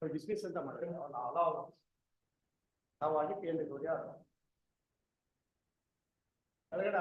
Dismiss ಅಂತ ಮಾಡಿದ್ರೆ ನಾವು ಆಗಿ ಪೇಂಟ್ ಕೆಳಗಡೆ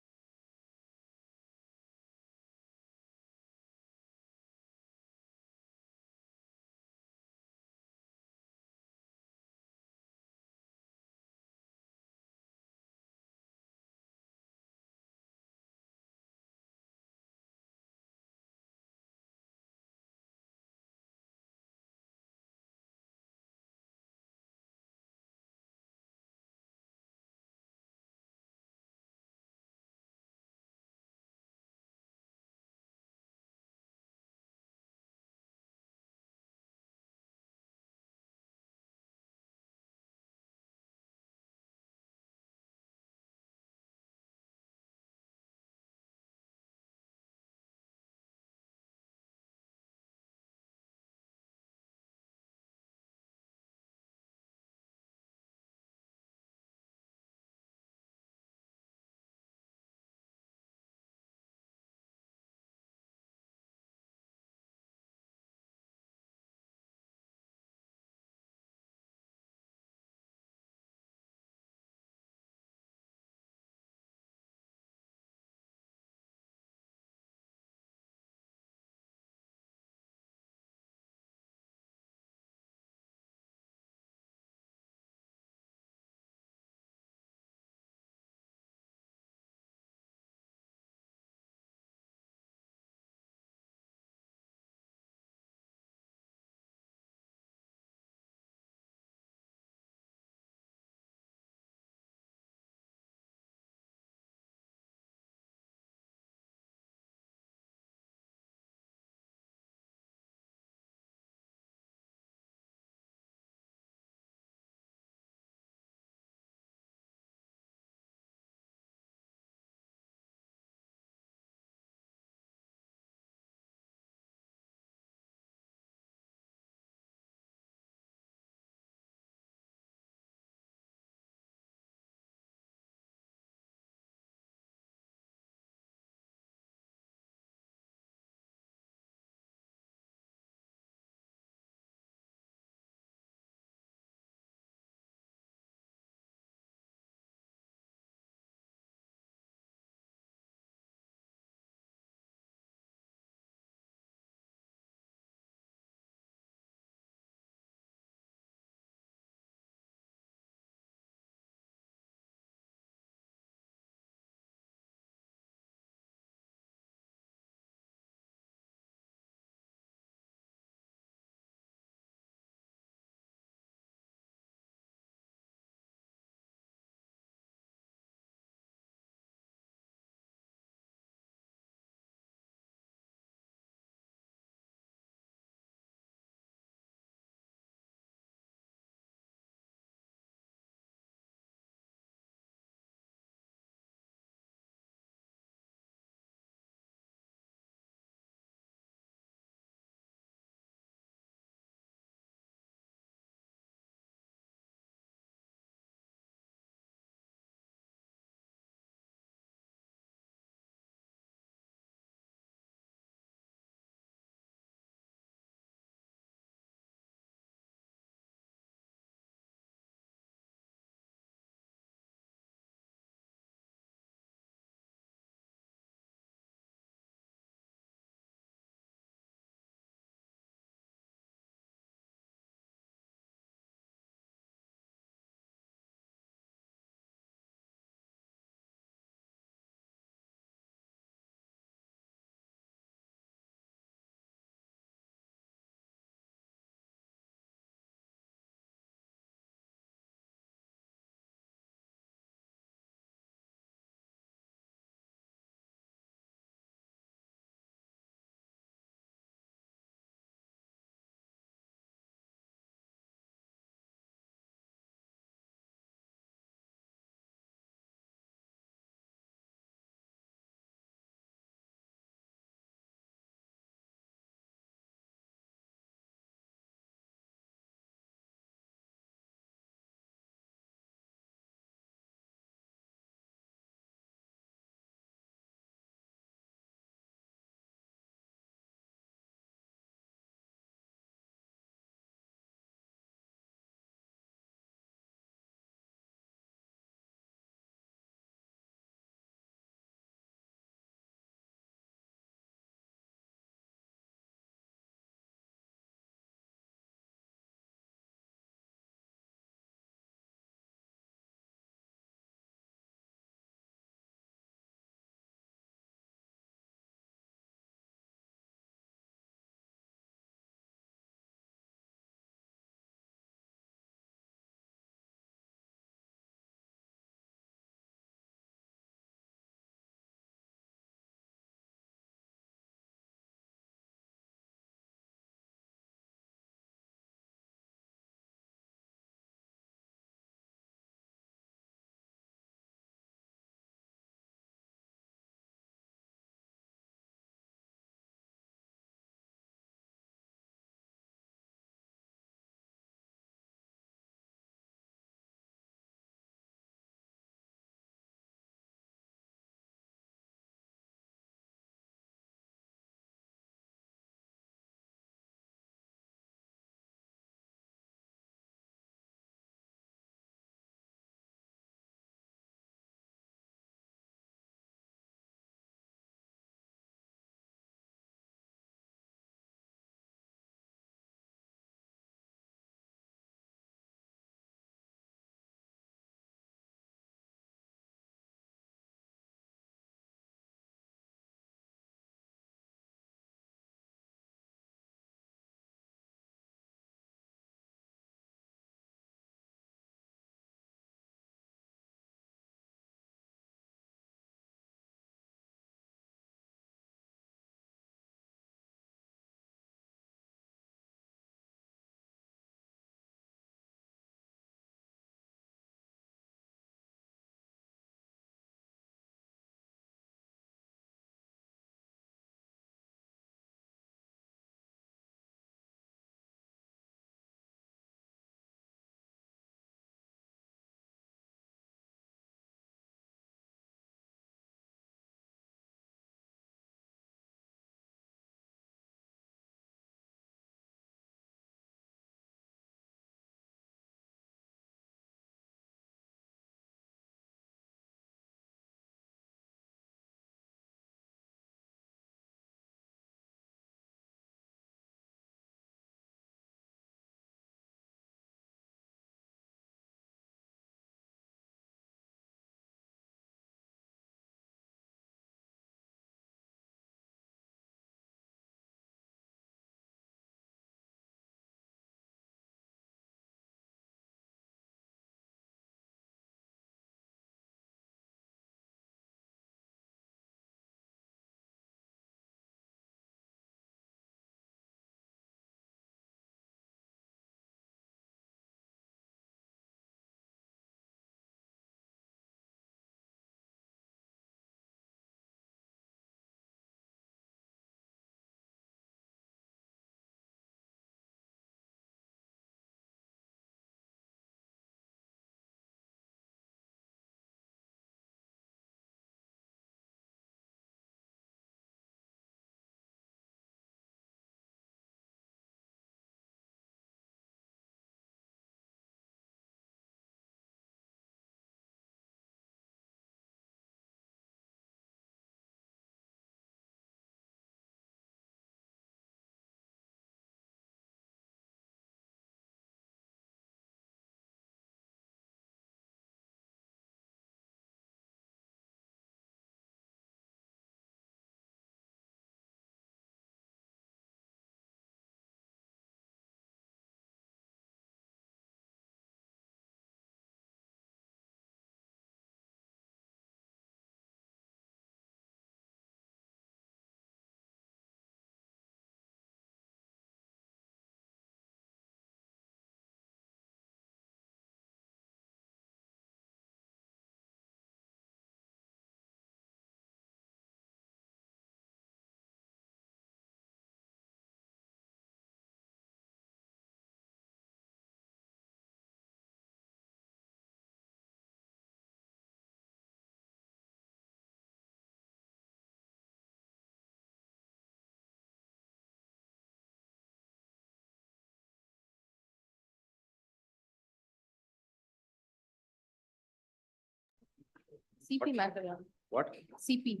CP matter. What? CP.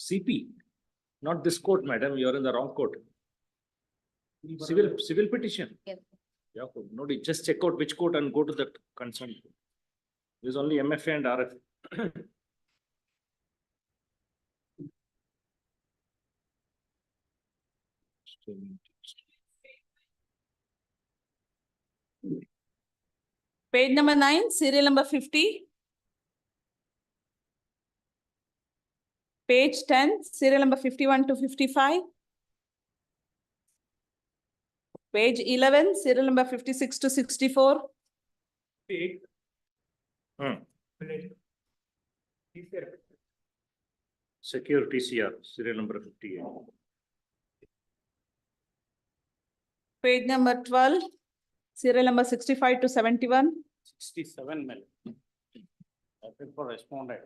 CP? Not this court, madam. You are in the wrong court. Civil petition. Yes. Yeah, no, just check out which court and go to that concern. There's only MFA and RF. Page number 9, serial number 50. Page 10, serial number 51 to 55. Page 11, serial number 56 to 64. Secure TCR, serial number 58. Page number 12, serial number 65 to 71. 67 mil. I think for respondent.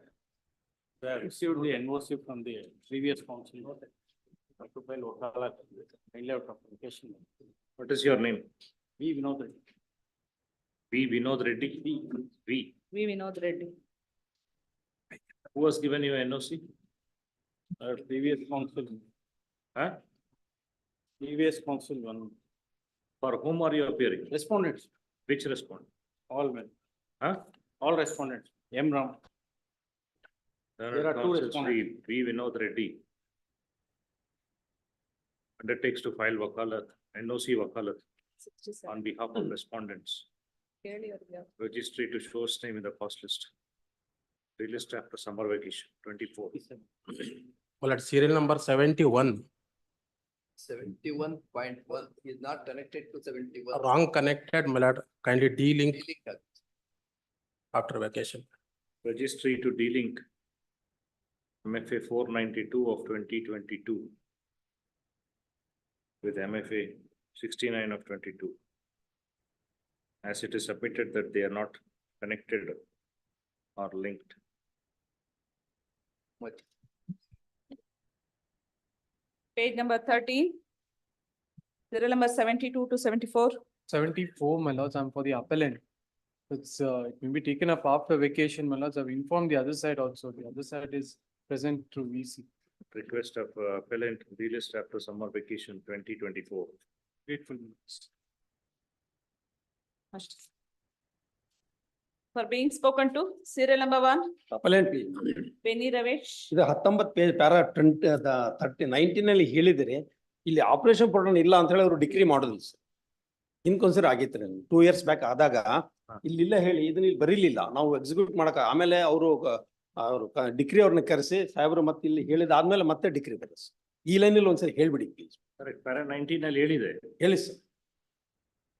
They have received the NOC from the previous council. To file Wakala, mainly out of application. What is your name? We Vinod Reddy. V. Vinod Reddy. V. We Vinod Reddy. Who has given you NOC? Previous council. Huh? Previous council one. For whom are you appearing? Respondents, Which respondent? all men, Huh? all respondents. M. Ram. There are two respondents. V. Vinod Reddy undertakes to file Wakalat, NOC Wakalat 67. on behalf of respondents. Registry to show his name in the cost list. Released after summer vacation, 24. Well, at serial number 71, 71.1 is not connected to 71. wrong connected, my lord, kindly de-link after vacation. Registry to delink MFA 492 of 2022 with MFA 69 of 22. As it is submitted that they are not connected or linked. What? Page number 13, serial number 72 to 74. 74, my lords, I'm for the appellant. It may be taken up after vacation, my lords. I've informed the other side also. The other side is present through VC. Request of appellant released after summer vacation 2024. Grateful. For being spoken to, serial number 1, Appellant, Penny Ravesh. ಇದು 19 page para 19 ಅಲ್ಲಿ ಹೇಳಿದರೆ ಇಲ್ಲಿ operation portal ಇಲ್ಲ ಅಂತ ಹೇಳಿ ಅವರು degree ಮಾಡೋದಿಲ್ಲ sir. ಇನ್ಕನ್ಸಿಡರ್ ಆಗಿತ್ತು 2 years ಬ್ಯಾಕ್ ಆದಾಗ ಇಲ್ಲ ಹೇಳಿ ಇದನ್ನ ಇಲ್ಲಿ ಬರೀಲಿಲ್ಲ ನಾವು ಎಕ್ಸಿಕ್ಯೂಟ್ ಮಾಡಕ ಆಮೇಲೆ ಅವರು ಡಿಗ್ರಿ ಅವ್ರನ್ನ ಕರೆಸಿ ಸಾಹೇಬರು ಮತ್ತೆ ಇಲ್ಲಿ ಹೇಳಿದಾದ್ಮೇಲೆ ಮತ್ತೆ ಡಿಗ್ರಿ ಬರೆಸಿ ಈ ಲೈನ್ ಅಲ್ಲಿ ಒಂದ್ಸರಿ ಹೇಳ್ಬಿಡಿ ಪ್ಲೀಸ್. ಕರೆಕ್ಟ್, ಪ್ಯಾರಾ 19 ಅಲ್ಲಿ ಹೇಳಿದೆ. ಹೇಳಿ ಸರ್.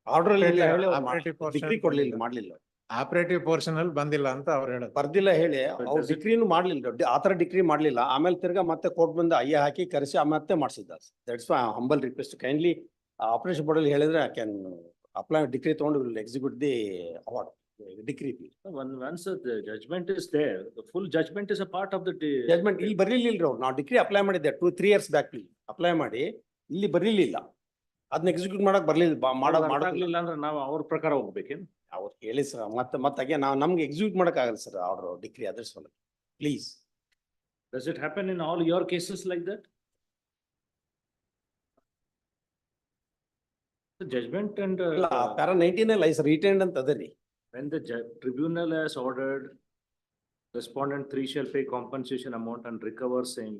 ಆರ್ಡರ್ ಅಲ್ಲಿ ಹೇಳಿ Operative ಡಿಗ್ರಿ ಕೊಡ್ಲಿಲ್ಲ ಮಾಡ್ಲಿಲ್ಲ. ಆಪರೇಟಿವ್ ಪೋರ್ಷನ್ ಅಲ್ಲಿ ಬಂದಿಲ್ಲ ಅಂತ ಅವ್ರು ಹೇಳೋದು. ಬರ್ದಿಲ್ಲ ಹೇಳಿ ಅವ್ರು ಡಿಗ್ರಿನೂ ಮಾಡ್ಲಿಲ್ಲ, ಆತರ ಡಿಗ್ರಿ ಮಾಡ್ಲಿಲ್ಲ. ಆಮೇಲೆ ತಿರ್ಗಾ ಮತ್ತೆ ಕೋರ್ಟ್ ಬಂದು ಅಯ್ಯ ಹಾಕಿ ಕರೆಸಿ ಮತ್ತೆ ಮಾಡಿಸಿದ್ದಾರೆ. That's my humble request. Kindly operation board ಅಲ್ಲಿ ಹೇಳಿದ್ರೆ ಐ ಕ್ಯಾನ್ ಅಪ್ಲೈ ಡಿಗ್ರಿ ತಗೊಂಡು will execute the award degree. Once the judgment is there, the full judgment is a part of the judgment ಇಲ್ಲಿ ಬರ್ಲಿಲ್ಲ ಅವ್ರು. ನಾವು ಡಿಗ್ರಿ ಅಪ್ಲೈ ಮಾಡಿದ್ದೆ 2-3 years back apply ಮಾಡಿ ಇಲ್ಲಿ ಬರ್ಲಿಲ್ಲ. ಅದನ್ನ ಎಕ್ಸಿಕ್ಯೂಟ್ ಮಾಡಕ್ ಬರ್ಲಿಲ್ಲ. ಮಾಡಲಿಲ್ಲ ಅಂದ್ರೆ ನಾವು ಅವ್ರ ಪ್ರಕಾರ ಹೋಗ್ಬೇಕೇನು? ಅವ್ರು ಹೇಳಿ ಸರ್ ಮತ್ತೆ ನಮ್ಗೆ ಎಕ್ಸಿಕ್ಯೂಟ್ ಮಾಡಕ್ ಆಗಲ್ಲ ಸರ್ ಆರ್ಡರ್ ಡಿಗ್ರಿ. ಅದ್ರ ಸಲ please. Does it happen in all your cases like that? The judgment and para 19 ಅಲ್ಲಿ ಸರ್ ರಿಟೈನ್ಡ್ ಅಂತ ಅದ ರೀ. when the tribunal has ordered respondent 3 shall pay compensation amount and recover same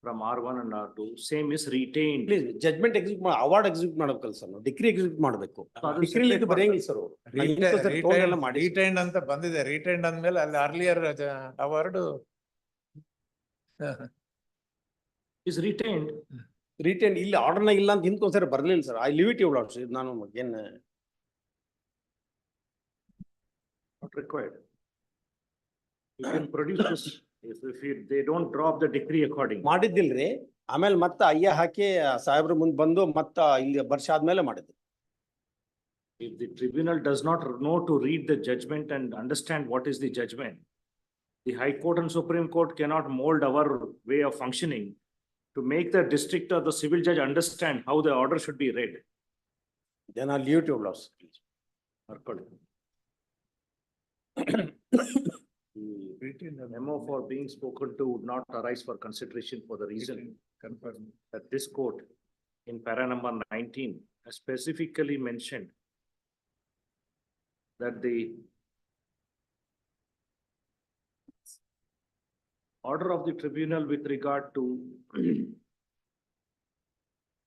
from R1 and R2, same is retained. Please judgment execute ಮಾಡಿ award execute ಮಾಡಬೇಕಲ್ಲ ಸರ್. ನಾವು decree execute ಮಾಡಬೇಕು. Decree ಬರೆಯಂಗಿಲ್ಲ ಸರ್ ಅವರು. ರಿಟೈನ್ಡ್ ಅಂತ ಬಂದಿದೆ. ರಿಟೈನ್ಡ್ ಅಂದ್ಮೇಲೆ ಅಲ್ಲಿ earlier award is retained. Retain ಇಲ್ಲಿ ಆರ್ಡರ್ನ ಇಲ್ಲ ಅಂತ ಹಿಂದ್ಕೊಂದ್ಸರಿ ಬರ್ಲಿಲ್ಲ sir. I leave it your lords. ನಾನು ಏನ್ Not required. You can produce this if they don't drop the decree according. ಮಾಡಿದ್ದಿಲ್ರಿ. ಆಮೇಲೆ ಮತ್ತೆ ಅಯ್ಯ ಹಾಕಿ ಸಾಹೇಬ್ರ ಮುಂದೆ ಬಂದು ಮತ್ತ ಇಲ್ಲಿ ವರ್ಷ ಆದ್ಮೇಲೆ ಮಾಡಿದ್ವಿ. If the tribunal does not know to read the judgment and understand what is the judgment, the High Court and Supreme Court cannot mold our way of functioning to make the district or the civil judge understand how the order should be read. Then I'll leave it to your loss, please. The memo for being spoken to would not arise for consideration for the reason that this court in para number 19 has specifically mentioned that the order of the tribunal with regard to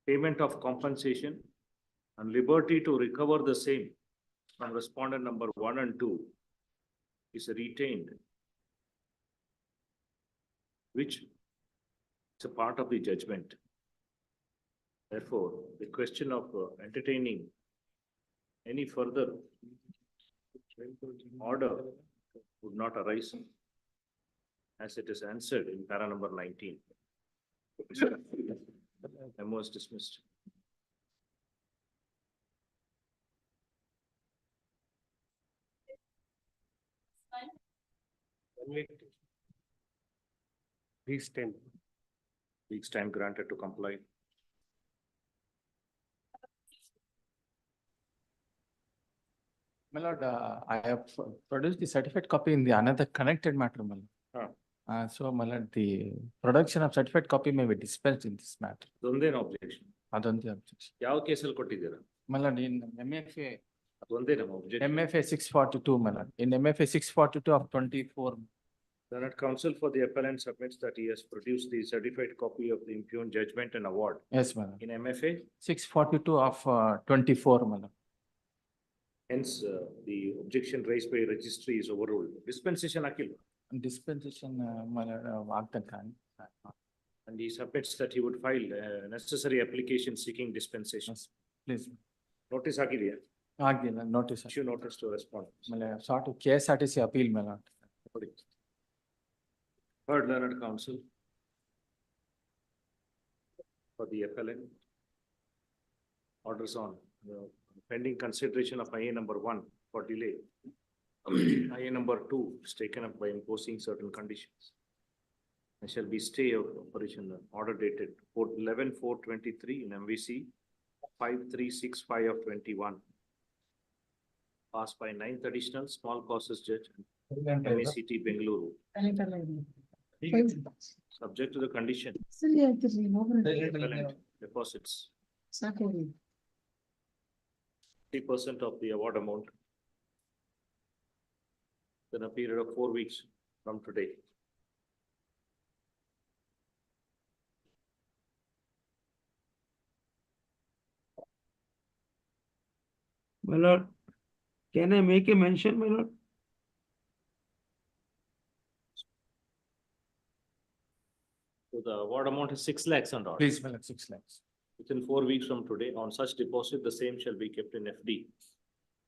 payment of compensation and liberty to recover the same from respondent number 1 and 2 is retained, which is a part of the judgment. Therefore, the question of entertaining any further order would not arise as it is answered in para number 19. Memo is dismissed. Weeks time. Weeks time granted to comply. My lord, I have produced the certificate copy in the another connected matter, my lord. So, my lord, the production of certificate copy may be dispensed in this matter. ಅದೊಂದೇನು objection? ಅದೊಂದೇ objection. ಯಾವ ಕೇಸಲ್ಲಿ ಕೊಟ್ಟಿದ್ದೀರಾ? My lord, in MFA, ಅದೊಂದೇ ನಮ್ಮ objection. MFA 642, my lord, in MFA 642 of 24. Senate counsel for the appellant submits that he has produced the certified copy of the impugned judgment and award Yes, my lord. in MFA. 642 of 24, my lord. Hence, the objection raised by registry is overruled. Dispensation akil. Dispensation, my lord, ಆಗ್ತಕ್ಕಂಥ. And he submits that he would file necessary application seeking dispensation. Yes, please. Notice ಆಗಿದೆಯಾ? ಆಗಿಲ್ಲ, notice. Issue notice to respond. ಆಮೇಲೆ sort of KSRTC appeal, my lord. Third learned counsel for the appellant orders on pending consideration of IA number 1 for delay. IA number 2 is taken up by imposing certain conditions. There shall be stay of operation order dated 11/4/23 in MVC 5365 of 21. Passed by 9th additional small causes judge MACT Bengaluru. Subject to the condition. Appellant deposits 50% of the award amount in a period of 4 weeks from today. My lord, can I make a mention, my lord? So the award amount is 6 lakhs and all. Please, my lord, 6 lakhs. Within 4 weeks from today, on such deposit, the same shall be kept in FD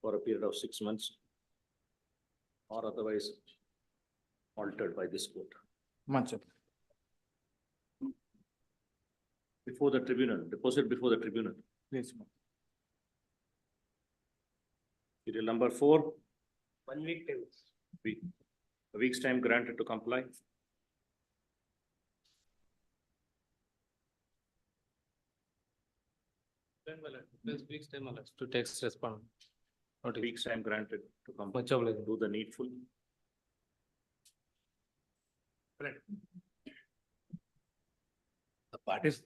for a period of 6 months or otherwise altered by this court. Much. Before the tribunal, deposit before the tribunal. Please, my lord. Serial number 4, 1 week time. a week's time granted to comply. Weeks time, my lord, to text respond. A week's time granted to comply, Much obliged. do the needful. The parties,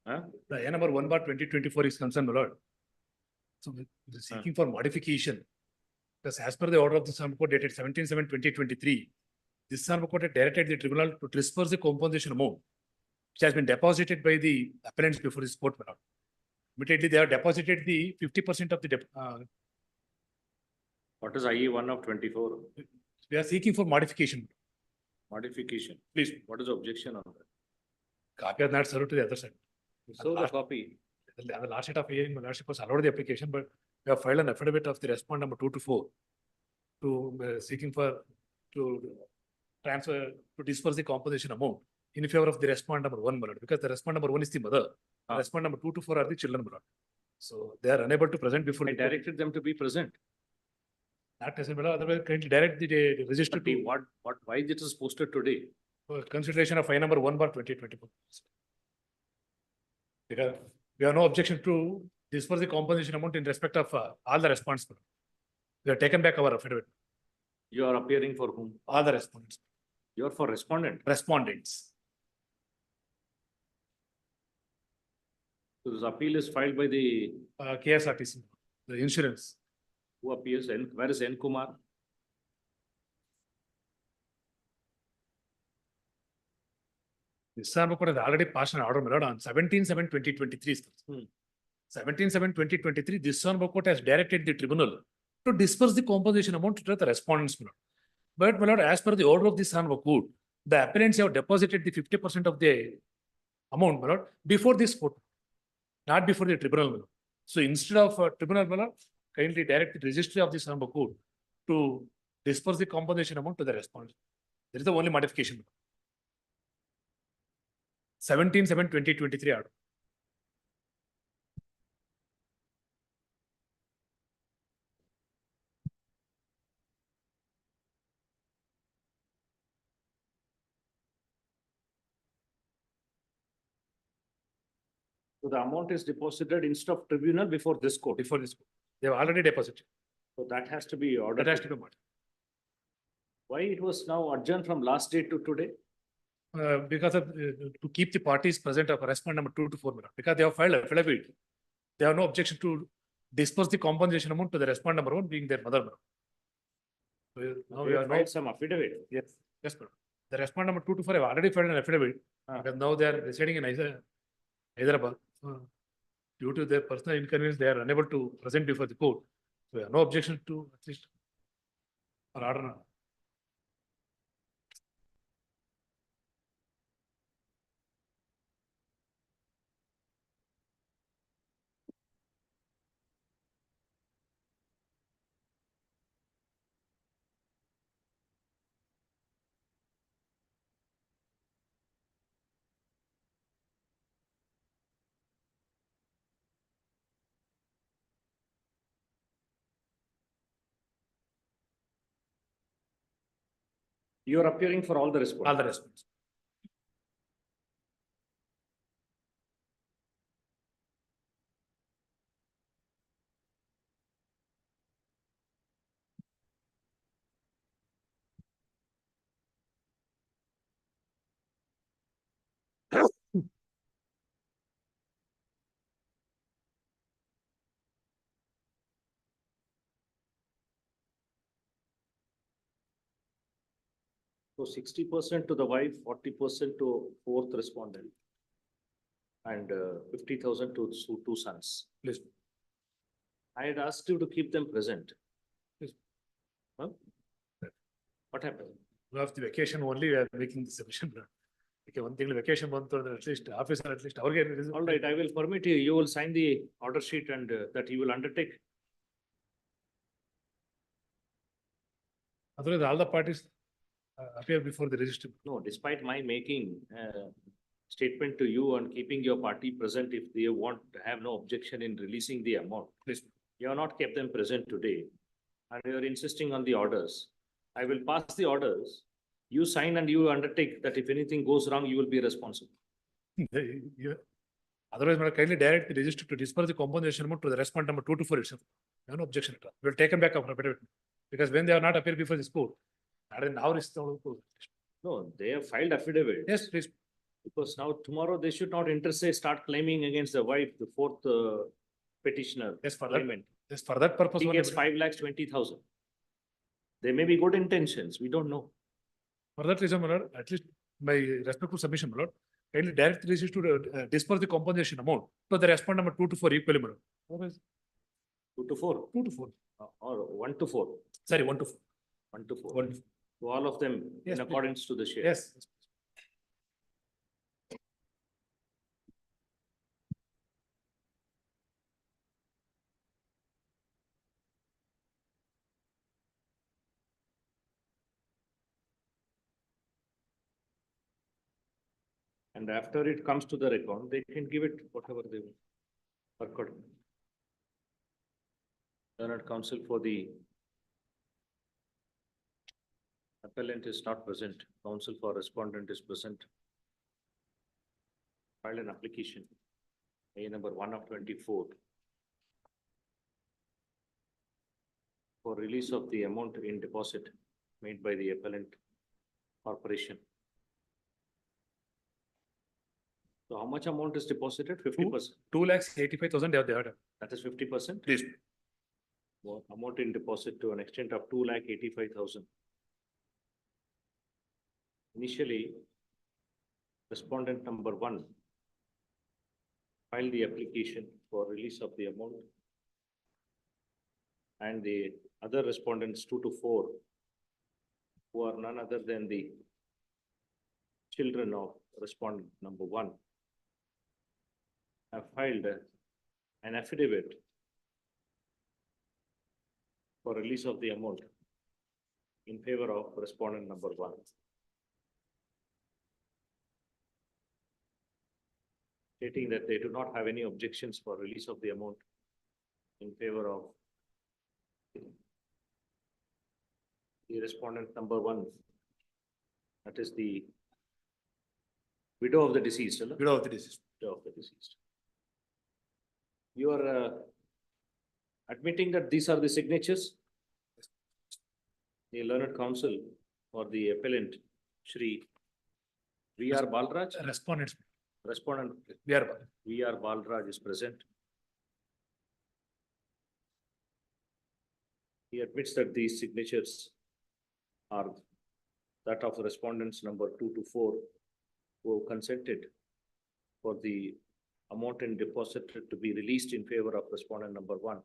Huh? the A number 1/2024 is concerned, my lord. So we are seeking for modification. Because as per the order of the Supreme Court dated 17/7/2023, this Supreme Court had directed the tribunal to disperse the compensation amount which has been deposited by the appellants before this court, my lord. Immediately, they have deposited the 50% of the What is IE 1 of 24? we are seeking for modification. Modification. Please, What is the objection on that? copy of that served to the other side. So the copy. The last set of hearing, my lordship was allowed the application, but we have filed an affidavit of the respondent number 2 to 4 to seeking for, to transfer, to disperse the compensation amount in favor of the respondent number 1, my lord, because the respondent number 1 is the mother. Respondent number 2 to 4 are the children, my lord. So they are unable to present before. I the court. directed them to be present. Not as well, otherwise currently direct the register But the to why it is posted today? consideration of I number 1/2024. Because we have no objection to disperse the compensation amount in respect of all the response. We have taken back our affidavit. You are appearing for whom? All the respondents, You are for respondent. respondents. So this appeal is filed by the, KSRTC, the insurance. who appears, where is N Kumar? Disarm court has already passed an order, my lord, on 17/7/2023. Hmm. 17/7/2023, disarm court has directed the tribunal to disperse the compensation amount to the respondents, my lord. But my lord, as per the order of the disarm court, the appellants have deposited the 50% of the amount, my lord, before this court, not before the tribunal, my lord. So instead of tribunal, my lord, kindly direct the registry of the disarm court to disperse the compensation amount to the respondents. That is the only modification, my lord. 17/7/2023 order. So the amount is deposited instead of tribunal before this court. Before this, they have already deposited. So that has to be ordered. That has to be modified. Why it was now adjourned from last date to today? Because of, to keep the parties present of respondent number 2 to 4, because they have filed a affidavit. They have no objection to disperse the compensation amount to the respondent number 1 being their mother. Now we They are have now, filed some affidavit. yes, yes, madam. The respondent number 2 to 4 have already filed an affidavit, Ah. because now they are residing in Hyderabad. Due to their personal inconvenience, they are unable to present before the court. So we have no objection to at least or order now. You are appearing for all the All respondents. the respondents. So 60% to the wife, 40% to fourth respondent. And 50,000 to two sons. Please. I had asked you to keep them present. Yes. Huh? What happened? Of the vacation only, we are making the submission. Okay, one thing, vacation month, or at least officer, at least our. All right, I will permit you, you will sign the order sheet and that you will undertake. Otherwise, all the parties appear before the registry. No, despite my making statement to you and keeping your party present, if they want to have no objection in releasing the amount. Please. You have not kept them present today and you are insisting on the orders. I will pass the orders. You sign and you undertake that if anything goes wrong, you will be responsible. Otherwise, may I kindly direct the registry to disperse the compensation amount to the respondent number 2 to 4 itself. No objection at all. We will take them back up affidavit. Because when they are not appeared before this court, and now is the. No, they have filed affidavit. Yes, please. Because now tomorrow they should not start claiming against the wife, the fourth petitioner. Yes, for that, Claimant. yes, for that purpose. He only. gets 5,20,000. There may be good intentions, we don't know. For that reason, my lord, at least my respectful submission, my lord, kindly direct the registry to disperse the compensation amount to the respondent number 2 to 4 equally, my lord. Otherwise, 2 to 4 2 to 4. or 1 to 4. Sorry, 1 to 4. 1 to 4. 1 to 4. To all of them Yes, in please. accordance to the share. Yes. And after it comes to the record, they can give it whatever they will. Record. Learned counsel for the appellant is not present. Counsel for respondent is present. File an application. A number 1 of 24. For release of the amount in deposit made by the appellant corporation. So how much amount is deposited? 50%. 2,85,000 they have. That is 50%. Please. Amount in deposit to an extent of 2,85,000. Initially, respondent number 1 filed the application for release of the amount, and the other respondents 2 to 4, who are none other than the children of respondent number 1, have filed an affidavit for release of the amount in favor of respondent number 1. Stating that they do not have any objections for release of the amount in favor of the respondent number 1, that is the widow of the deceased. Hello? Widow of the deceased. Widow of the deceased. You are admitting that these are the signatures? The learned counsel for the appellant, Shri V.R. Balraj? Respondents. Respondent We are. V.R. Balraj is present. He admits that these signatures are that of respondents number 2 to 4, who consented for the amount in deposit to be released in favor of respondent number 1.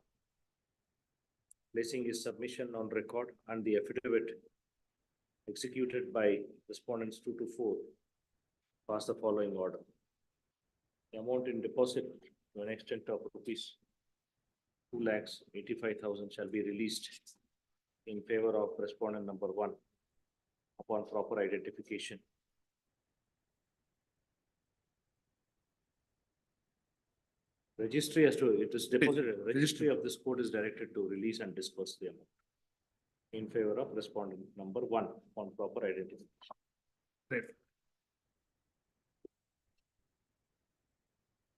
Placing his submission on record and the affidavit executed by respondents 2 to 4, pass the following order. The amount in deposit to an extent of rupees 2,85,000 shall be released in favor of respondent number 1 upon proper identification. Registry has to, it is deposited, registry of this court is directed to release and disperse the amount in favor of respondent number 1 on proper identification. Right.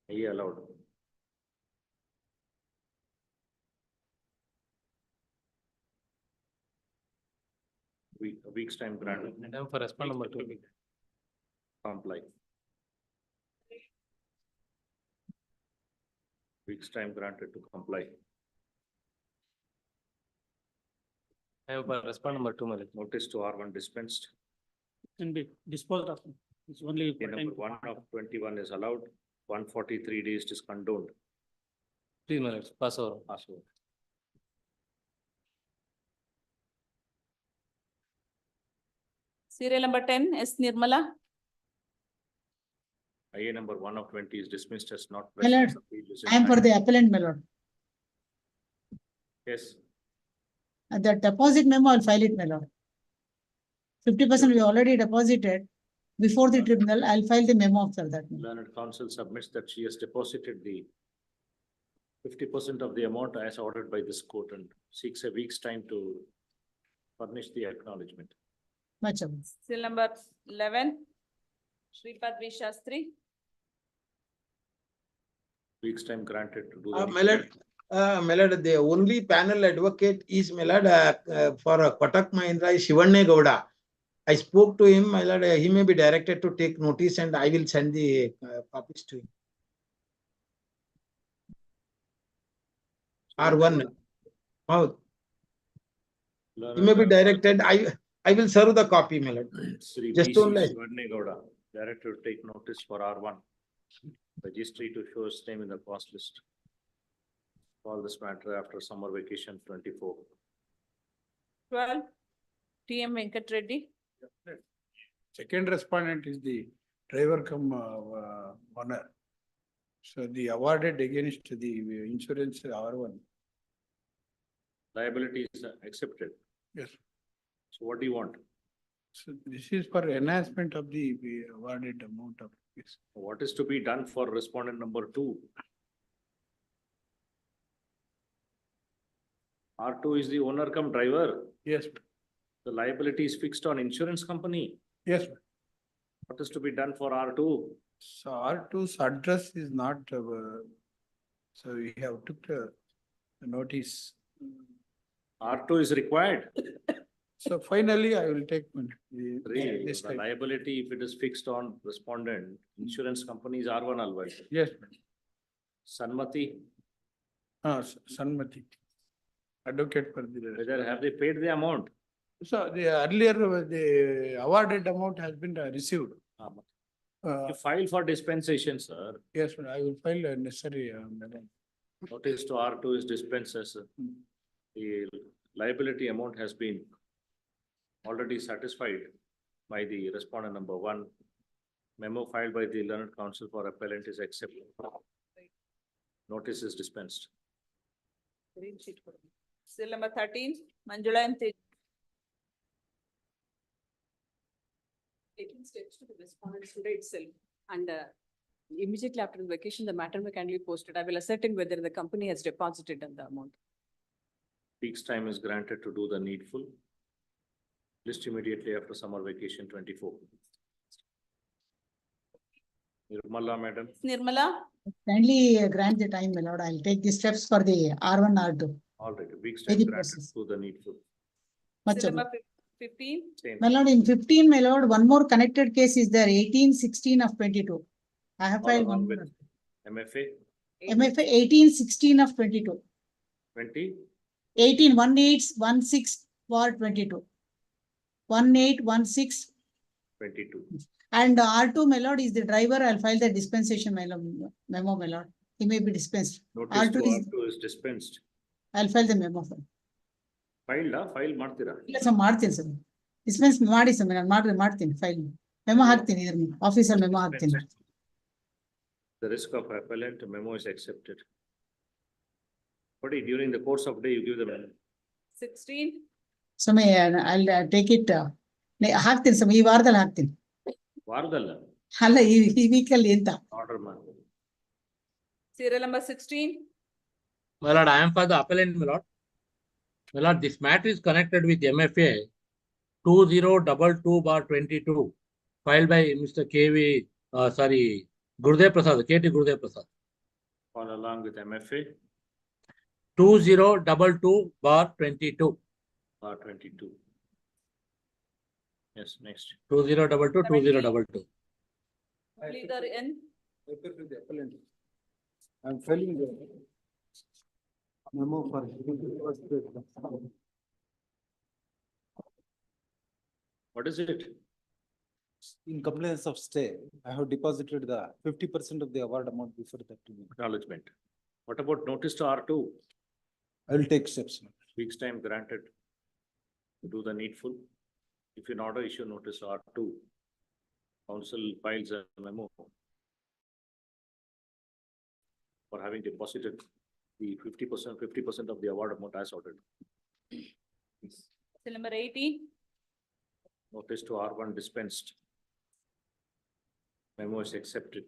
Are you allowed? A week's time granted. Madam, for respondent number 2. Comply. Week's time granted to comply. I have for respondent number 2, my lord. Notice to R1 dispensed. Can be disposed of. It's only. Okay, number 1 of 21 is allowed. 143 days is condoned. Please, my lord, pass over. Pass over. Serial number 10, S. Nirmala. IA number 1 of 20 is dismissed as not. My lord, present. I am for the appellant, my lord. Yes, The deposit memo, I'll file it, my lord. 50% we already deposited. Before the tribunal, I'll file the memo for that. learned counsel submits that she has deposited the 50% of the amount as ordered by this court and seeks a week's time to furnish the acknowledgement. Much obliged. Serial number 11, Shripad V. Shastri. Week's time granted to do. My lord, the only panel advocate is my lord, for Kotak Mahindra is Shivanne Gowda. I spoke to him, my lord, he may be directed to take notice and I will send the copies to him. R1. Oh, he may be directed, I will serve the copy, my lord. Sri Just B.C. only. Shivanne Gowda, directed to take notice for R1. Registry to show his name in the cost list. Call this matter after summer vacation 24. 12, T. M. Venkat Reddy. Second respondent is the driver come owner. So the awarded against the insurance R1. Liability is accepted. Yes. So what do you want? So this is for enhancement of the awarded amount of this. What is to be done for respondent number 2? R2 is the owner come driver. Yes, The liability is fixed on insurance company. yes. What is to be done for R2? So R2's address is not, so we have took the notice. R2 is required. So finally, I will take Really, this the type. liability, if it is fixed on respondent, insurance companies are one always. Yes, madam. Sanmati, Sanmati. Advocate for the. whether have they paid the amount? So the earlier, the awarded amount has been received. You file for dispensation, sir. Yes, madam, I will file a necessary, madam. Notice to R2 is dispensed. The liability amount has been already satisfied by the respondent number 1. Memo filed by the learned counsel for appellant is accepted. Notice is dispensed. Serial number 13, Manjula and Tej. Taking steps to the respondents today itself, and immediately after the vacation, the matter may kindly posted. I will ascertain whether the company has deposited on the amount. Week's time is granted to do the needful. List immediately after summer vacation 24. Nirmala, madam. Nirmala, Kindly grant the time, my lord. I'll take the steps for the R1, R2. All right, week's time Very granted process. to the needful. Much serial obliged. number 15, Same. My lord, in 15, my lord, one more connected case is there, 1816 of 22. I have All filed along one with more. MFA MFA 1816 of 22. 20. 181816 for 22. 1816 22. and R2, my lord, is the driver. I'll file the dispensation, my lord, memo, my lord. He may be dispensed. Notice R2 to is, R2 is dispensed. I'll file the memo. File ಮಾಡ್ತೀರಾ? ಇಲ್ಲ sir ಮಾಡ್ತೀನಿ sir dispense ಮಾಡಿ sir ನಾನು ಮಾಡ್ತೀನಿ file memo ಹಾಕ್ತೀನಿ ಇದ್ರ ಆಫೀಸಲ್ಲಿ memo ಹಾಕ್ತೀನಿ. The risk of appellant memo is accepted. But during the course of day, you give the memo. 16, ಸಮಯ ಅಲ್ಲಿ ಟೇಕ್ ಇಟ್ ಹಾಕ್ತೀನಿ ಸರ್ ಈ ವಾರದಲ್ಲಿ ಹಾಕ್ತೀನಿ. ವಾರದಲ್ಲ. ಅಲ್ಲ ಈ ವೀಕಲ್ಲಿ ಅಂತ ಆರ್ಡರ್ ಮಾಡಿ. serial number 16, My lord, I am for the appellant, my lord. My lord, this matter is connected with MFA 2022/22 filed by Mr. Gurudev Prasad, KT Gurudev Prasad. Follow along with MFA 2022/22. 22. Yes, next. 2022/2022. leader N, I am filing the memo for. What is it? In compliance of stay, I have deposited the 50% of the award amount before that. Acknowledgement. What about notice to R2? I will take steps. Week's time granted to do the needful. If in order issue notice to R2, council files a memo for having deposited the 50% of the award amount as ordered. serial number 18, Notice to R1 dispensed. Memo is accepted.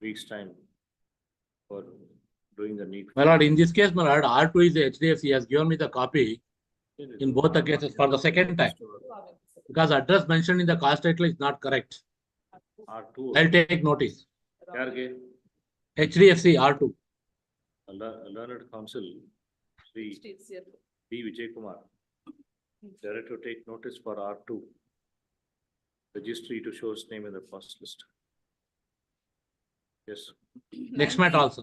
Week's time for doing the need. My lord, in this case, my lord, R2 is the HDFC. He has given me the copy in both the cases for the second time. Because address mentioned in the cost title is not correct. R2. I'll take notice. ಯಾರಿಗೆ? HDFC R2. Learned counsel, Sri B. Vijay Kumar. Director take notice for R2. Registry to show his name in the first list. Yes. Next matter also.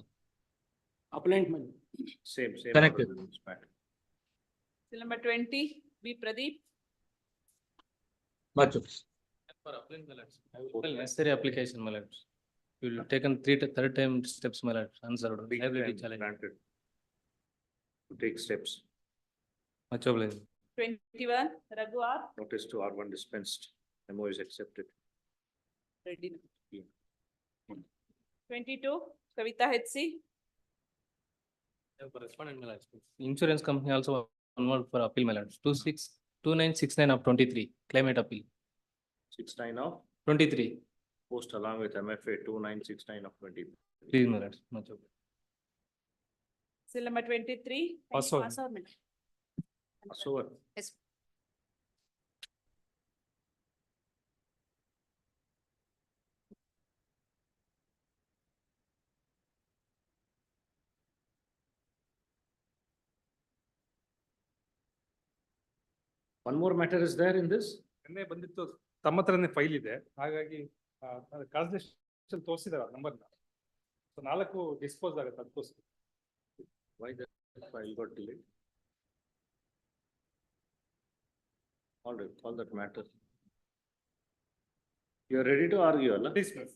Appointment. Same. Connected. order in this matter. serial number 20, B Pradeep, Much. For applying the letters, I will file necessary application, my lords. You will taken third time steps, my lords, answered. Week's Liability time challenge. granted to take steps. Much obliged. 21, Raghu R, Notice to R1 dispensed. Memo is accepted. ready. Yeah. 22, Kavita HC, For respondent, my lords. Insurance company also one word for appeal, my lords. 2969 of 23, claimant appeal. 69 of 23, post along with MFA 2969 of 20. please, my lords. Much obliged. serial number 23. Pass over. So what? Yes. One more matter is there in this? ನಿನ್ನೆ ಬಂದಿತ್ತು ತಮ್ಮ ಹತ್ರನೇ file ಇದೆ, ಹಾಗಾಗಿ constitution ತೋರಿಸಿದಾರೆ ನಂಬರ್ನ. So 4 dispose ಆಗುತ್ತೆ ಅದಕ್ಕೋಸ್ಕರ. Why that file got delayed? All right, all that matter. You are ready to argue, Allah? Dismiss.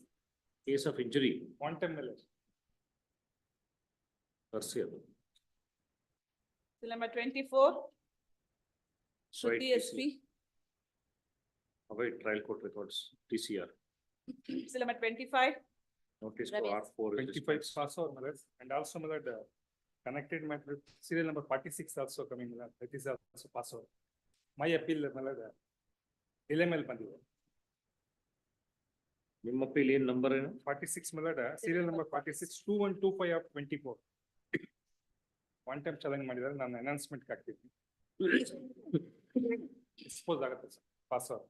Case of injury. Quantum knowledge. Foreseeable. Number 24. Swipe Shruti SP. Await trial court records, TCR. Number 25. Notice to Ravi. R4. is 25 dispensed. pass over, my lord. And also, my lord, connected matter, serial number 46 also coming, my lord. That is also pass over. My appeal, my lord, delay mail ಬಂದಿದೆ. ನಿಮ್ಮ appeal ಏನ್ number ಏನು? 46, my lord, serial number 46, 2125 of 24. One time challenge ಮಾಡಿದ್ದಾರೆ, ನಾನು enhancement ಹಾಕ್ತೀನಿ. Dispose ಆಗುತ್ತೆ sir, pass over.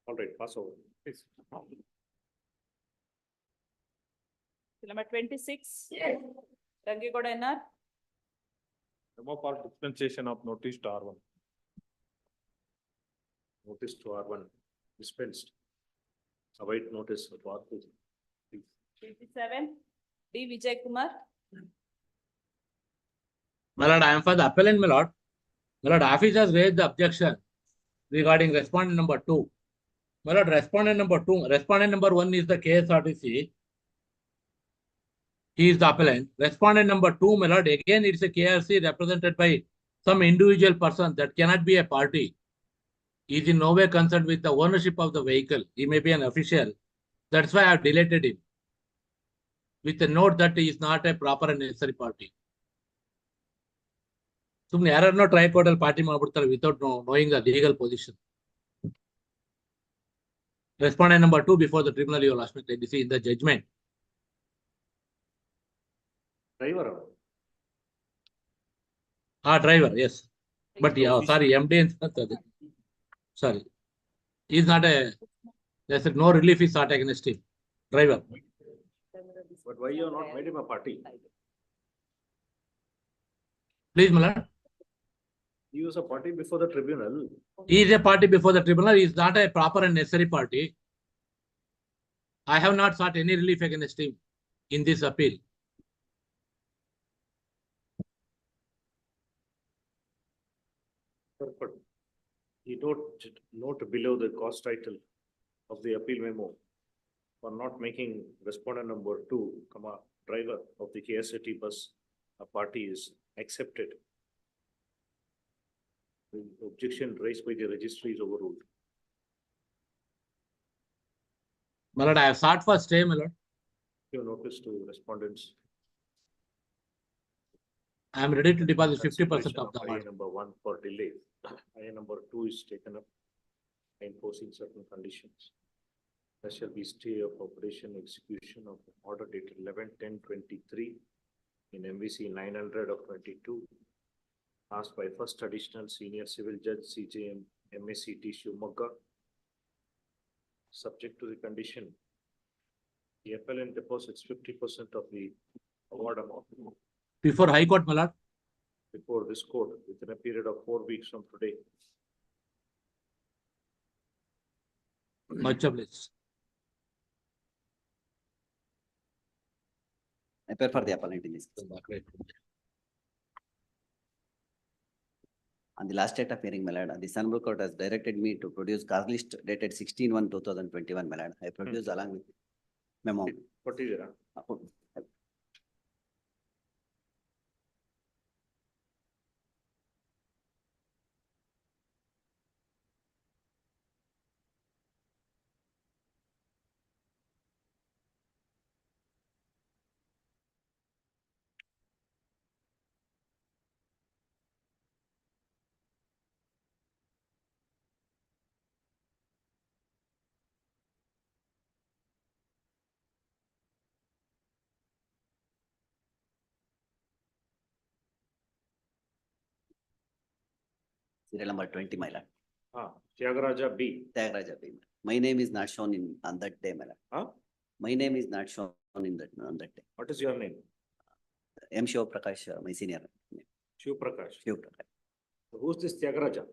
All right, pass over. Please. Number 26. Rangigoda NR. Memo for dispensation of notice to R1. Notice to R1 dispensed. Await notice of R2. 27. D. Vijay Kumar. My lord, I am for the appellant, my lord. My lord, office has raised the objection regarding respondent number 2. My lord, respondent number 1 is the KSRTC. He is the appellant. Respondent number 2, my lord, again it's a KRC represented by some individual person that cannot be a party. He is in no way concerned with the ownership of the vehicle. He may be an official. That's why I have deleted him, with the note that he is not a proper and necessary party. ಸುಮ್ನೆ ಯಾರನ್ನೋ try ಕೋರ್ಟಲ್ಲಿ party ಮಾಡ್ಬಿಡ್ತಾರೆ without knowing the legal position. Respondent number 2 before the tribunal, you last week, this is in the judgment. Driver. Driver, yes. But yeah, sorry, MD and sorry. He is not a, there's no relief is sought against him. Driver. But why you have not made him a party? Please, my lord. He was a party before the tribunal. He is a party before the tribunal. He is not a proper and necessary party. I have not sought any relief against him in this appeal. But he note below the cause title of the appeal memo for not making respondent number 2, driver of the KSRT bus a party is accepted. The objection raised by the registry is overruled. My lord, I have sought for stay, my lord. Give notice to respondents. I am ready to deposit 50% of the IA amount. number 1 for delay. IA number 2 is taken up, imposing certain conditions. There shall be stay of operation execution of order dated 11/10/23 in MVC 900 of 22. Asked by First Additional Senior Civil Judge CJM MACT Shivamogga. Subject to the condition, the appellant deposits 50% of the award amount Before High Court, my lord. before this court within a period of 4 weeks from today. Much obliged. I appear for the appellant in this case. On the last date of hearing, my lord, the Honorable Court has directed me to produce cause list dated 16/1/2021, my lord. I produced along with memo. ಕೊಟ್ಟಿದ್ದೀರಾ? Serial number 20, my lord. Tyagaraja B. Tyagaraja B. My name is not shown on that day, my lord. My name is not shown in that, on that day. What is your name? M. Shiv Prakash, my senior. Shiv Prakash. Shiv Prakash. Who's this Tyagaraja?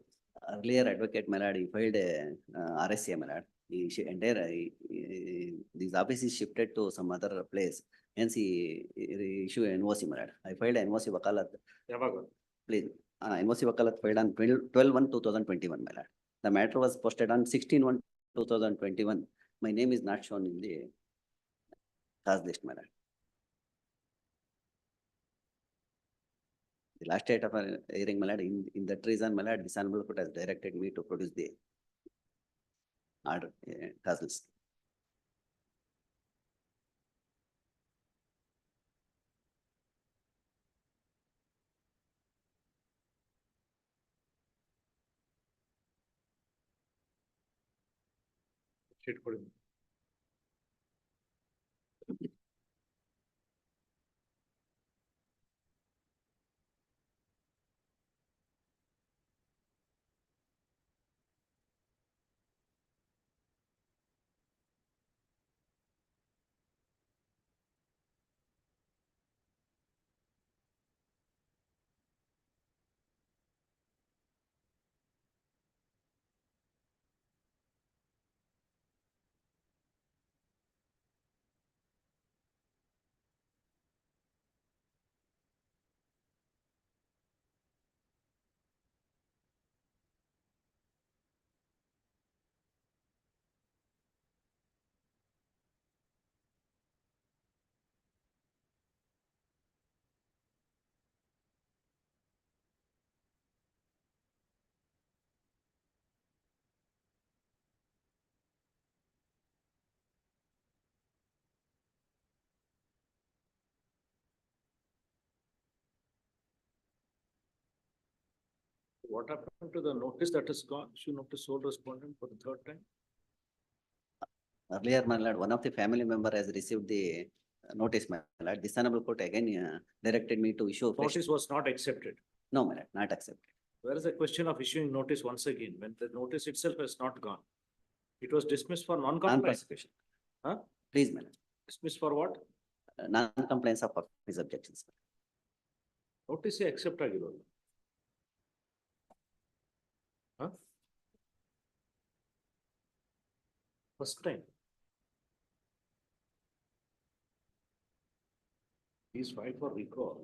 Earlier advocate, my lord, he filed a RSA, my lord. This office is shifted to some other place. Hence he issue NOC, my lord. I filed NOC Wakalat. Yavaga. Please, NOC Wakalat filed on 12/1/2021, my lord. The matter was posted on 16/1/2021. My name is not shown in the cause list, my lord. The last date of hearing, my lord, in that reason, my lord, this honorable court has directed me to produce the order, cause list. Sheet ಕೊಡಿ. What happened to the notice that is gone? Issue notice sole respondent for the third time? Earlier, my lord, one of the family member has received the notice, my lord. This honorable court again directed me to issue. Notice was not accepted. No, my lord, not accepted. Where is the question of issuing notice once again, when the notice itself has not gone? It was dismissed for non-compliance. Non-prosecution. Huh? Please, my lord. Dismissed for what? Non-compliance of his objections. Notice accept ಆಗಿರೋದು. Huh? First time. He's filed for recall.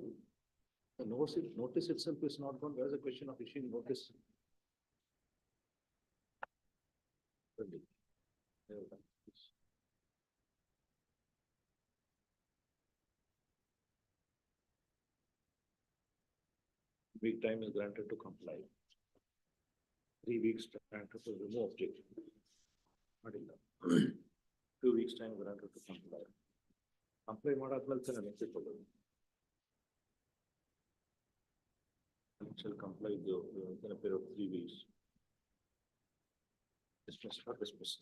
The notice itself is not gone. There is a question of issuing notice. Week time is granted to comply. 3 weeks granted to remove objection. 2 weeks time granted to comply. Comply ಮಾಡಾದ್ಮೇಲೆ ತಾನೇ next ಕೊಡೋದು. Shall comply within a period of 3 weeks. Dismiss or dismiss.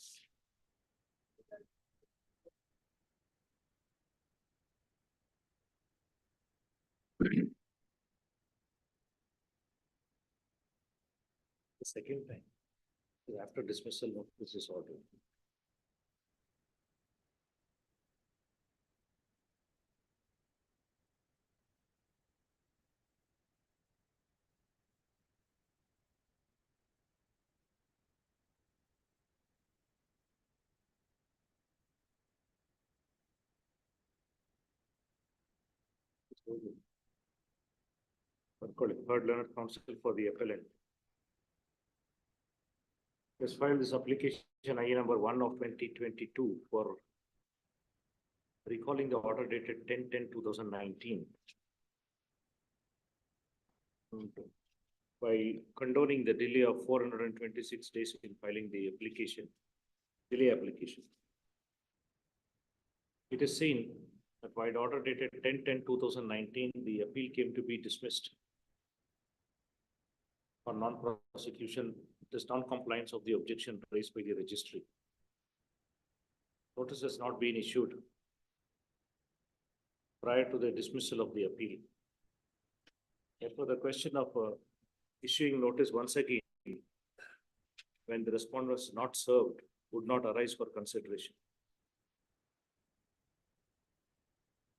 The second time, after dismissal, notice is ordered. Third learned counsel for the appellant. Has filed this application I number 1 of 2022 for recalling the order dated 10/10/2019. By condoning the delay of 426 days in filing the application, delay application. It is seen that by the order dated 10/10/2019, the appeal came to be dismissed for non-prosecution. It is non-compliance of the objection raised by the registry. Notice has not been issued prior to the dismissal of the appeal. Therefore, the question of issuing notice once again when the respondent was not served would not arise for consideration.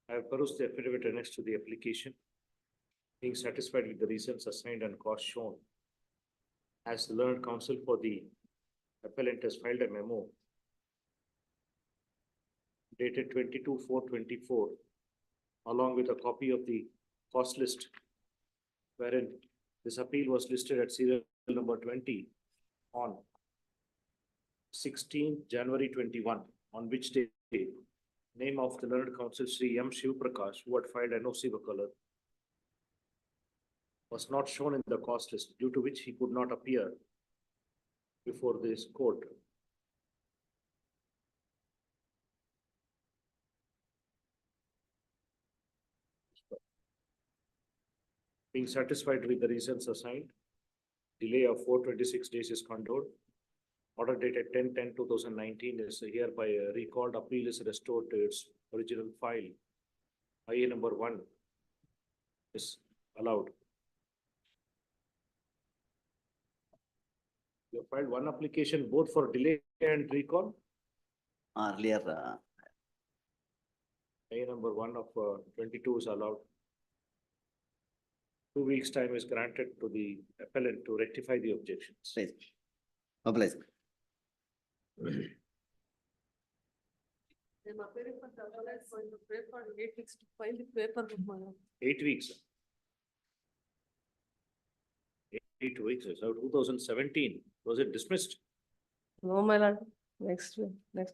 I have perused the affidavit annexed to the application. Being satisfied with the reasons assigned and cost shown. As the learned counsel for the appellant has filed a memo dated 22/4/24, along with a copy of the cost list, wherein this appeal was listed at serial number 20 on 16 January 21, on which day name of the learned counsel Sri M. Shiv Prakash, who had filed NOC Vakalat, was not shown in the cost list, due to which he could not appear before this court. Being satisfied with the reasons assigned, delay of 426 days is condoned. Order dated 10/10/2019 is hereby recalled. Appeal is restored to its original file. IA number 1 is allowed. You have filed one application both for delay and recall. Earlier, IA number 1 of 22 is allowed. 2 weeks' time is granted to the appellant to rectify the objections. please. Mobilize. I'm appearing for the appellate for the paper, 8 weeks to file the paper. 8 weeks. 8 weeks, so 2017, was it dismissed? No, my lord, next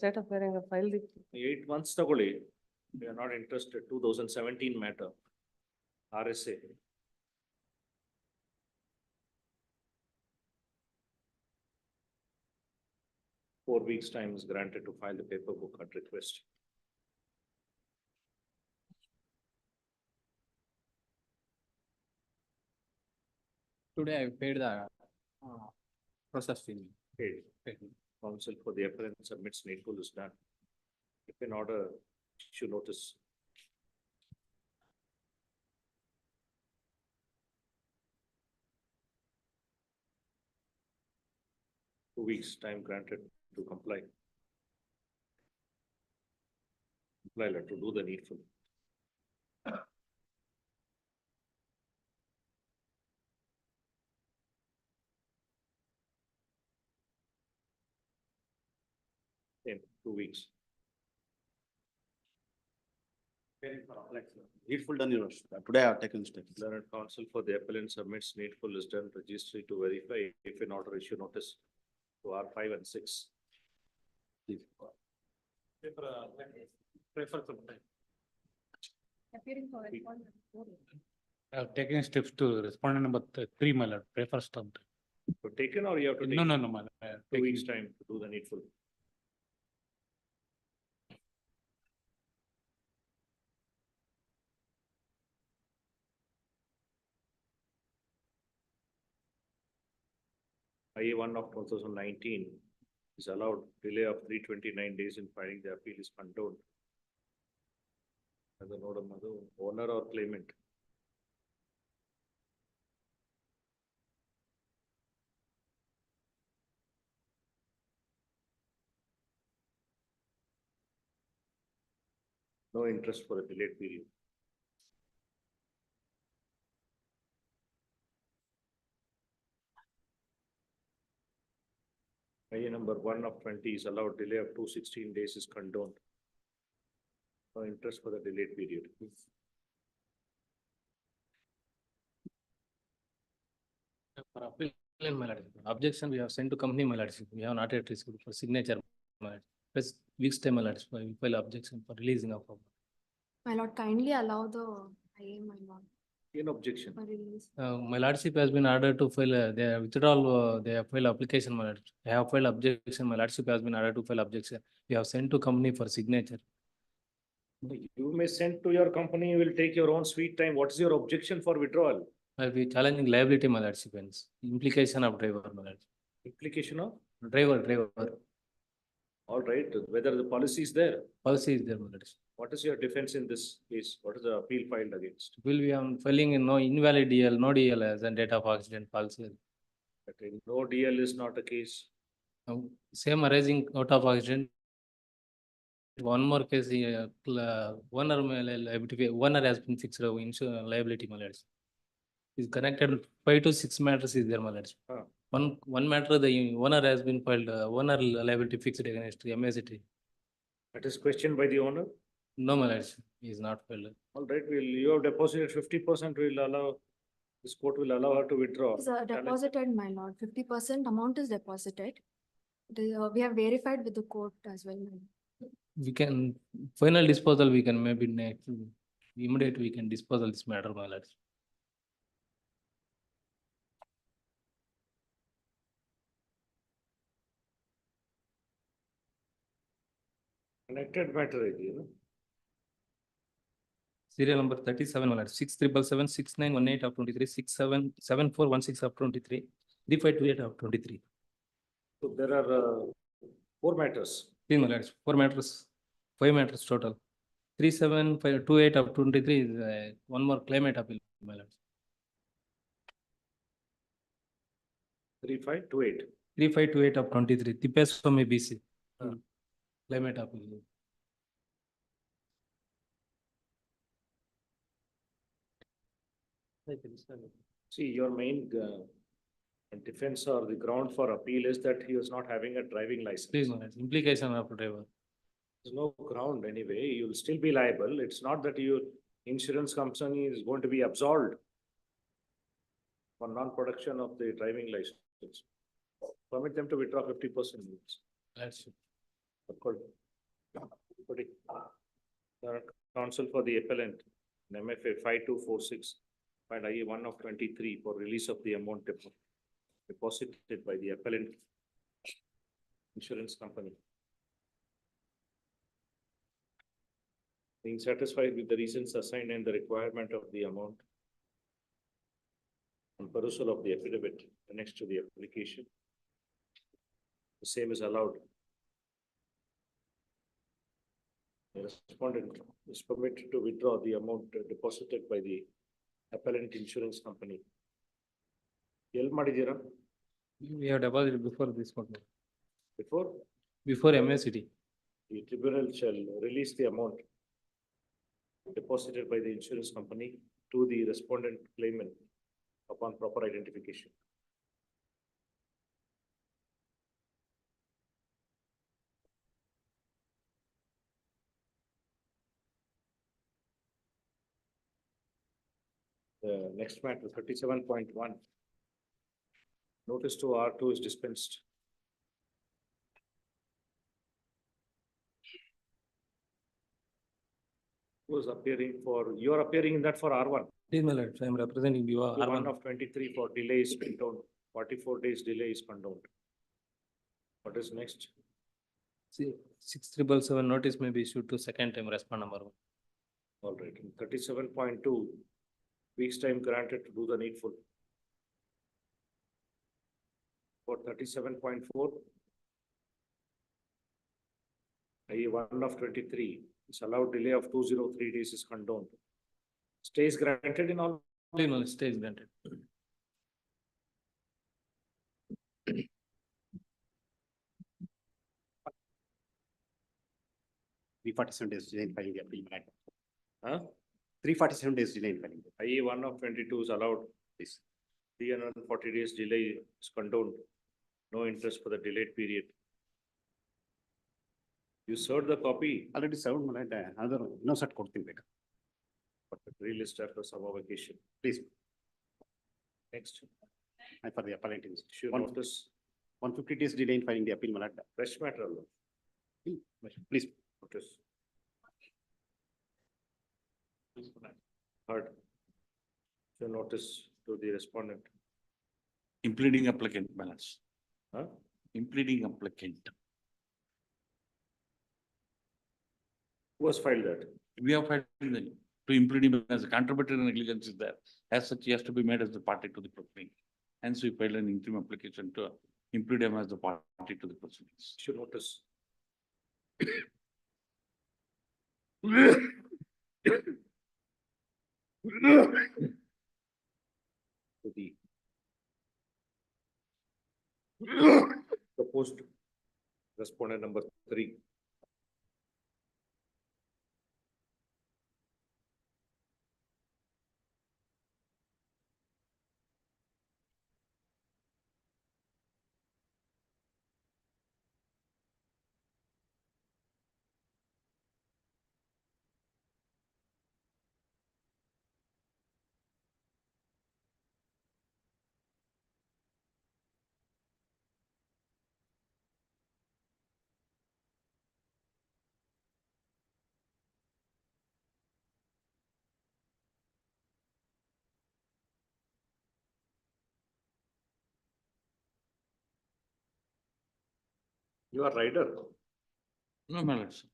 date of hearing, I file the. 8 months tagoli. We are not interested. 2017 matter. RSA. Four weeks' time is granted to file the paper book at request. Today I paid the process fee. Paid. Counsel for the appellant submits needful is done. If in order, issue notice. Two weeks' time granted to comply. Comply to do the needful. In 2 weeks. Needful done, Your Worship. Today I have taken steps. Learned counsel for the appellant submits needful is done registry to verify if in order issue notice to R5 and 6. Appearing for respondent. I have taken steps to respondent number 3, my lord, prefer stamp. So taken or you have to take? No, my lord. I have 2 taken. weeks' time to do the needful. IA 1 of 2019 is allowed. Delay of 329 days in filing the appeal is condoned. As a note of mother, owner or claimant. No interest for a delayed period. IA number 1 of 20 is allowed. Delay of 216 days is condoned. No interest for the delayed period. For appeal, my lord. Objection we have sent to company, my lord. We have not yet received for signature, my lord. First week's time, my lord. We file objection for releasing of. My lord, kindly allow the IA, my lord, In objection. for release. My lordship has been ordered to file, their withdrawal, they have filed application, my lord. I have filed objection, my lordship has been ordered to file objection. We have sent to company for signature. You may send to your company, you will take your own sweet time. What is your objection for withdrawal? I'll be challenging liability, my lordship, hence. Implication of driver, my lord. Implication of? Driver. All right, whether the policy is there. Policy is there, my lordship. What is your defense in this case? What is the appeal filed against? Will be on filing in no invalid DL, no DL as a date of accident policy. Okay, no DL is not a case. Same arising out of accident one more case, owner liability, owner has been fixed liability, my lords. Is connected 5 to 6 matters is there, my lords. One matter, the owner has been filed, owner liability fixed against MST. That is questioned by the owner. No, my lords, he is not filed. All right, you have deposited 50%, will allow, this court will allow her to withdraw. Is deposited, my lord. 50% amount is deposited. We have verified with the court as well. We can, final disposal, we can maybe next, immediate we can disposal this matter, my lords. Connected matter, you know. Serial number 37, my lord, 677 6918 of 23, 677416 of 23, 3528 of 23. So there are 4 matters. 3 matters, 4 matters, 5 matters total. 37528 of 23 is one more claimant appeal, my lord. 3528. 3528 of 23, Tippes from ABC. Claimant appeal. See, your main defense or the ground for appeal is that he was not having a driving license. Please, my lord, implication of driver. There's no ground anyway, you'll still be liable. It's not that your insurance company is going to be absolved for non-production of the driving license. Permit them to withdraw 50%. That's it. Counsel for the appellant, MFA 5246, filed IE 1 of 23 for release of the amount deposited by the appellant insurance company. Being satisfied with the reasons assigned and the requirement of the amount and perusal of the affidavit next to the application, the same is allowed. The respondent is permitted to withdraw the amount deposited by the appellant insurance company. We have deposited before this one. Before MSCT. the tribunal shall release the amount deposited by the insurance company to the respondent claimant upon proper identification. The next matter, 37.1. Notice to R2 is dispensed. Who's appearing for, you are appearing in that for R1. Please, my lord, I am representing you. R1 of 23 for delay is condoned. 44 days delay is condoned. What is next? See, 6777 notice may be issued to second time respond number 1. All right, in 37.2, weeks time granted to do the needful. For 37.4, IE 1 of 23, it's allowed delay of 203 days is condoned. Stays granted in all? Please, no, stays granted. Three 47 days delay in filing the appeal. Huh? 347 days delay in filing. IE 1 of 22 is allowed. This 340 days delay is condoned. No interest for the delayed period. You served the copy. Already served, another no set ಕೊಡ್ತೀನಿ ಬೇಕಾ. Relist after summer vacation. Please. Next. And for the appellant is Issue notice. 150 days delay in filing the appeal. Fresh matter. Please. Notice. Heard. So notice to the respondent. Impleading applicant balance. Huh? Impleading applicant. Who has filed that? We have filed to implead him as a contributory negligence is there. As such, he has to be made as the party to the proceeding. Hence, we filed an interim application to implead him as the party to the proceedings. Should notice. To the proposed respondent number 3. You are rider. No, my lords.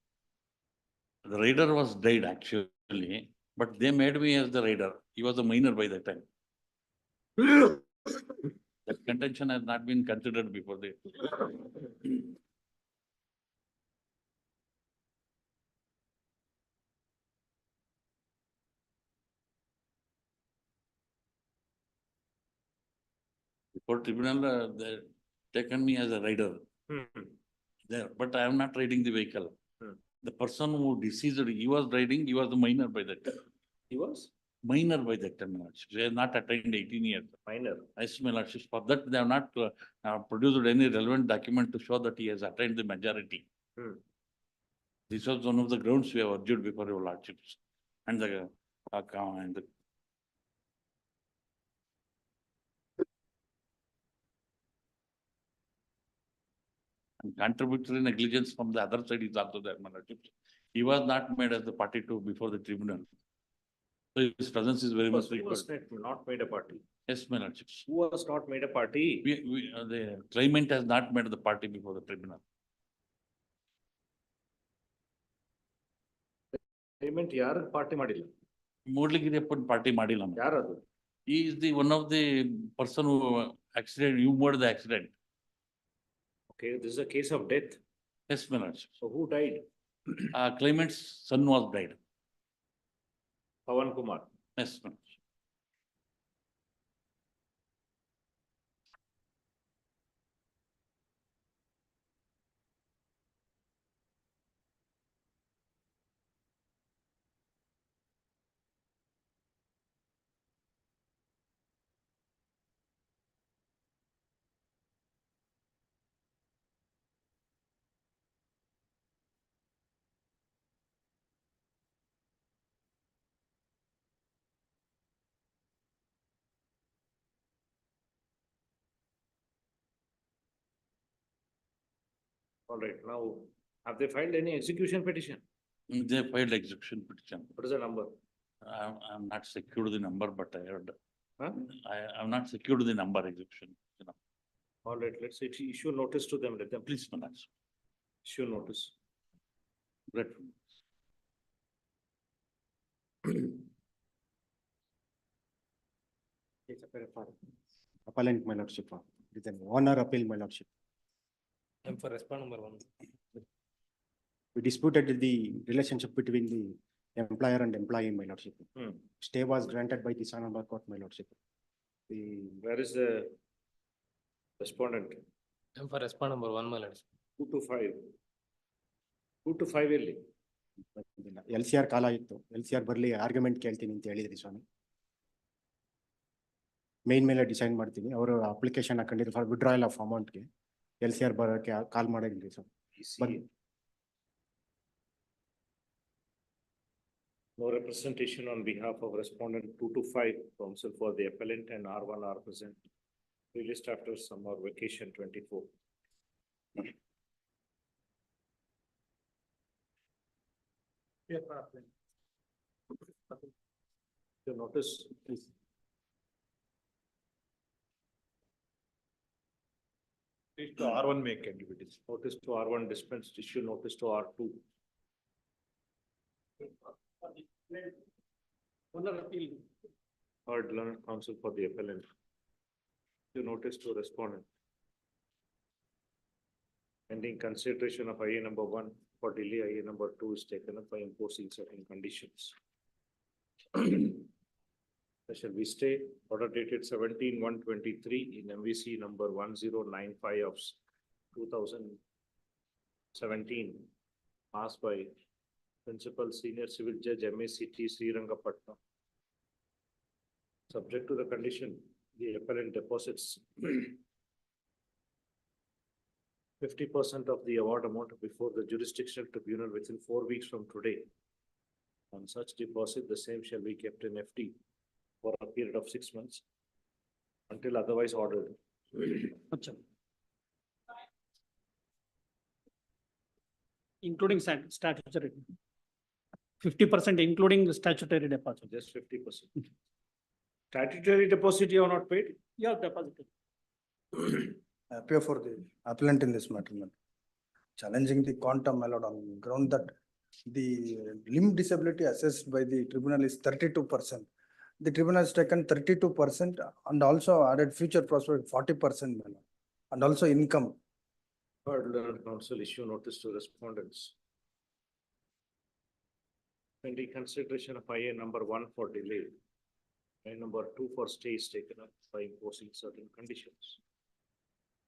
The rider was died actually, but they made me as the rider. He was a minor by that time. That contention has not been considered before the. Before tribunal, they taken me as a rider there, but I am not riding the vehicle. The person who deceased, he was riding, he was the minor by that time. He was Minor by that time, my lords. They have not attained 18 years. minor. Yes, my lords. For that, they have not produced any relevant document to show that he has attained the majority. This was one of the grounds we have argued before your lordships. And the, and the and contributory negligence from the other side is also there, my lordships. He was not made as the party to before the tribunal. So his presence is very much Who was required. not made a party? Yes, my lordships. Who was not made a party? The claimant has not made the party before the tribunal. Claimant ಯಾರು party ಮಾಡಿಲ್ಲ? Modligiriappan party madila. ಯಾರದು? He is the one of the person who accident, you made the accident. Okay, this is a case of death. Yes, my lords. So who died? Claimant's son was died. Pawan Kumar. Yes, my lords. All right, now, have they filed any execution petition? They filed execution petition. What is the number? I'm not secured the number, but I heard. Huh? I'm not secured the number execution. All right, let's issue notice to them, let them Please, my lords. issue notice. Grateful. Appellant, my lordship. With an honor appeal, my lordship. I'm for respond number 1. We disputed the relationship between the employer and employee, my lordship. Stay was granted by the Sanandar court, my lordship. Where is the respondent? I'm for respond number 1, my lords. 2 to 5. 2 to 5 ಎಲ್ಲಿ? LCR ಕಾಲ ಇತ್ತು. LCR ಬರ್ಲಿ argument ಕೇಳ್ತೀನಿ ಅಂತ ಹೇಳಿದ್ರಿ ಸ್ವಾಮಿ. Main ಮೇಲೆ decide ಮಾಡ್ತೀನಿ. ಅವರು ಅಪ್ಲಿಕೇಶನ್ ಹಾಕೊಂಡಿದ್ರು ಫಾರ್ ವಿಡ್ರಾಯಲ್ ಆಫ್ ಅಮೌಂಟ್ಗೆ. LCR ಬರೋಕ್ಕೆ ಕಾಲ್ ಮಾಡಿದ್ರಿ sir. No representation on behalf of respondent 2 to 5, counsel for the appellant and R1 are present. Released after summer vacation 24. The notice, please. Notice to R1 make activities. Notice to R1 dispense, issue notice to R2. Heard learned counsel for the appellant. You notice to respondent. Pending consideration of IA number 1 for delay, IA number 2 is taken up by imposing certain conditions. Shall we stay order dated 17/1/23 in MVC number 1095 of 2017 passed by Principal Senior Civil Judge MACT Srirangapatna. Subject to the condition, the appellant deposits 50% of the award amount before the jurisdictional tribunal within 4 weeks from today. On such deposit, the same shall be kept in FD for a period of 6 months until otherwise ordered. Including statutory. 50% including the statutory deposit. Just 50%. Statutory deposit you have not paid? You have deposited. Appear for the appellant in this matter. challenging the quantum, my lord, on ground that the limb disability assessed by the tribunal is 32%. The tribunal has taken 32% and also added future prospect 40%, my lord, and also income. Third, learned counsel issue notice to respondents. Pending consideration of IA number 1 for delay. IA number 2 for stay is taken up by imposing certain conditions.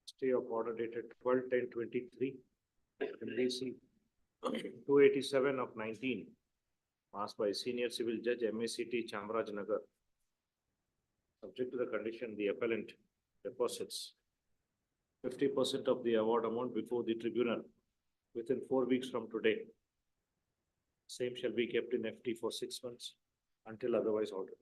Stay of order dated 12/10/23. MDC 287 of 19. Passed by Senior Civil Judge MACT Chamaraj Nagar. Subject to the condition, the appellant deposits 50% of the award amount before the tribunal within 4 weeks from today. Same shall be kept in FD for 6 months until otherwise ordered.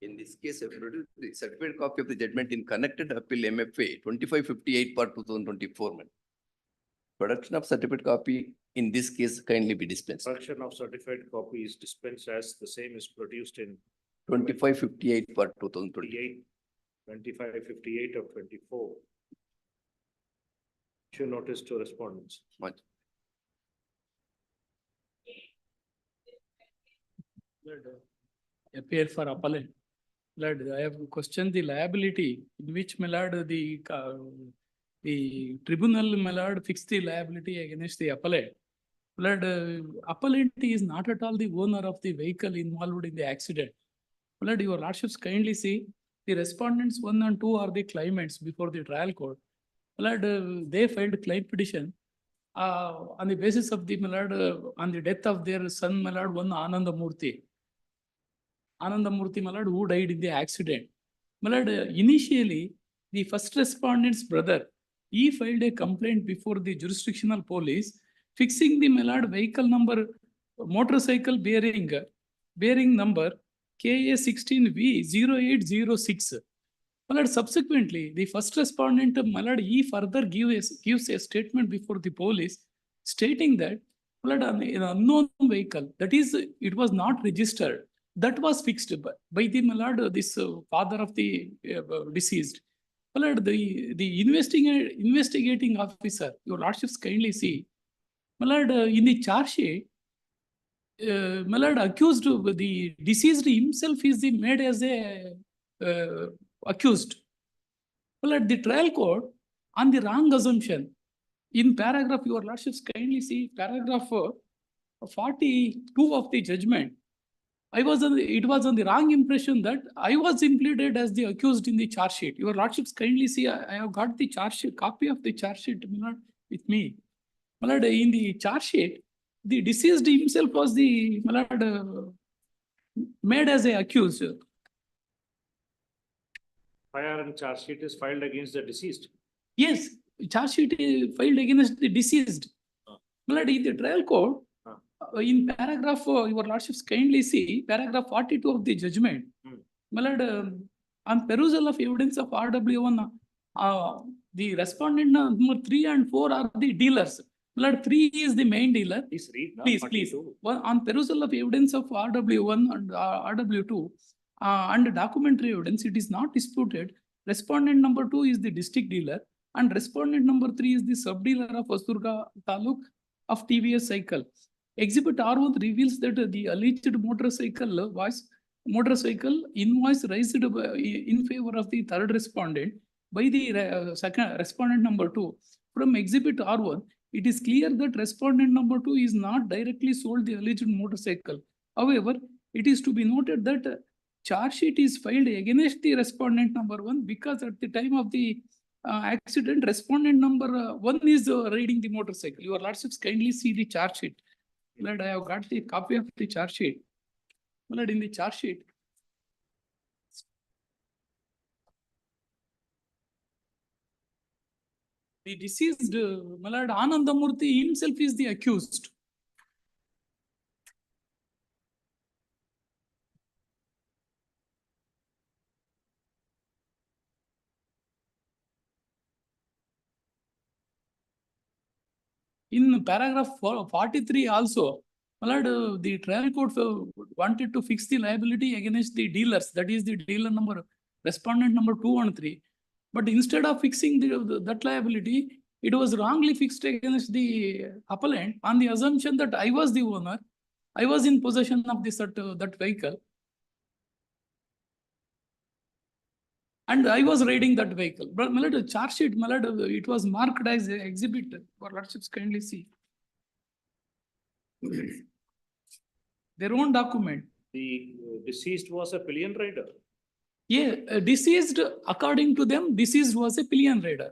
In this case, I produced the certified copy of the judgment in connected appeal MFA 2558 per 2024. Production of certified copy in this case kindly be dispensed. Production of certified copy is dispensed as the same is produced in 2558 per 2020. 2558 of 24. Issue notice to respondents. Much. Appear for appellant. Lord, I have questioned the liability in which, my lord, the tribunal, my lord, fixed the liability against the appellant. Lord, appellant is not at all the owner of the vehicle involved in the accident. Lord, your lordships kindly see the respondents 1 and 2 are the claimants before the trial court. Lord, they filed claim petition on the basis of the, my lord, on the death of their son, my lord, one Anandamurthy. Anandamurthy, my lord, who died in the accident. My lord, initially, the first respondent's brother, he filed a complaint before the jurisdictional police, fixing the, my lord, vehicle number, motorcycle bearing number KA16V0806. My lord, subsequently, the first respondent, my lord, he further gives a statement before the police, stating that, my lord, an unknown vehicle, that is, it was not registered. That was fixed by the, my lord, this father of the deceased. My lord, the investigating officer, your lordships kindly see, my lord, in the charge sheet, my lord, accused, the deceased himself is the made as a accused. My lord, the trial court on the wrong assumption, in paragraph, your lordships kindly see paragraph 42 of the judgment. It was on the wrong impression that I was impleaded as the accused in the charge sheet. Your lordships kindly see, I have got the charge sheet, copy of the charge sheet, my lord, with me. My lord, in the charge sheet, the deceased himself was the, my lord, made as a accused. FIR and charge sheet is filed against the deceased. Yes, charge sheet is filed against the deceased. My lord, in the trial court, in paragraph, your lordships kindly see paragraph 42 of the judgment. My lord, on perusal of evidence of RW1, the respondent number 3 and 4 are the dealers. My lord, 3 is the main dealer. Please read now. Please. On perusal of evidence of RW1 and RW2 and documentary evidence, it is not disputed. Respondent number 2 is the district dealer and respondent number 3 is the sub-dealer of Asturga Taluk of TVS cycle. Exhibit R1 reveals that the alleged motorcycle invoice raised in favor of the third respondent by the second respondent number 2. From exhibit R1, it is clear that respondent number 2 is not directly sold the alleged motorcycle. However, it is to be noted that charge sheet is filed against the respondent number 1 because at the time of the accident, respondent number 1 is riding the motorcycle. Your lordships kindly see the charge sheet. Lord, I have got the copy of the charge sheet. Lord, in the charge sheet, the deceased, my lord, Anandamurthy himself is the accused. in paragraph 43 also, my lord, the trial court wanted to fix the liability against the dealers, that is the dealer number, respondent number 2 and 3. But instead of fixing that liability, it was wrongly fixed against the appellant on the assumption that I was the owner, I was in possession of that vehicle. And I was riding that vehicle. But my lord, charge sheet, my lord, it was marked as exhibit. For lordships kindly see. Their own document. The deceased was a pillion rider. Yeah, deceased, according to them, deceased was a pillion rider.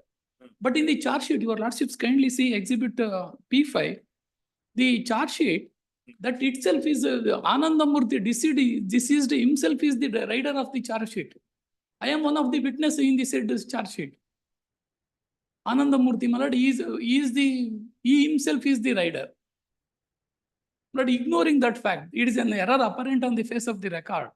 But in the charge sheet, your lordships kindly see exhibit P5, the charge sheet, that itself is Anandamurthy, deceased himself is the rider of the charge sheet. I am one of the witnesses in the said charge sheet. Anandamurthy, my lord, he himself is the rider. But ignoring that fact, it is an error apparent on the face of the record.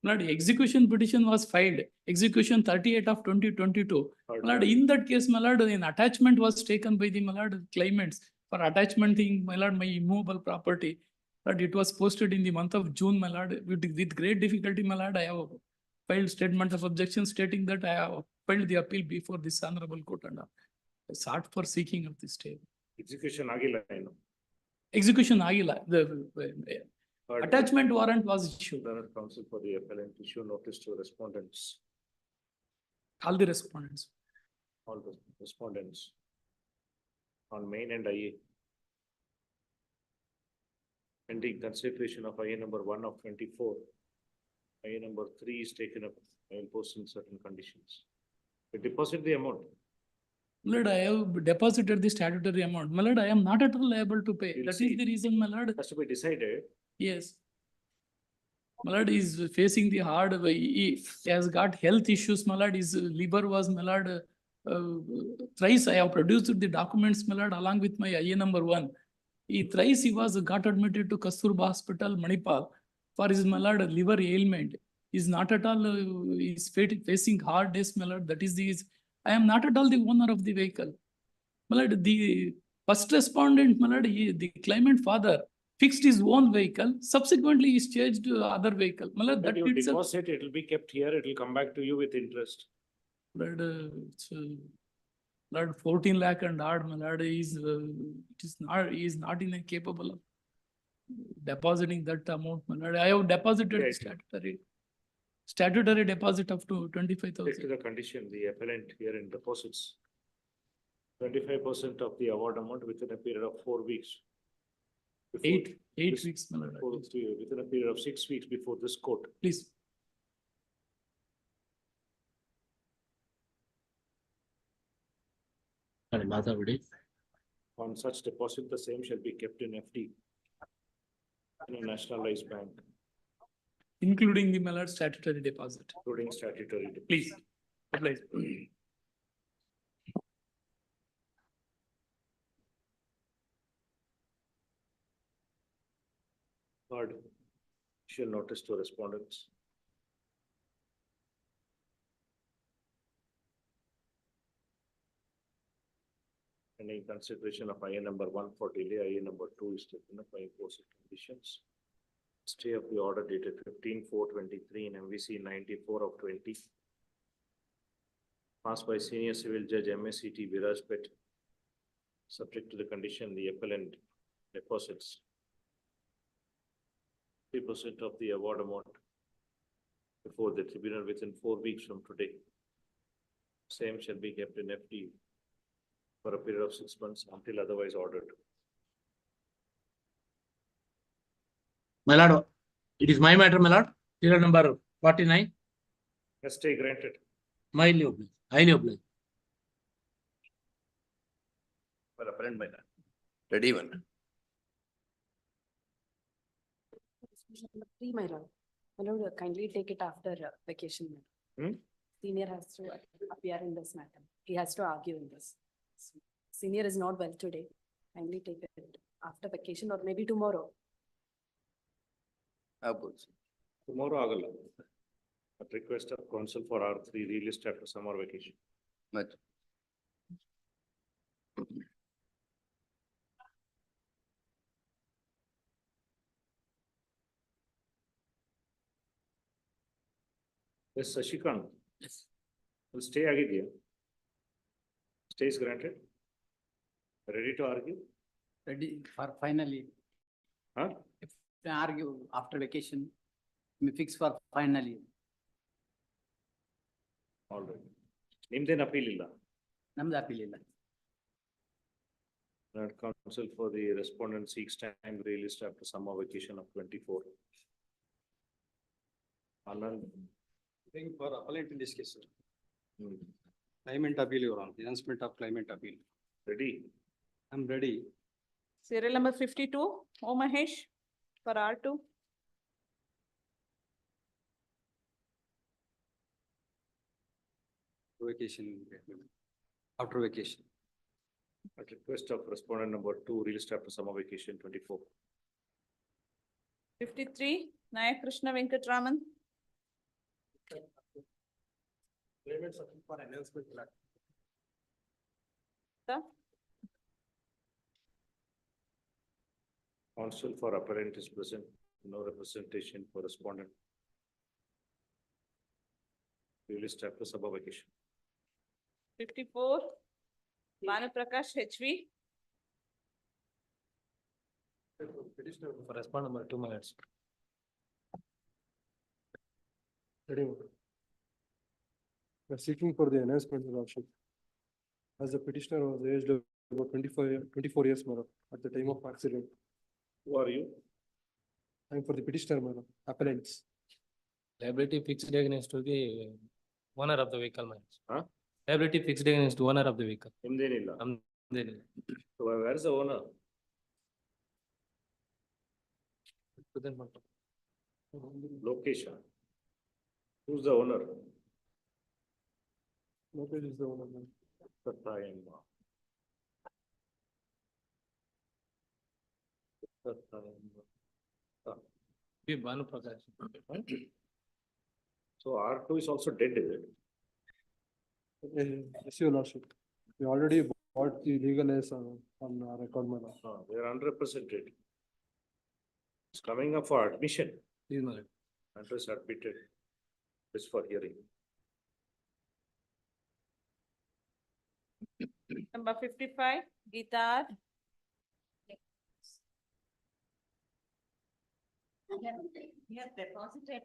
Lord, execution petition was filed, execution 38 of 2022. Lord, in that case, my lord, an attachment was taken by the my lord claimants for attachment in my lord, my immovable property. Lord, it was posted in the month of June, my lord. With great difficulty, my lord, I have filed statement of objection stating that I have filed the appeal before this honorable court and I sought for seeking of this stay. Execution agila, I know. Execution agila. Attachment warrant was issued. Counsel for the appellant issue notice to respondents. All the respondents. All the respondents on main and IA. Pending consideration of IA number 1 of 24. IA number 3 is taken up and imposed in certain conditions. We deposit the amount. My lord, I have deposited the statutory amount. My lord, I am not at all liable to pay. That is the reason, my lord. Has to be decided. Yes. My lord is facing the hard, he has got health issues, my lord. His liver was, my lord, thrice I have produced the documents, my lord, along with my IA number 1. Thrice he got admitted to Kasturba Hospital, Manipal, for his, my lord, liver ailment. Is not at all, is facing hard days, my lord. That is the, I am not at all the owner of the vehicle. My lord, the first respondent, my lord, the claimant father, fixed his own vehicle. Subsequently, he changed to other vehicle. My lord, That that you itself, deposit, it will be kept here, it will come back to you with interest. Lord, Lord, 14 lakh and odd, my lord, he is not in a capable of depositing that amount, my lord. I have deposited Okay. statutory deposit up to Take 25,000. to the condition, the appellant herein deposits 25% of the award amount within a period of 4 weeks. Before 8 this- weeks, my lord. Within a period of 6 weeks before this court. Please. On such deposit, the same shall be kept in FD in a nationalized bank, Including the my lord statutory deposit. including statutory. deposit. Please. Apply. Third, shall notice to respondents. And in consideration of IA number 1 for delay, IA number 2 is taken up by imposed conditions. Stay of the order dated 15/4/23 in MVC 94 of 20. Passed by Senior Civil Judge MSCT Virajpet. Subject to the condition the appellant deposits 3% of the award amount before the tribunal within 4 weeks from today. Same shall be kept in FD for a period of 6 months until otherwise ordered. My lord, it is my matter, my lord. Serial number 49. Stay granted. Highly obliged. Highly obliged. For apparent by that. Ready one. Three, my lord. My lord, kindly take it after vacation. Senior has to appear in this matter. He has to argue in this. Senior is not well today. Kindly take it after vacation or maybe tomorrow. Above. Tomorrow agala. At request of counsel for R3 released after summer vacation. But Yes, Sashikant. Yes. Will stay again. Stay is granted. Ready to argue? Ready for finally. Huh? If they argue after vacation, we fix for finally. All right. Nimden appeal illa. Namda appeal illa. That counsel for the respondent seeks time released after summer vacation of 24. Anand. Thing for appellant in this case, sir. Hmm. Claimant appeal, Your Honor, enhancement of claimant appeal. Ready? I'm ready. Serial number 52, O Mahesh, for R2. Vacation, after vacation. At request of respondent number 2 released after summer vacation 24. 53, Nayak Krishna Venkatraman. Claimant seeking for enhancement. Sir, Counsel for appellant is present. No representation for respondent. Released after summer vacation. 54, Banu Prakash HV. Petitioner for respondent number 2 minutes. We are seeking for the enhancement of option. As the petitioner was aged about 24 years, madam, at the time of accident. Who are you? I am for the petitioner, madam, appellants. Liability fixed against to the owner of the vehicle. Huh? Liability fixed against owner of the vehicle. Nimdenilla. Then So where is the owner? Location. Who's the owner? Nobody is the owner, madam. Banu Prakash. So R2 is also dead, is it? Yes, your lordship. We already bought the legal aid on record, madam. They are unrepresented. It's coming up for admission. Address admitted. It's for hearing. Number 55, Geeta. He has deposited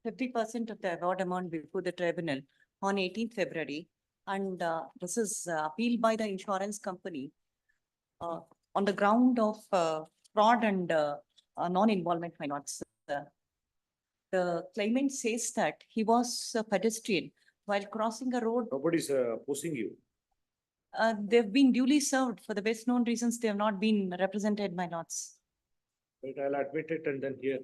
50% of the award amount before the tribunal on 18th February. And this is appealed by the insurance company on the ground of fraud and non-involvement finance. The claimant says that he was a pedestrian while crossing a road. Nobody's opposing you. They've been duly served for the best known reasons. They have not been represented by lots. Wait, I'll admit it and then hear.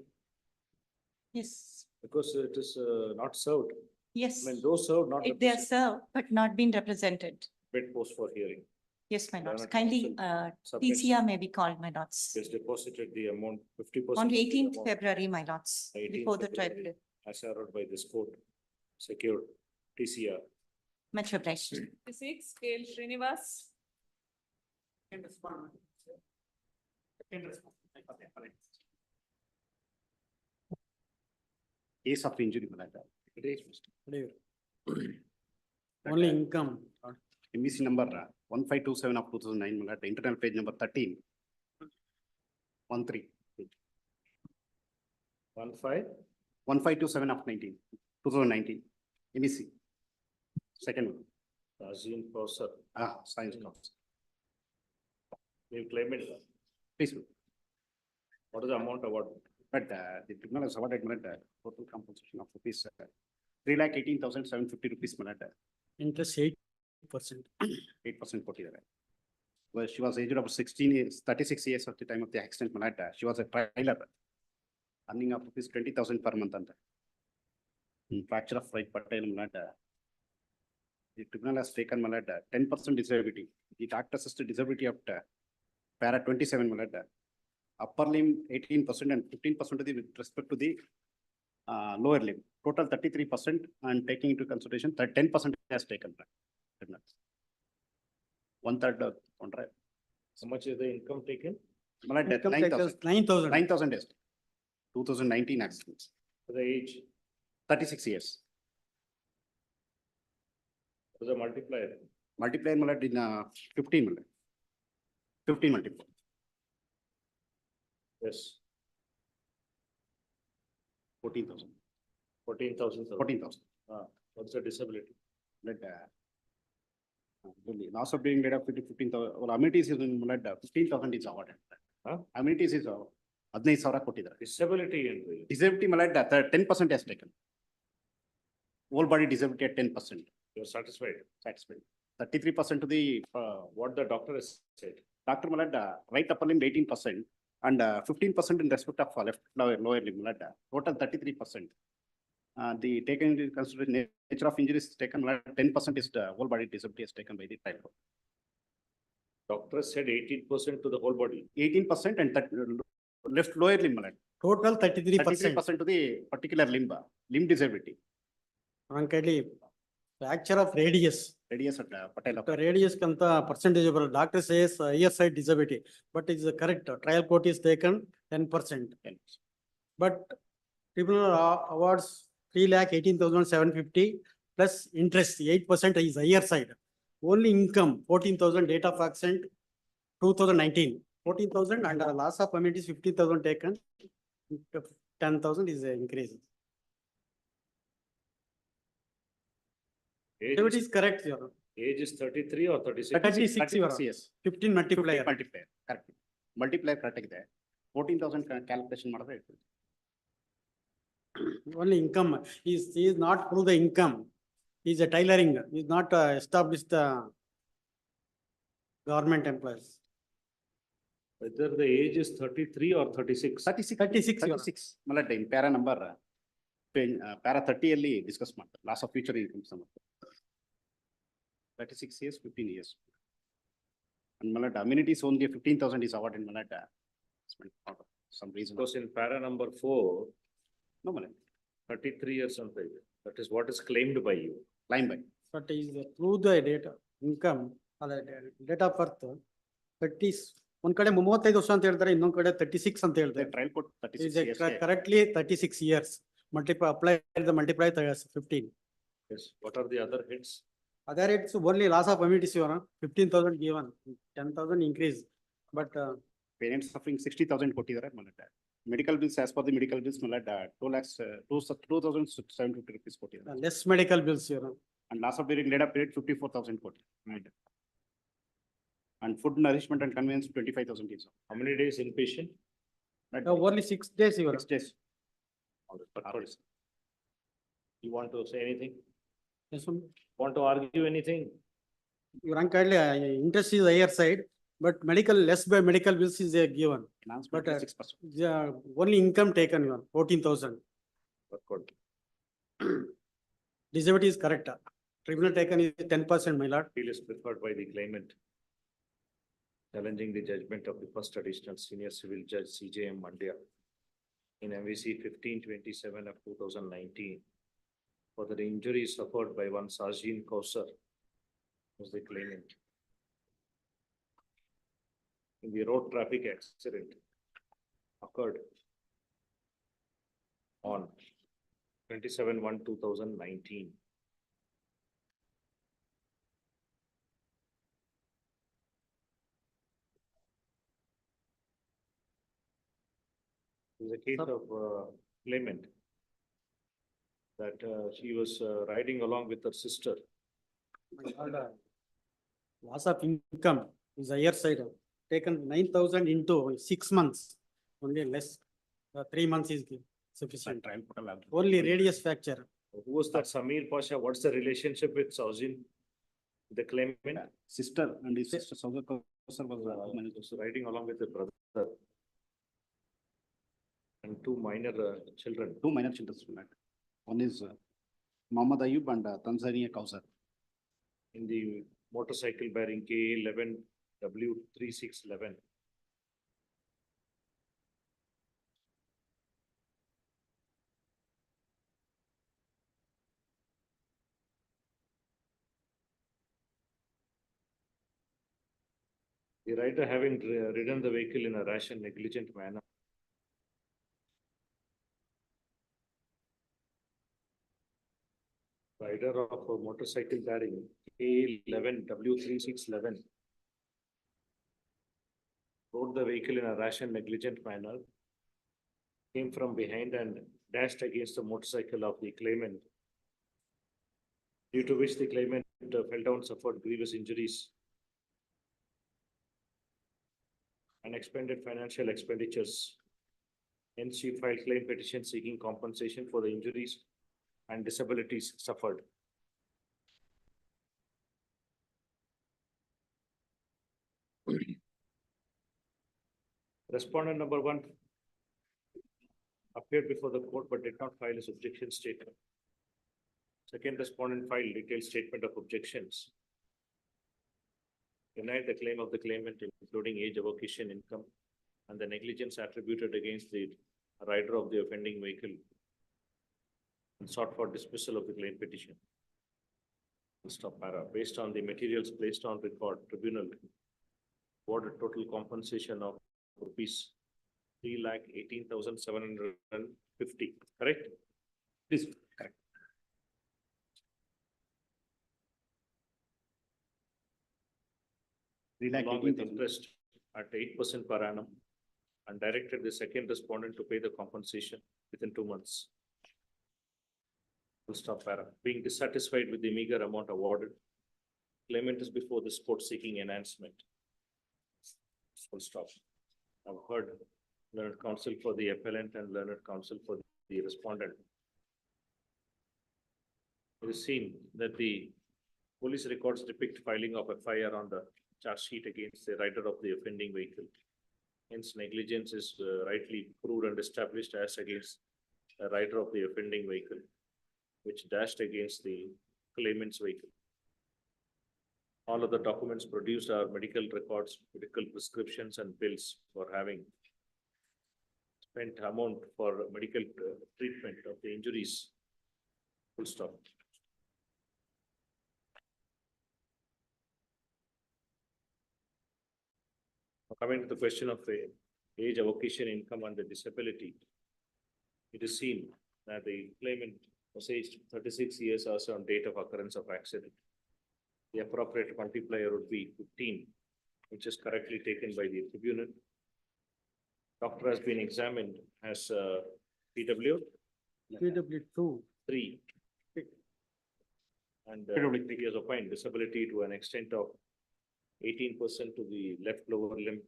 Yes, Because it is not served. yes. I mean, those served, not If they are represented. served but not been represented. Bid post for hearing. Yes, my lords. Learned Kindly, counsel submits. TCR may be called, my lords. Has deposited the amount 50%. On of the 18th amount February, my lords, 18th before the February, tribunal. As ordered by this court, secured TCR. Much obliged. 56, KL Srinivas. Case of injury, madam. Only income. MBC number 1527 of 2009, madam, internal page number 13. 13. 1527 of 2019. MBC. Second one. Azim Kausar. Science class. You claim it. Please, madam. What is the amount awarded? But the tribunal has awarded total compensation of rupees 3,18,750 rupees, madam. Interest 8%. 8% put here. Well, she was aged of 16 years, 36 years at the time of the accident, madam. She was a trailer, earning of rupees 20,000 per month. Fracture of right patella, madam. The tribunal has taken, madam, 10% disability. The doctor assisted disability of para 27, madam. Upper limb 18% and 15% with respect to the lower limb, total 33% and taking into consideration that 10% has taken. One third, How much is the income taken? Income tax 9,000. is 9,000. 9,000 is 2019 accidents, For the age, 36 years. for the multiplier. Multiplier malad in 15 malad. 15 multiplier. Yes, 14,000. 14,000. 14,000. What's the disability? Loss of being made up 15,000. Well, amenities is in malad 15,000 is awarded. Amenities is 15,000 ಕೊಟ್ಟಿದ್ದಾರೆ. Disability ಏನ್ರಿ? Disability malad 10% has taken. Whole body disability at 10%. You're satisfied? Satisfied. 33% to the What the doctor has said. Dr. Malad, right upper limb 18% and 15% in respect of left lower limb. Malad, total 33%. The taken into consideration nature of injuries taken, 10% is the whole body disability is taken by the trial court. Doctor said 18% to the whole body. 18% and left lower limb. Malad. Total 33%. 33% to the particular limb disability. Fracture of radius. Radius at Patel. Radius kanta percentage of doctor says ear side disability, but it is correct. Trial court is taken 10%. But tribunal awards 3,18,750 plus interest 8% is higher side. Only income 14,000 date of accident 2019. 14,000 and loss of amenities 50,000 taken. 10,000 is an increase. It is correct, Your Honor. Age is 33 or 36? 36 Your Honor. Yes. 15 multiplier. Multiplier. Correct. Multiplier correct ಇದೆ. 14,000 calculation ಮಾಡಿದ್ರೆ Only income he is not prove the income. He is a tailoring. He is not established the government employees. Whether the age is 33 or 36? 36 Your Honor. 36. Malad in para number para 30 ಅಲ್ಲಿ discuss ಮಾಡ್ತಾರೆ loss of future income ಸಮ 36 years 15 years and malad amenities only 15,000 is awarded malad some reason Because in para number 4, no malad 33 years ಅಂತ ಇದೆ. That is what is claimed by you. claim by But is prove the data income date of birth 30 ಒಂದ್ ಕಡೆ 35 ವರ್ಷ ಅಂತ ಹೇಳ್ತಾರೆ ಇನ್ನೊಂದ್ ಕಡೆ 36 ಅಂತ ಹೇಳ್ತಾರೆ. trial court 36 Is years correctly 36 years. Multiply 15. Yes. What are the other hits? Other it's only loss of amenities, Your Honor. 15,000 given, 10,000 increase. But parents suffering 60,000 ಕೊಟ್ಟಿದ್ದಾರೆ malad medical bills as per the medical bills malad 2,750 rupees ಕೊಟ್ಟಿದ್ದಾರೆ less medical bills, Your Honor. and loss of during laid up period 54,000 ಕೊಟ್ಟಿದ್ದಾರೆ and food nourishment and conveyance 25,000 is. How many days inpatient? Only 6 days, Your Honor. 6 days. You want to say anything? Yes, ma'am. Want to argue anything? Your Honor, kindly, interest is higher side, but medical, less by medical bills is given. But 6%. only income taken, Your Honor, 14,000. Good. Disability is correct. Tribunal taken is 10%, my lord. Appeal is preferred by the claimant. Challenging the judgment of the first additional senior civil judge CJM Mandya in MVC 1527 of 2019 for the injuries suffered by one Sajin Kausar was the claimant in the road traffic accident occurred on 27/1/2019. There's a case of claimant that she was riding along with her sister. Loss of income is higher side, taken 9,000 into 6 months, only less, 3 months is sufficient. Only radius fracture. Who was that Samir Pasha? What's the relationship with Saujin? The claimant? Sister and his sister Saujin Kausar was riding along with her brother. And two minor children. Two minor children. One is Muhammad Ayub and Tanzania Kausar. In the motorcycle bearing K11W3611. The rider having ridden the vehicle in a rash and negligent manner. Rider of a motorcycle bearing A11W3611 rode the vehicle in a rash and negligent manner, came from behind and dashed against the motorcycle of the claimant, due to which the claimant fell down, suffered grievous injuries, and expended financial expenditures. Hence, she filed claim petition seeking compensation for the injuries and disabilities suffered. Respondent number 1 appeared before the court but did not file his objection statement. Second respondent filed detailed statement of objections. Denied the claim of the claimant, including age, avocation, income, and the negligence attributed against the rider of the offending vehicle, and sought for dismissal of the claim petition. Stop para. Based on the materials placed on record, tribunal awarded total compensation of rupees 3,18,750. Correct? Please. Correct. Along with interest at 8% per annum, and directed the second respondent to pay the compensation within 2 months. Full stop para. Being dissatisfied with the meager amount awarded, claimant is before this court seeking enhancement. Full stop. I've heard learned counsel for the appellant and learned counsel for the respondent. It is seen that the police records depict filing of FIR on the charge sheet against the rider of the offending vehicle. Hence, negligence is rightly proved and established as against the rider of the offending vehicle, which dashed against the claimant's vehicle. All of the documents produced are medical records, medical prescriptions, and bills for having spent amount for medical treatment of the injuries. Full stop. Coming to the question of age, avocation, income, and the disability, it is seen that the claimant was aged 36 years as on date of occurrence of accident. The appropriate multiplier would be 15, which is correctly taken by the tribunal. Doctor has been examined as PW. PW2. 3. And he has opined disability to an extent of 18% to the left lower limb,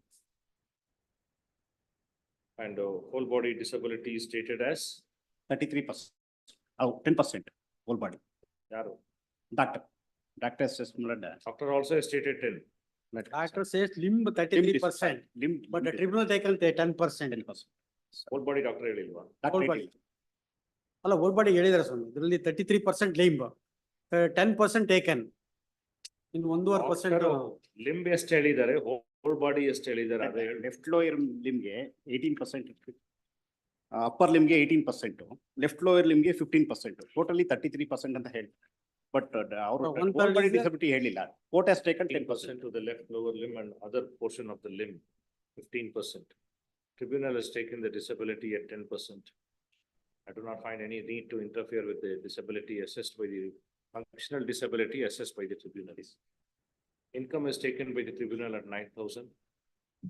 and whole body disability is stated as 33%. Oh, 10% whole body. Yaro. Doctor. Doctor says Doctor also has stated 10. Doctor says limb 33%, but the tribunal taken 10%. Whole body doctor ಹೇಳಿಲ್ವಾ? Whole body. ಅಲ್ಲ whole body ಹೇಳಿದ್ದಾರೆ ಸ್ವಾಮಿ. ಇದರಲ್ಲಿ 33% limb, 10% taken. In 1.5%. Limb ಎಷ್ಟು ಹೇಳಿದ್ದಾರೆ, whole body ಎಷ್ಟು ಹೇಳಿದ್ದಾರೆ? ಅದೇ left lower ಲಿಮ್ಗೆ 18%, ಅಪ್ಪರ್ ಲಿಮ್ಗೆ 18%, ಲೆಫ್ಟ್ ಲೋಯರ್ ಲಿಮ್ಗೆ 15%, ಟೋಟಲಿ 33% ಅಂತ ಹೇಳಿ. ಬಟ್ ಅವರು ಹೋಲ್ ಬಾಡಿ ಡಿಸಬಿಲಿಟಿ ಹೇಳಿಲ್ಲ. Court has taken 10% to the left lower limb and other portion of the limb 15%. Tribunal has taken the disability at 10%. I do not find any need to interfere with the disability assessed by the functional disability assessed by the tribunal. Income is taken by the tribunal at 9,000,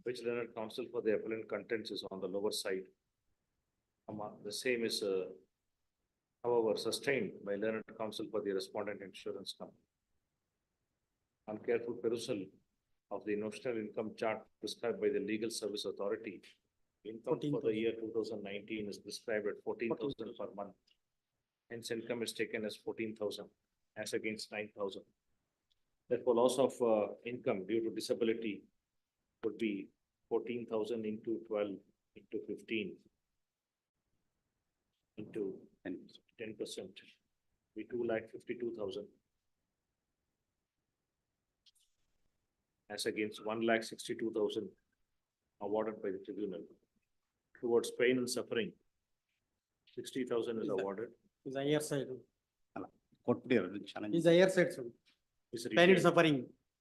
which learned counsel for the appellant contents is on the lower side. The same is, however, sustained by learned counsel for the respondent insurance company. On careful perusal of the notional income chart prescribed by the Legal Service Authority, income for the year 2019 is prescribed at 14,000 per month. Hence, income is taken as 14,000 as against 9,000. Therefore, loss of income due to disability would be 14,000 into 12 into 15 into 10%, be 2,52,000 as against 1,62,000 awarded by the tribunal. Towards pain and suffering, 60,000 is awarded. Is higher side. ಕೊಟ್ಬಿಡಿ Is higher side, sir. Pain and suffering.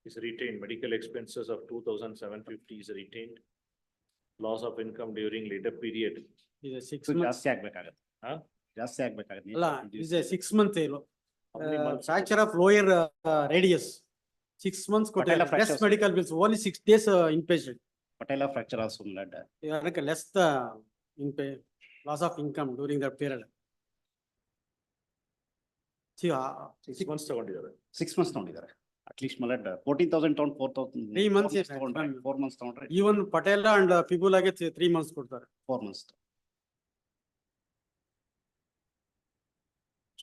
is retained. Medical expenses of 2,750 is retained. Loss of income during later period. Is a 6 So months. ಜಾಸ್ತಿ ಆಗ್ಬೇಕಾಗತ್ತೆ. Huh? ಜಾಸ್ತಿ ಆಗ್ಬೇಕಾಗತ್ತೆ. ಅಲ್ಲ, is a 6 month How many months? fracture of lower radius. 6 months Patella less fractures. medical bills, only 6 days inpatient. Patella fracture also blood. Like less the loss of income during that period. See, 6 months ತಗೊಂಡಿದ್ದಾರೆ. 6 months ತಗೊಂಡಿದ್ದಾರೆ. At least blood 14,000 ತಗೊಂಡು 4,000. 3 months 4 months ತಗೊಂಡ್ರೆ. even Patella and people like 3 months ಕೊಡ್ತಾರೆ. 4 months.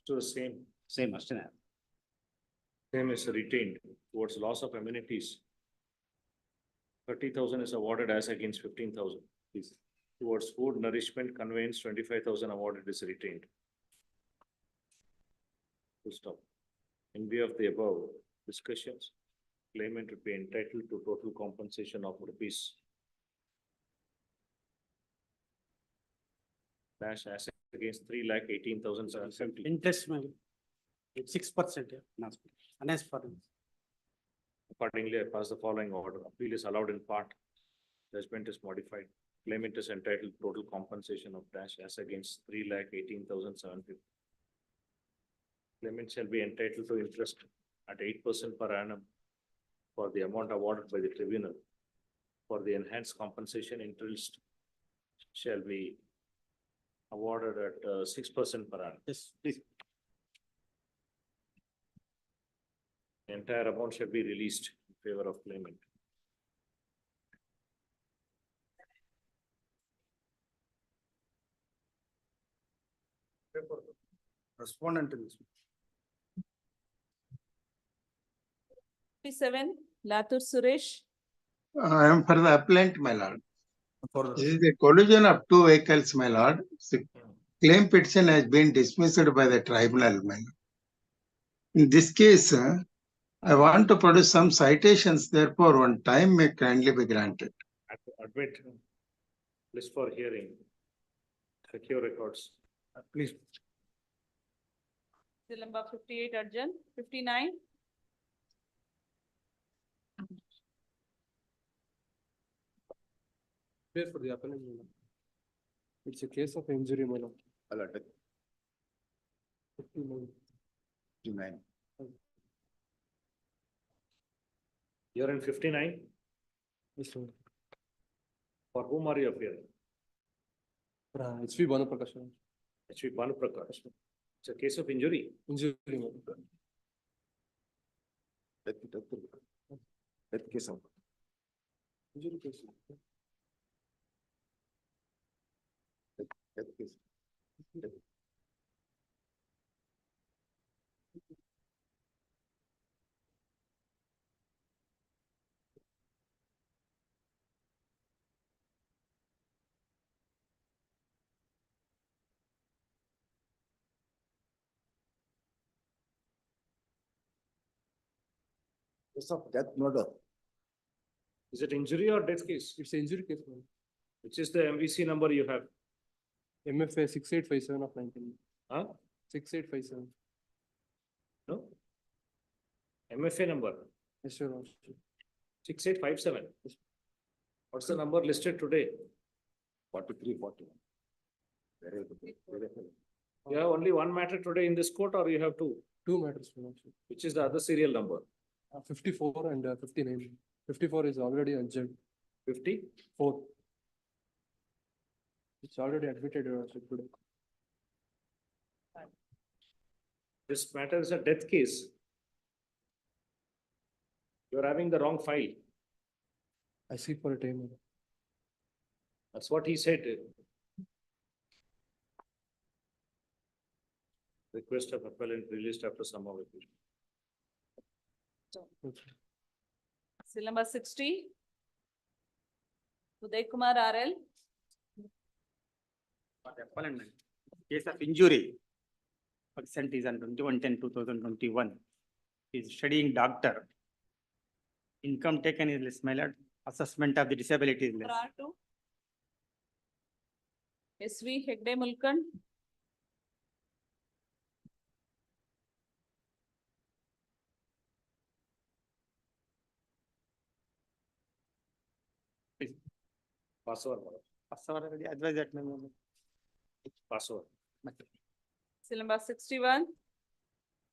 To the same. Same ಅಷ್ಟೇನೆ. Same is retained towards loss of amenities. 30,000 is awarded as against 15,000. Towards food, nourishment, conveyance, 25,000 awarded is retained. Full stop. In view of the above discussions, claimant would be entitled to total compensation of rupees dash as against 3,18,770. Interest maybe 6%. Unless for Accordingly, I pass the following order. Appeal is allowed in part. Judgment is modified. Claimant is entitled to total compensation of dash as against 3,18,750. Claimant shall be entitled to interest at 8% per annum for the amount awarded by the tribunal. For the enhanced compensation, interest shall be awarded at 6% per annum. Yes, please. The entire amount shall be released in favor of claimant. Respondent in this. 57, Latur Suresh. I am for the appellant, my lord. For This is the collision of two vehicles, my lord. The claim petition has been dismissed by the tribunal, my lord. In this case, I want to produce some citations, therefore one time may kindly be granted. Admit list for hearing. Secure records. Please. Bill number 58, Arjun. 59. Here for the appellant. It's a case of injury, my lord. Alert. 59. 59. You're in 59. Yes, sir. For whom are you appearing? H.V. Bhanuprakash. H.V. Bhanuprakash. It's a case of injury. Injury, my lord. Death case. Injury case. Death case. Case of death, murder. Is it injury or death case? It's an injury case, my lord. Which is the MVC number you have? MFA 6857 of 19. Huh? 6857. No? MFA number? Yes, sir. 6857. What's the number listed today? 4341. Very good. Very good. You have only one matter today in this court or you have two? Two matters, my lord. Which is the other serial number? 54 and 59. 54 is already adjourned. 54. It's already admitted, Your Worship, today. This matter is a death case. You're having the wrong file. I seek for a time. my lord. That's what he said. Request of appellant released after some of it. Bill number 60. Uday Kumar RL. Appellant, case of injury. Percent is on 21/10/2021. Is studying doctor. Income taken is less, my lord. Assessment of the disability is less. Prior to SV Hegde Mulkand. Password. already advised that memo. Password. Seal number 61.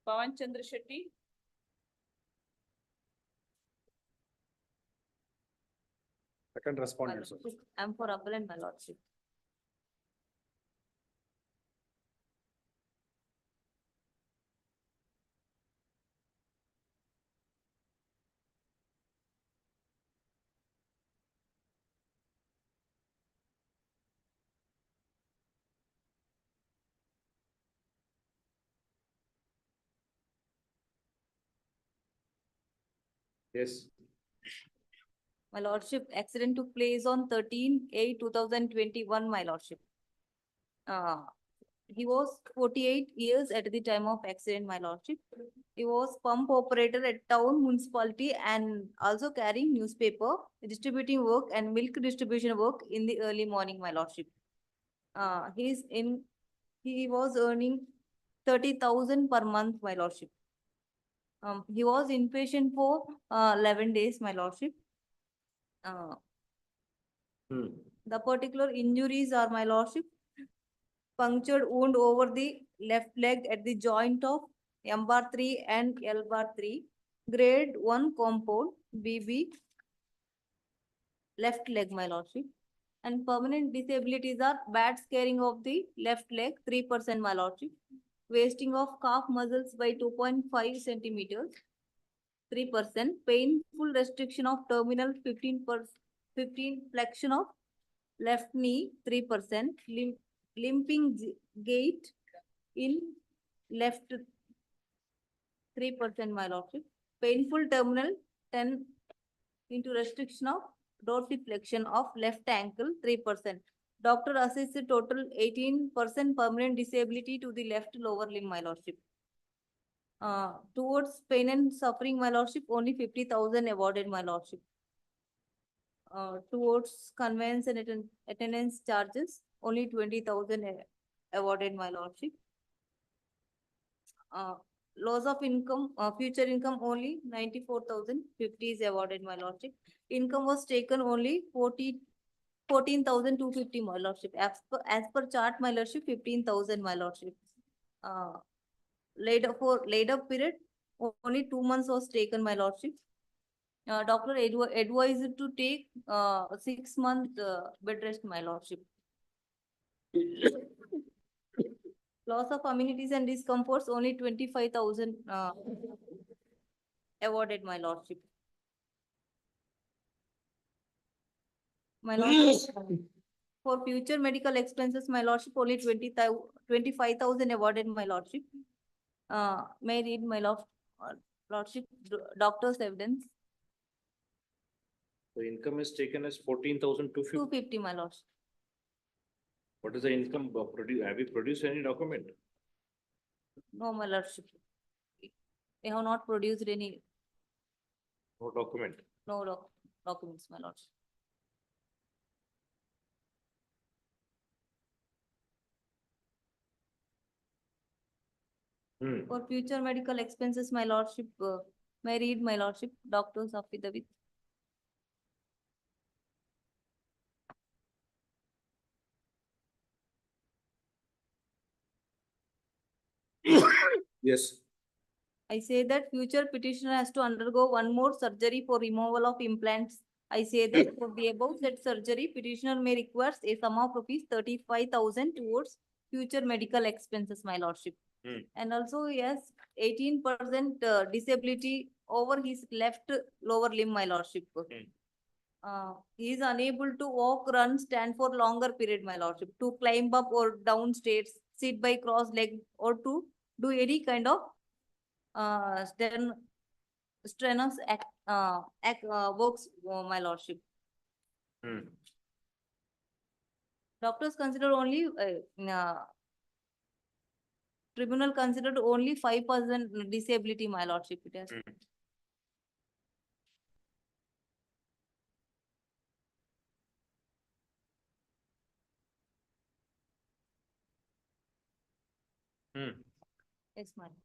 Pawan Chandra Shetty. Second respondent. sir. I'm for appellant, my lordship. Yes. My lordship, accident took place on 13/8/2021, my lordship. He was 48 years at the time of accident, my lordship. He was pump operator at town municipality and also carrying newspaper, distributing work and milk distribution work in the early morning, my lordship. He was earning 30,000 per month, my lordship. He was inpatient for 11 days, my lordship. The particular injuries are, my lordship, punctured wound over the left leg at the joint of M bar 3 and L bar 3, grade 1 compound, BB, left leg, my lordship. And permanent disabilities are bad scaring of the left leg, 3%, my lordship. Wasting of calf muscles by 2.5 centimeters, 3%. Painful restriction of terminal 15 flexion of left knee, 3%. Limping gait in left, 3%, my lordship. Painful terminal 10 into restriction of dorsiflexion of left ankle, 3%. Doctor assessed total 18% permanent disability to the left lower limb, my lordship. Towards pain and suffering, my lordship, only 50,000 awarded, my lordship. Towards conveyance and attendance charges, only 20,000 awarded, my lordship. Loss of income, future income only 94,050 is awarded, my lordship. Income was taken only 14,250, my lordship. As per chart, my lordship, 15,000, my lordship. Laid up period, only 2 months was taken, my lordship. Doctor advised to take 6 month bed rest, my lordship. Loss of amenities and discomforts, only 25,000 awarded, my lordship. My lordship, for future medical expenses, my lordship, only 25,000 awarded, my lordship. May I read my lordship, doctor's evidence. The income is taken as 14,250. 250, my lordship. What is the income have you produced any document? No, my lordship. They have not produced any. No document. No documents, my lordship. For future medical expenses, my lordship, may I read my lordship, doctor's affidavit. Yes. I say that future petitioner has to undergo one more surgery for removal of implants. I say that for the above said surgery, petitioner may require a sum of rupees 35,000 towards future medical expenses, my lordship. And also he has 18% disability over his left lower limb, my lordship. He is unable to walk, run, stand for longer period, my lordship, to climb up or down stairs, sit by cross leg, or to do any kind of strenuous works, my lordship. Doctors consider only, tribunal considered only 5% disability, my lordship. It has. Yes, my lordship.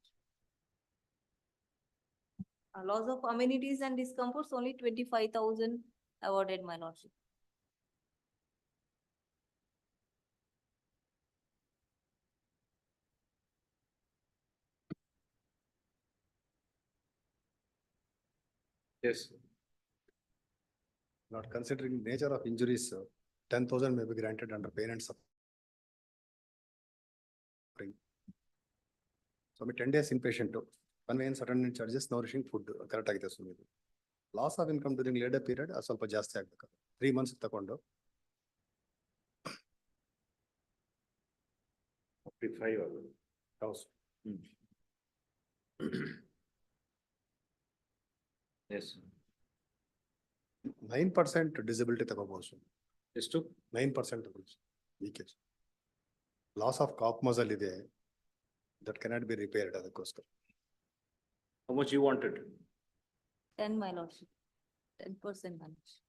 Loss of amenities and discomforts, only 25,000 awarded, my lordship. Yes. Not considering nature of injuries, 10,000 may be granted under pain and suffering. So 10 days inpatient, conveyance attendant charges, nourishing food, correct ಆಗಿದೆ ಸುಮ್ಮನೆ. Loss of income during later period ಸ್ವಲ್ಪ ಜಾಸ್ತಿ ಆಗ್ಬೇಕು. 3 months ತಗೊಂಡು. 55,000. Yes. 9% disability ತಗೋಬಹುದು. ಎಷ್ಟು? 9% leakage. Loss of cough muscle ಇದೆ. That cannot be repaired ಅದಕ್ಕೋಸ್ಕರ. How much you wanted? 10, my lordship. 10%, my lordship.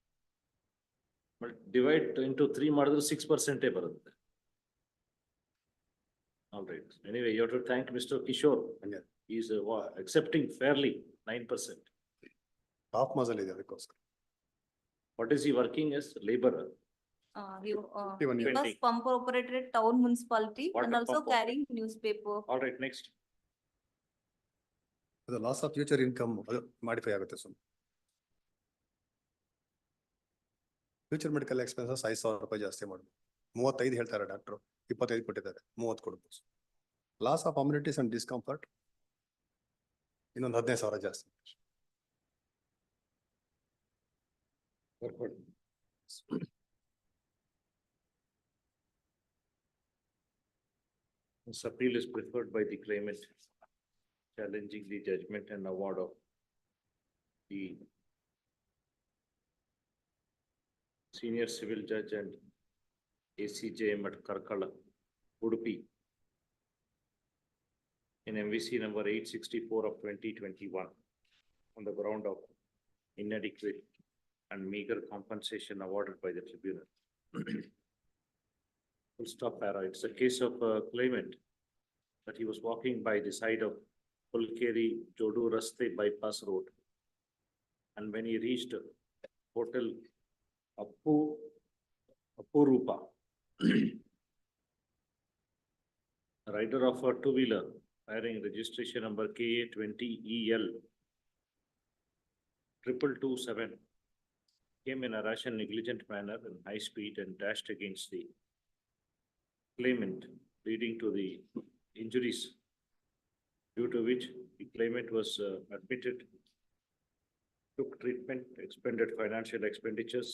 But divide into 3 ಮಾಡಿದ್ರೆ 6% ಬರುತ್ತೆ. All right. Anyway, you have to thank Mr. Kishore. He is accepting fairly 9%. Cough muscle ಇದೆ ಅದಕ್ಕೋಸ್ಕರ. What is he working as? Laborer. He 51 years. was pump operator at town municipality What and a also pump carrying newspaper. All right, next. The loss of future income modify ಆಗುತ್ತೆ ಸುಮ್ಮನೆ. Future medical expenses 5,000 ರೂಪಾಯಿ ಜಾಸ್ತಿ ಮಾಡ್ಬೋದು. 35 ಹೇಳ್ತಾರೆ doctor, 25 ಕೊಟ್ಟಿದ್ದಾರೆ, 30 ಕೊಡ್ಬೋದು. Loss of amenities and discomfort ಇನ್ನೊಂದು 15,000 ಜಾಸ್ತಿ. This appeal is preferred by the claimant, challenging the judgment and award of the senior civil judge and ACJM at Karkala, Udupi, in MVC number 864 of 2021 on the ground of inadequate and meager compensation awarded by the tribunal. Full stop para. It's a case of a claimant that he was walking by the side of Pulkeri Jodu Raste bypass road. And when he reached Hotel Apurupa, a rider of a two-wheeler bearing registration number KA20EL 2227 came in a rash and negligent manner in high speed and dashed against the claimant, leading to the injuries, due to which the claimant was admitted, took treatment, expended financial expenditures,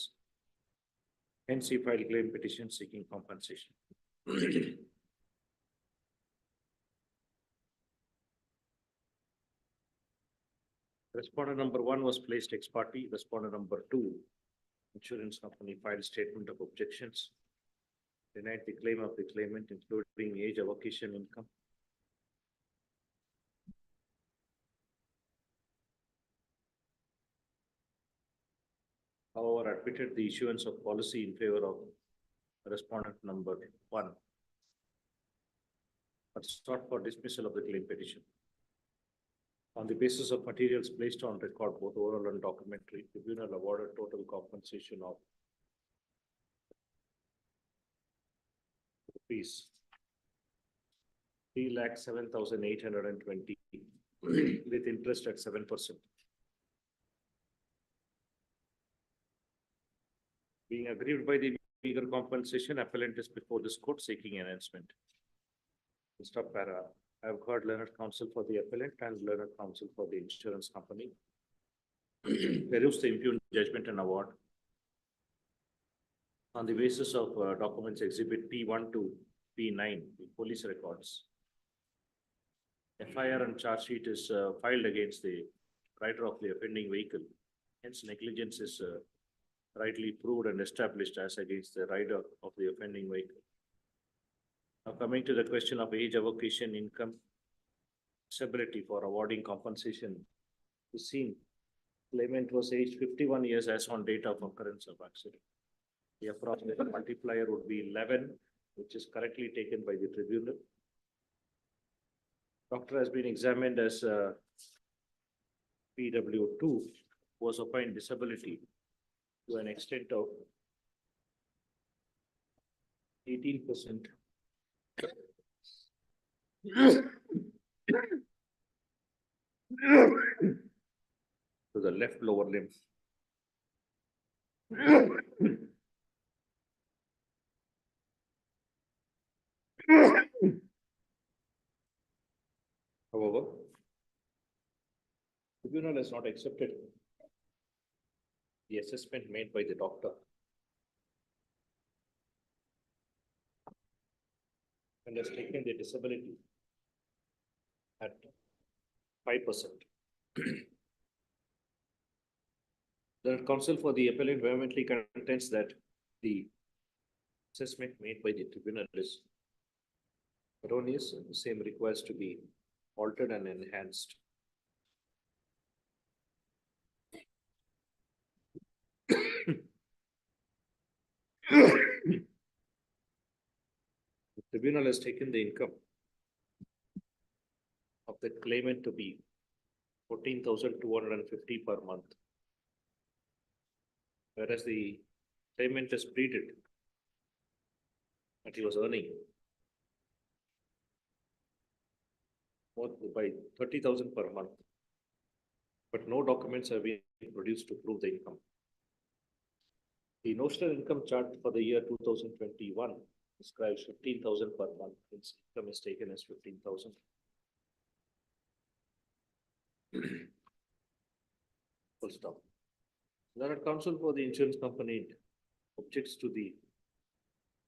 hence he filed claim petition seeking compensation. Respondent number 1 was placed ex parte. Respondent number 2, insurance company, filed statement of objections, denied the claim of the claimant, including age, avocation, income. However, admitted the issuance of policy in favor of respondent number 1, but sought for dismissal of the claim petition. On the basis of materials placed on record, both oral and documentary, tribunal awarded total compensation of rupees 3,07,820 with interest at 7%. Being aggrieved by the meager compensation, appellant is before this court seeking enhancement. Mr. Para, I have heard learned counsel for the appellant and learned counsel for the insurance company. Peruse the impugned judgment and award on the basis of documents exhibit P1 to P9, the police records. FIR and charge sheet is filed against the rider of the offending vehicle. Hence, negligence is rightly proved and established as against the rider of the offending vehicle. Now, coming to the question of age, avocation, income, disability for awarding compensation, the scene claimant was aged 51 years as on date of occurrence of accident. The approximate multiplier would be 11, which is correctly taken by the tribunal. Doctor has been examined as PW2, who was opined disability to an extent of 18%. To to the left lower limb. However, tribunal has not accepted the assessment made by the doctor and has taken the disability at 5%. The counsel for the appellant vehemently contends that the assessment made by the tribunal is erroneous and the same requires to be altered and enhanced. The tribunal has taken the income of the claimant to be 14,250 per month, whereas the claimant is pleaded that he was earning more by 30,000 per month, but no documents have been produced to prove the income. The notional income chart for the year 2021 describes 15,000 per month. Its income is taken as 15,000. Full stop. There are counsel for the insurance company objects to the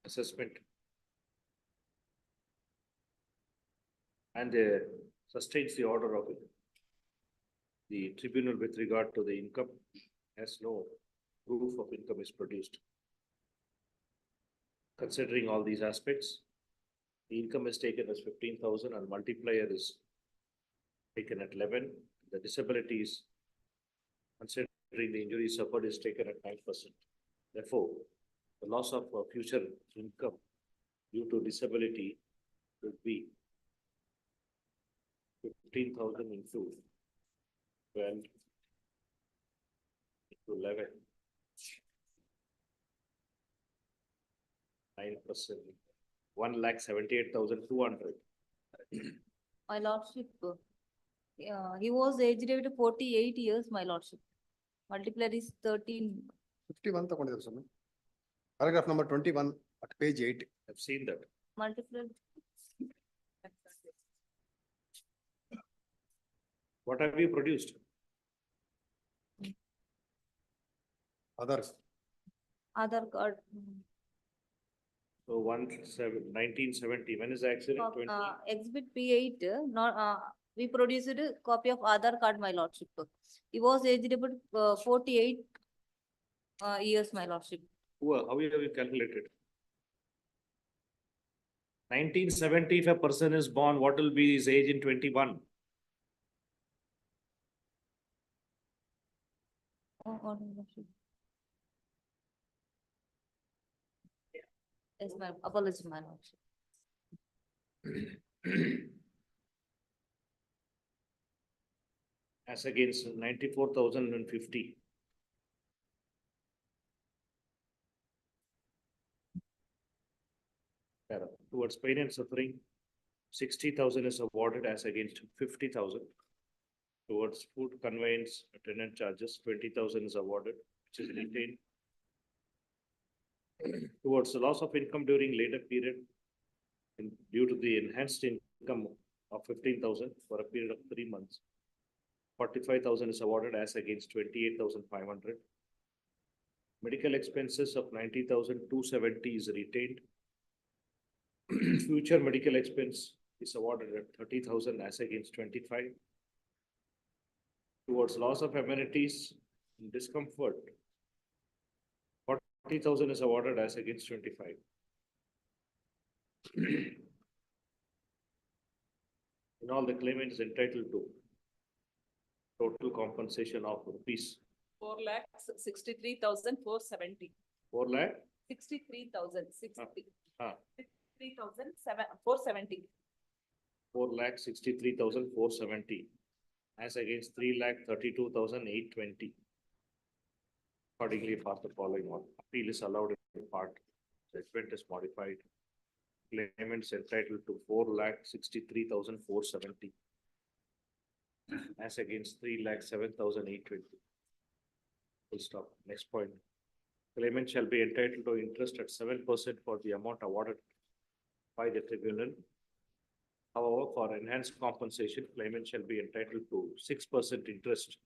assessment and sustains the order of it. The tribunal with regard to the income has no proof of income is produced. Considering all these aspects, the income is taken as 15,000 and multiplier is taken at 11. The disability is, considering the injury suffered, is taken at 9%. Therefore, the loss of future income due to disability would be 15,000 into 12 into 11. 9%, 1,78,200. My lordship, he was aged at 48 years, my lordship. Multiplier is 13. 51 ತಗೊಂಡಿದ್ದಾರೆ ಸ್ವಾಮಿ. Paragraph number 21 at page 8. I've seen that. Multiplier. What have you produced? Others. Aadhaar card. So 1970, when is the accident? 20? Exhibit P8, not, we produced a copy of Aadhaar card, my lordship. He was aged about 48 years, my lordship. How have you calculated? 1970, if a person is born, what will be his age in 21? Oh, God, my lordship. Yes, my apology, my lordship. As against 94,050. Towards pain and suffering, 60,000 is awarded as against 50,000. Towards food conveyance, attendant charges, 20,000 is awarded, which is retained. Towards the loss of income during later period, due to the enhanced income of 15,000 for a period of 3 months, 45,000 is awarded as against 28,500. Medical expenses of 90,270 is retained. Future medical expense is awarded at 30,000 as against 25. Towards loss of amenities and discomfort, 40,000 is awarded as against 25. In all, the claimant is entitled to total compensation of rupees 4,63,470. 4 lakh. 63,000, 63. Ah. 63,470. 4,63,470 as against 3,32,820. Accordingly, pass the following one. Appeal is allowed in part. Judgment is modified. Claimant is entitled to 4,63,470. as against 3,07,820. Full stop. Next point. Claimant shall be entitled to interest at 7% for the amount awarded by the tribunal. However, for enhanced compensation, claimant shall be entitled to 6% interest.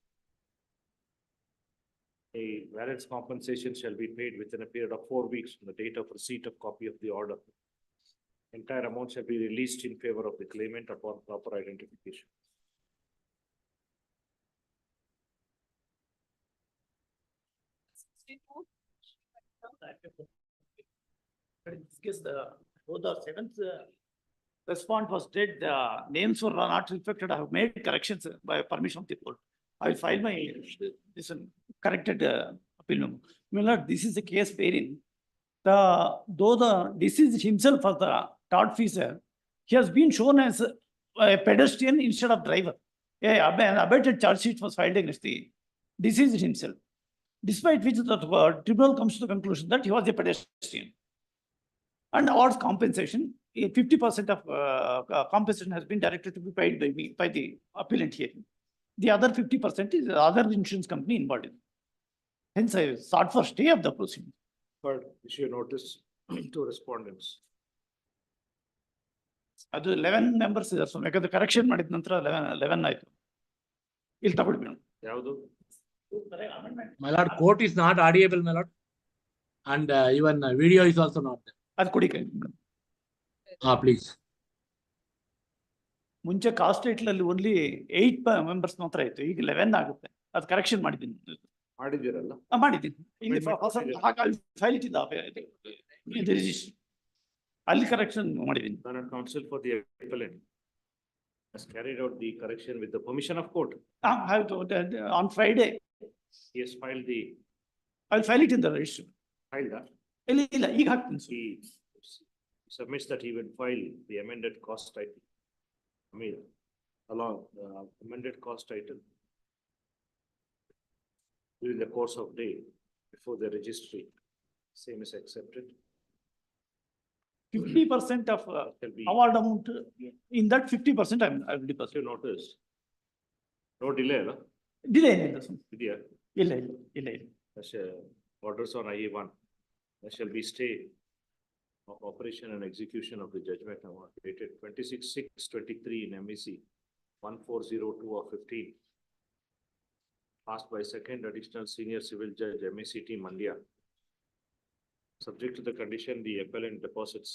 A variance compensation shall be paid within a period of 4 weeks from the date of receipt of copy of the order. Entire amount shall be released in favor of the claimant upon proper identification. In this case, both the seventh respondent was dead, the names were not reflected. I have made corrections by permission of the court. I will file my this one corrected appeal memo. My lord, this is the case wherein though the deceased himself was the tortfeasor, he has been shown as a pedestrian instead of driver. An abated charge sheet was filed against the deceased himself, despite which the tribunal comes to the conclusion that he was a pedestrian and awards compensation. 50% of compensation has been directed to be paid by me, by the appellant here. The other 50% is the other insurance company involved. Hence, I sought for stay of the proceeding. Third, issue notice to respondents. ಅದು 11 members ಇದೆ so ಯಾಕಂದ್ರೆ correction ಮಾಡಿದ ನಂತರ 11 ಆಯ್ತು ಇಲ್ಲಿ ತಗೊಳ್ಳಿ ಯಾವುದು My lord, court is not audible, my lord. And even video is also not there. ಅದು ಕೊಡಿ Please. ಮುಂಚೆ ಕಾಸ್ಟ್ ಟೈಟಲ್ ಅಲ್ಲಿ ಓನ್ಲಿ 8 ಮೆಂಬರ್ಸ್ ಮಾತ್ರ ಇತ್ತು, ಈಗ 11 ಆಗುತ್ತೆ. ಅದು ಕರೆಕ್ಷನ್ ಮಾಡಿದ್ದೀನಿ. ಮಾಡಿದ್ದೀರಲ್ಲ? ಮಾಡಿದ್ದೀನಿ. ಇಲ್ಲಿ ಫೈಲ್ ಇಟ್ಟಿದ್ದ ಅಲ್ಲಿ ಕರೆಕ್ಷನ್ ಮಾಡಿದ್ದೀನಿ. Counsel for the appellant has carried out the correction with the permission of court. On Friday. He has filed the. I'll file it in the register. Filed that? ಇಲ್ಲ ಈಗ ಹಾಕ್ತೀನಿ. He submits that he will file the amended cost title. I mean, along amended cost title during the course of day before the registry. Same is accepted. 50% of award amount, in that 50% I will deposit. Notice. No delay, no? Delay. Illa. Orders on IA1. There shall be stay of operation and execution of the judgment award dated 26/6/23 in MEC 1402 of 15. Passed by second additional senior civil judge MECT Mandya. Subject to the condition, the appellant deposits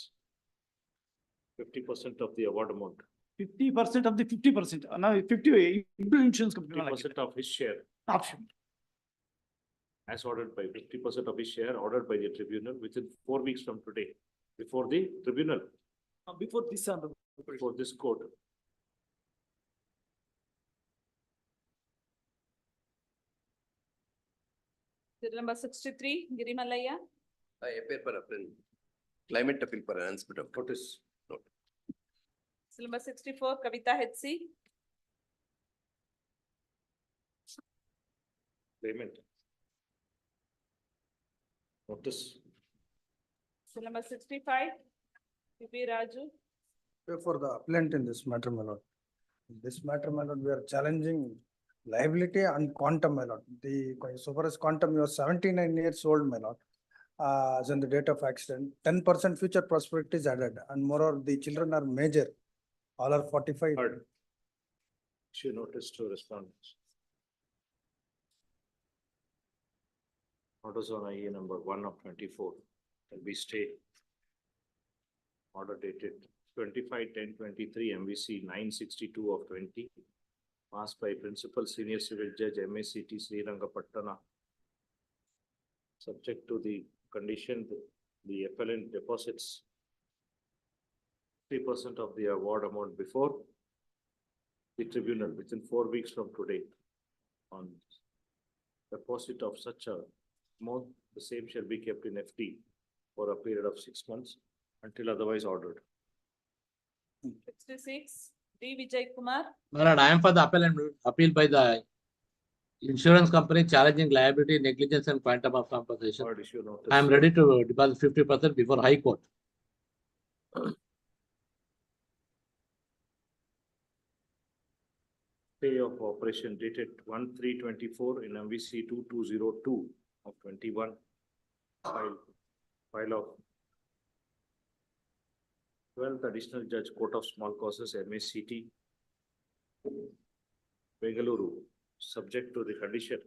50% of the award amount. 50% of the 50%. Now 50 insurance company. 50% of his share. Option. As ordered by 50% of his share ordered by the tribunal within 4 weeks from today. Before the tribunal. Before this. Before this court. Number 63, Giri Malaya. I appear for appeal. Claimant appeal for enhancement of notice. Number 64, Kavita Hetsi. Claimant. Notice. Number 65, P.P. Raju. For the appellant in this matter, my lord. In this matter, my lord, we are challenging liability and quantum, my lord. So far as quantum, you are 79 years old, my lord. As on the date of accident, 10% future prosperity is added, and moreover, the children are major. All are 45. Heard. Issue notice to respondents. Orders on IA number 1 of 24 will be stayed. Order dated 25/10/23 MVC 962 of 20. Passed by Principal Senior Civil Judge MACT Srirangapatna. Subject to the condition, the appellant deposits 3% of the award amount before the tribunal within 4 weeks from today. On deposit of such a amount, the same shall be kept in FD for a period of 6 months until otherwise ordered. 66, D. Vijay Kumar. My lord, I am for the appeal by the insurance company challenging liability, negligence and quantum of compensation. I am ready to deposit 50% before High Court. Pay of operation dated 1/3/24 in MVC 2202 of 21. File of 12th Additional Judge Court of Small Causes MACT Bengaluru, subject to the condition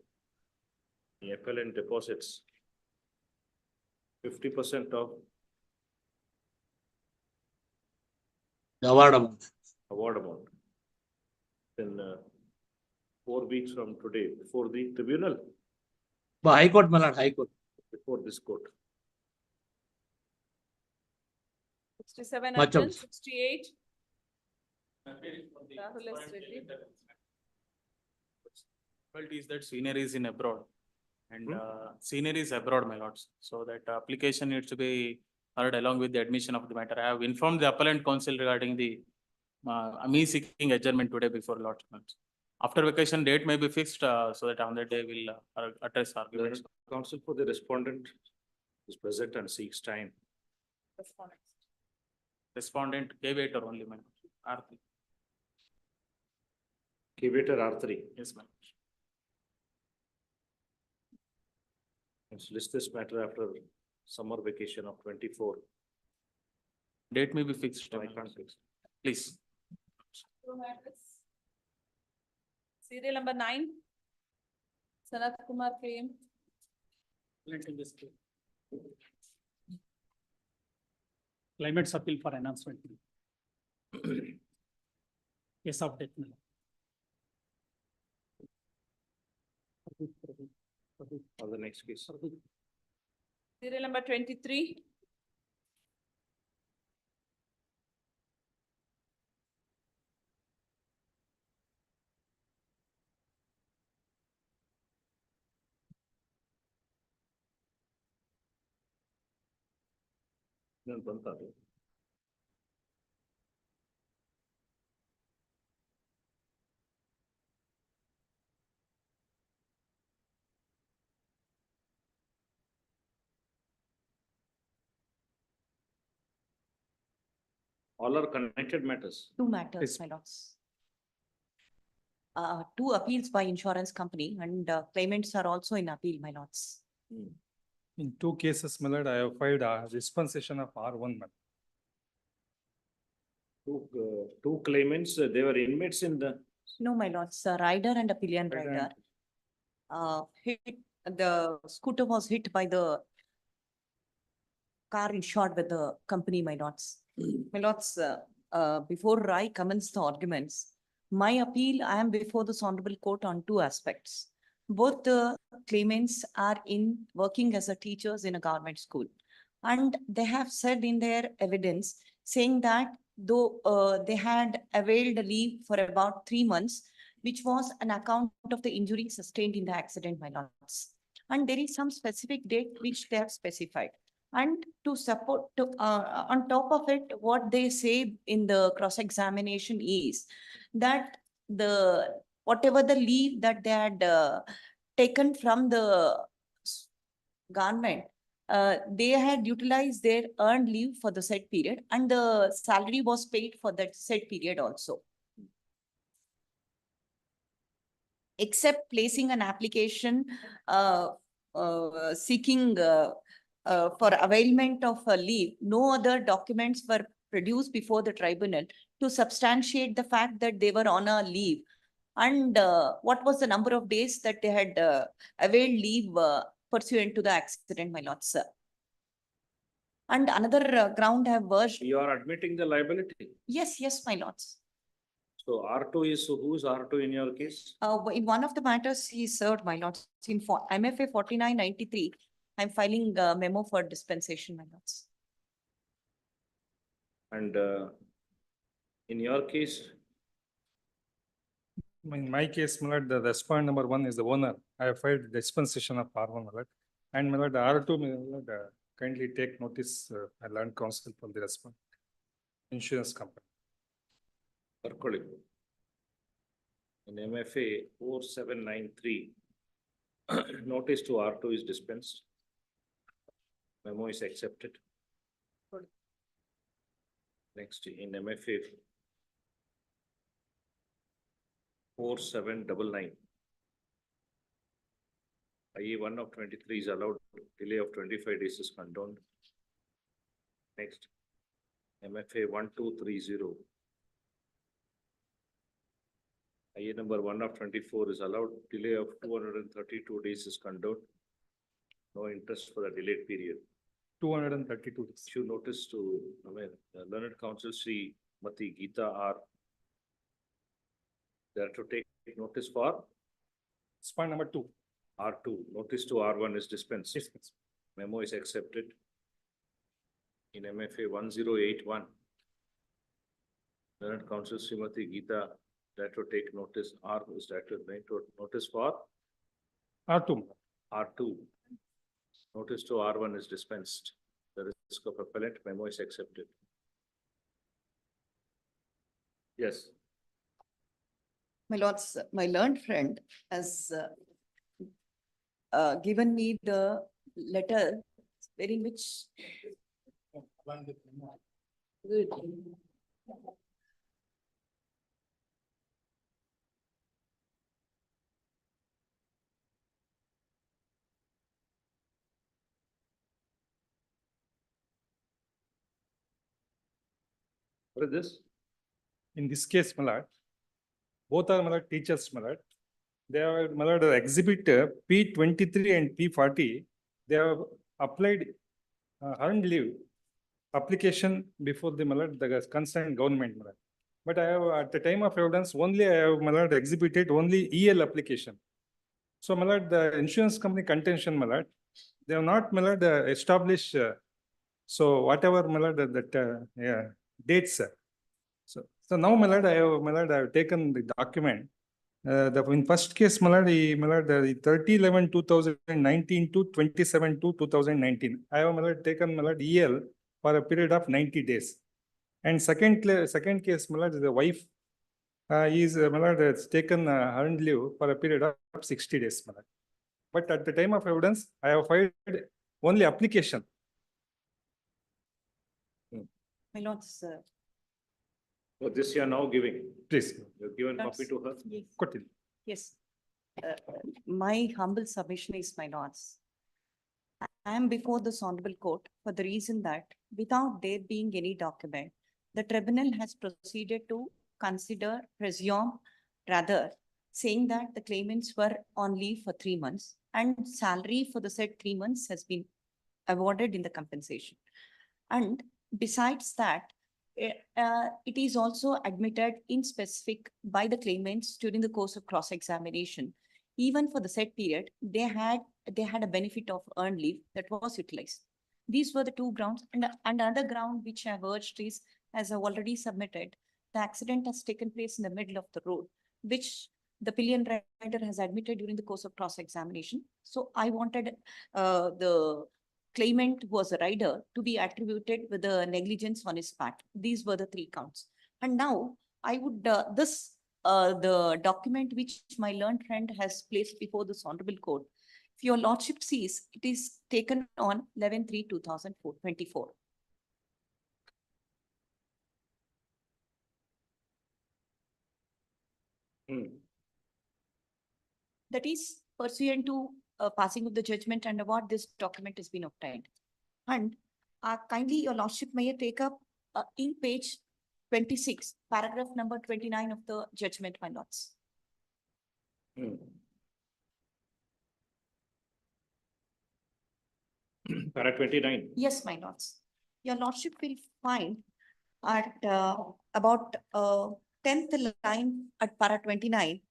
the appellant deposits 50% of The award amount. award amount. Then 4 weeks from today, before the tribunal, But High Court, my lord, High Court. before this court. 67 Much urgent, of- 68. Rahul has read it. Difficulty is that senior is in abroad and senior is abroad, my lords. So that application needs to be heard along with the admission of the matter. I have informed the appellant counsel regarding the me seeking adjournment today before lords. After vacation date may be fixed so that on that day we'll address arguments. The counsel for the respondent is present and seeks time. Respondent, K-waiter only, my lord. Aarti. Curator R3. Yes, ma'am. Let's list this matter after summer vacation of 24. Date may be fixed. No, I can't fix. Please. Two matters. Serial number 9. Sanat Kumar claim. Claimant's appeal for enhancement. Yes, of death. Or the next case. Serial number 23. Then ಬಂತದು. All are connected matters. Two matters, Yes. my lords. Two appeals by insurance company and claimants are also in appeal, my lords. In two cases, my lord, I have filed a dispensation of R1. Two claimants, they were inmates in the. No, my lords, a rider and a pillion Rider rider. The scooter was hit by the car insured with the company, my lords. My lords, before I commence the arguments, my appeal, I am before this honorable court on two aspects. Both the claimants are working as a teachers in a government school. And they have said in their evidence saying that though they had availed a leave for about 3 months, which was an account of the injury sustained in the accident, my lords. And there is some specific date which they have specified. And to support, on top of it, what they say in the cross-examination is that whatever the leave that they had taken from the government, they had utilized their earned leave for the said period and the salary was paid for that said period also. Except placing an application seeking for availment of a leave, no other documents were produced before the tribunal to substantiate the fact that they were on a leave. And what was the number of days that they had availed leave pursuant to the accident, my lord, sir. And another ground have urged. You are admitting the liability. Yes, yes, my lords. So R2 is, so who is R2 in your case? In one of the matters he served, my lords, in MFA 4993, I'm filing a memo for dispensation, my lords. And in your case? In my case, my lord, the respondent number 1 is the owner. I have filed dispensation of R1, my lord. And my lord, the R2, my lord, kindly take notice, I learned counsel from the respondent. Insurance company. In MFA 4793, notice to R2 is dispensed. Memo is accepted. Next, in MFA 4799. IE 1 of 23 is allowed, delay of 25 days is condoned. Next, MFA 1230. IA number 1 of 24 is allowed, delay of 232 days is condoned. No interest for the delayed period. 232 days. Issue notice to, Learned Counsel Sri Mati Geeta R. They are to take notice for Point number 2. R2. Notice to R1 is dispensed. Memo is accepted. In MFA 1081. Learned Counsel Srimati Geeta, that to take notice, R is that to make notice for R2. R2. Notice to R1 is dispensed. The risk of appellant memo is accepted. Yes. My lords, my learned friend has given me the letter very which. Good. What is this? In this case, my lord, both are my lord teachers, my lord. They are my lord exhibit P23 and P40. They have applied earned leave application before the my lord, the concerned government, my lord. But I have at the time of evidence only I have my lord exhibited only EL application. So my lord, the insurance company contention, my lord, they have not my lord established. So whatever my lord that yeah, dates. So now, my lord, I have taken the document. In first case, my lord, the 30/11/2019 to 27/2/2019. I have, my lord, taken, my lord, EL for a period of 90 days. And second case, my lord, the wife is, my lord, has taken earned leave for a period of 60 days, my lord. But at the time of evidence, I have filed only application. My lords, So this you are now giving. Please. You've given copy to her. yes. Continue. Yes. My humble submission is, my lords. I am before this honorable court for the reason that without there being any document, the tribunal has proceeded to consider, presume, rather, saying that the claimants were on leave for 3 months and salary for the said 3 months has been awarded in the compensation. And besides that, it is also admitted in specific by the claimants during the course of cross-examination. Even for the said period, they had a benefit of earned leave that was utilized. These were the two grounds, and another ground which I have urged is, as I already submitted, the accident has taken place in the middle of the road, which the pillion rider has admitted during the course of cross-examination. So I wanted the claimant who was a rider to be attributed with the negligence on his part. These were the 3 counts. And now I would, the document which my learned friend has placed before this honorable court, if your lordship sees, it is taken on 11/3/2024. That is pursuant to passing of the judgment and award, this document has been obtained. And kindly your lordship may take up in page 26, paragraph number 29 of the judgment, my lords. Para 29. Yes, my lords. Your lordship will find at about 10th line at para 29.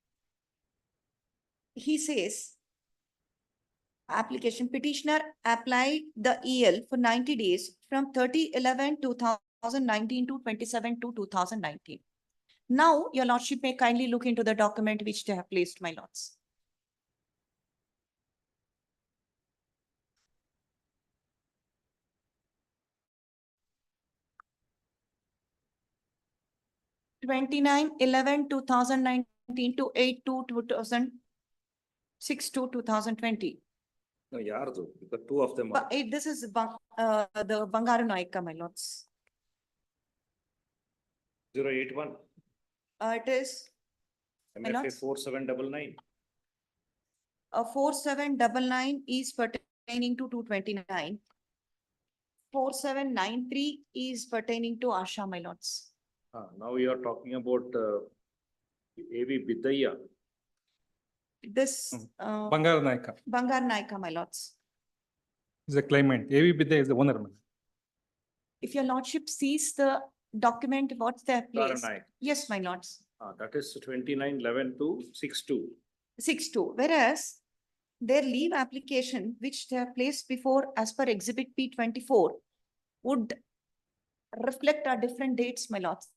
He says, application petitioner applied the EL for 90 days from 30/11/2019 to 27/2/2019. Now, your lordship may kindly look into the document which they have placed, my lords. (29/11/2019) to 8/2/2006 to 2020. No, yardu, because 2 of them are. But this is the Bangaru Naika, my lords. 081. It is MFA lords. 4799. 4799 is pertaining to 229. 4793 is pertaining to Asha, my lords. Now you are talking about AV Bidaya. This Bangar Naika Bangar Naika, my lords. is the claimant. AV Bidya is the owner. Madam. If your lordship sees the document, what's their place? Naik. Yes, my lords. That is 2911 to 62. 62, whereas their leave application, which they have placed before as per Exhibit P24, would reflect our different dates, my lords.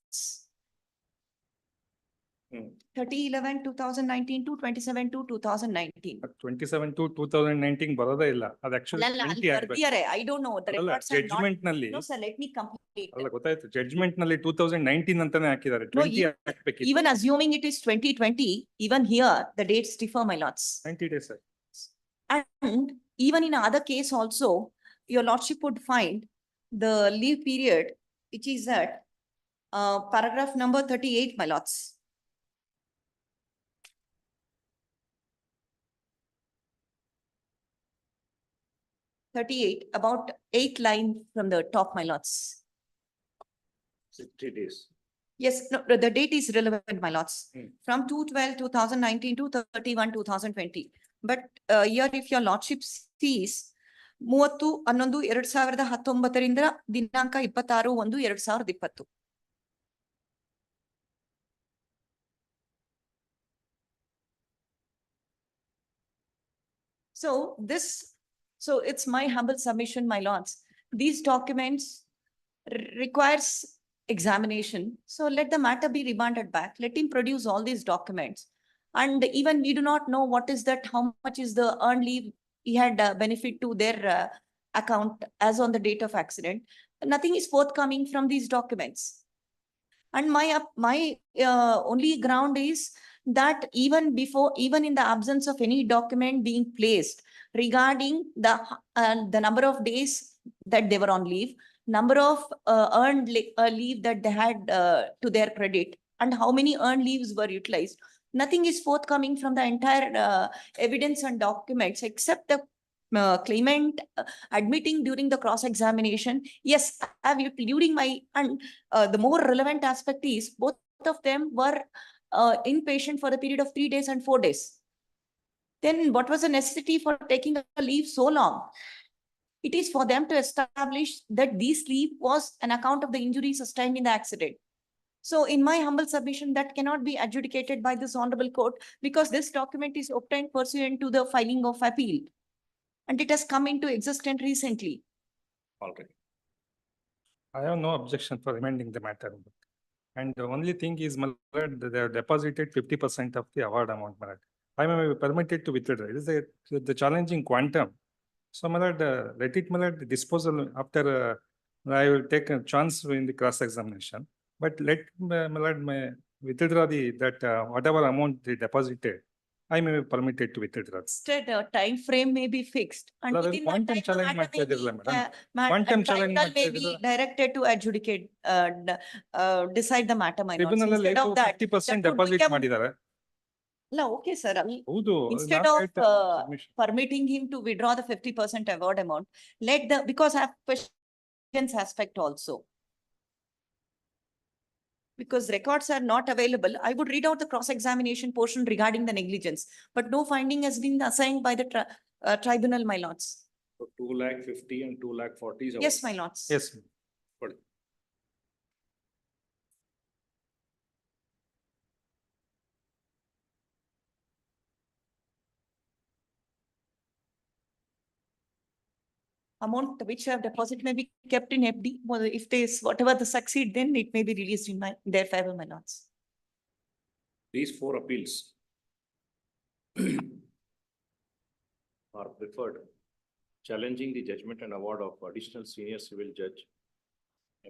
30/11, 2019 to 27/2, 2019. 27 to 2019 ಬರೋದೇ ಇಲ್ಲ. ಅದು actually ಅಲ್ಲಲ್ಲ, 20 ಅಲ್ಲಿ ಆಗ್ಬೇಕು. ಬರ್ದಿದ್ದಾರೆ. I don't know, the ಅಲ್ಲ, records are not. judgment ನಲ್ಲಿ No, sir, let me complete. ಅಲ್ಲ ಗೊತ್ತಾಯ್ತು judgment ನಲ್ಲಿ 2019 ಅಂತಾನೆ ಹಾಕಿದ್ದಾರೆ. No, 20 ಹಾಕ್ಬೇಕಿತ್ತು. Even assuming it is 2020, even here, the dates differ, my lords. 90 days. And even in other case also, your lordship would find the leave period, which is at paragraph number 38, my lords. About 8 line from the top, my lords. 60 days. Yes, no, the date is relevant, my lords. From 2/12/2019 to 31/2020. But here, if your lordship sees 30/11/2019 ದಿನಾಂಕ 26/1/2020. So it's my humble submission, my lords. These documents requires examination. So let the matter be remanded back. Let him produce all these documents. And even we do not know what is that, how much is the earned leave he had benefit to their account as on the date of accident. Nothing is forthcoming from these documents. And my only ground is that even in the absence of any document being placed regarding the number of days that they were on leave, number of earned leave that they had to their credit, and how many earned leaves were utilized, nothing is forthcoming from the entire evidence and documents except the claimant admitting during the cross-examination. Yes, during my, and the more relevant aspect is both of them were inpatient for a period of 3 days and 4 days. Then what was the necessity for taking a leave so long? It is for them to establish that this leave was an account of the injury sustained in the accident. So in my humble submission, that cannot be adjudicated by this honorable court because this document is obtained pursuant to the filing of appeal. And it has come into existence recently. Already. I have no objection for remanding the matter. And the only thing is, my lord, they have deposited 50% of the award amount, my lord. I may be permitted to withdraw. It is the challenging quantum. So, my lord, let it, my lord, the disposal after I will take a chance in the cross-examination. But let my lord withdraw that whatever amount they deposited, I may be permitted to withdraw. Instead, a time frame may be fixed. And within that quantum time, challenge matter quantum challenge may be directed to adjudicate, decide the matter, my lords. Tribunal Instead of that, 50% that would deposit become- ಮಾಡಿದ್ದಾರೆ. No, okay, sir. ಹೌದು, Instead not of right submission. permitting him to withdraw the 50% award amount, because I have questions aspect also. Because records are not available, I would read out the cross-examination portion regarding the negligence, but no finding has been assigned by the tribunal, my lords. So 2,50,000 and 2,40,000 is Yes, my lords. Yes. Amount which I have deposited may be kept in FD. Well, if whatever the succeed, then it may be released in their favor, my lords. These 4 appeals are preferred, challenging the judgment and award of additional senior civil judge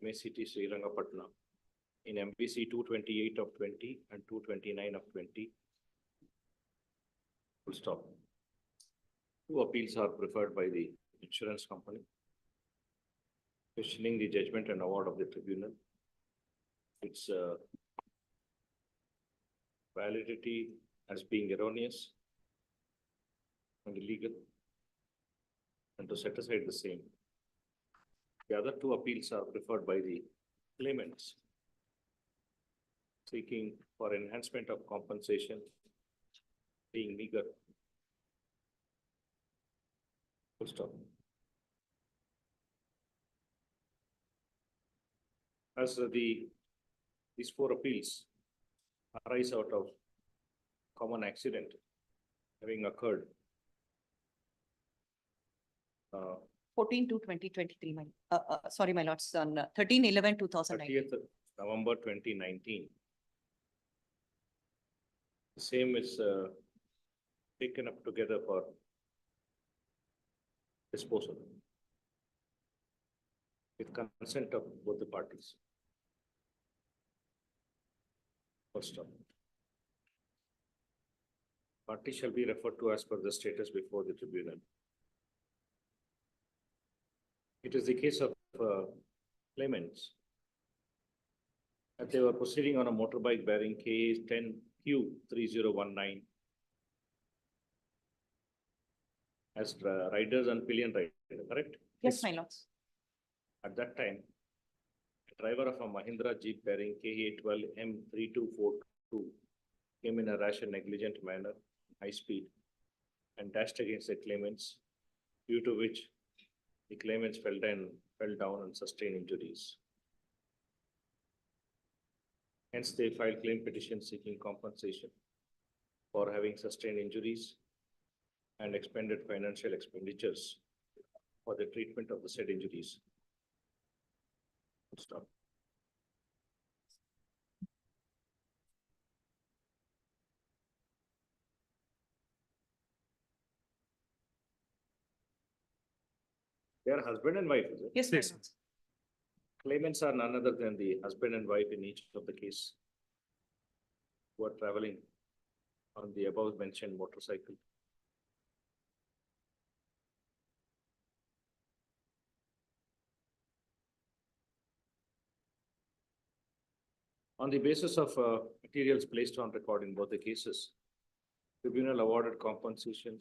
MACT Srirangapatna in MPC 228 of 20 and 229 of 20. Full stop. 2 appeals are preferred by the insurance company, questioning the judgment and award of the tribunal. It's validity as being erroneous and illegal, and to set aside the same. The other two appeals are preferred by the claimants, seeking for enhancement of compensation being meager. Full stop. As these four appeals arise out of common accident having occurred 14/2/2023, sorry, my lords, on 13/11/2019. 30th November 2019. The same is taken up together for disposal with consent of both the parties. First stop. Party shall be referred to as per the status before the tribunal. It is the case of claimants that they were proceeding on a motorbike bearing KA 10Q3019 as riders and pillion rider, correct? Yes, my lords. At that time, the driver of a Mahindra Jeep bearing KA 12M3242 came in a rash and negligent manner, high speed, and dashed against the claimants, due to which the claimants fell down and sustained injuries. Hence, they filed claim petition seeking compensation for having sustained injuries and expended financial expenditures for the treatment of the said injuries. Stop. They are husband and wife, is it? Yes, my lords. Claimants are none other than the husband and wife in each of the case who are traveling on the above mentioned motorcycle. On the basis of materials placed on record in both the cases, tribunal awarded compensation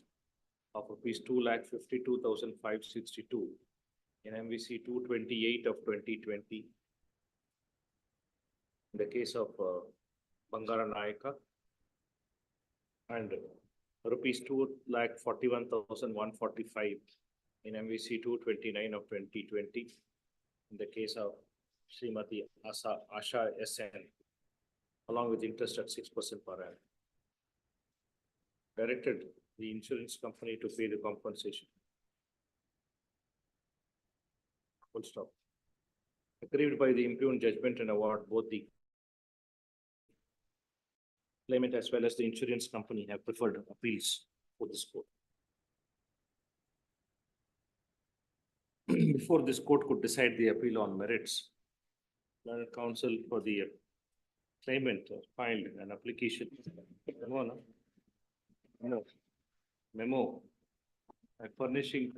of rupees 2,52,562 in MVC 228 of 2020. In the case of Bangara Nayaka, and rupees 2,41,145 in MVC 229 of 2020. In the case of Srimati Asha SN, along with interest at 6% per annum. Directed the insurance company to pay the compensation. Full stop. Aggrieved by the impugned judgment and award, both the claimant as well as the insurance company have preferred appeals for this court. Before this court could decide the appeal on merits, learned counsel for the claimant filed an application memo furnishing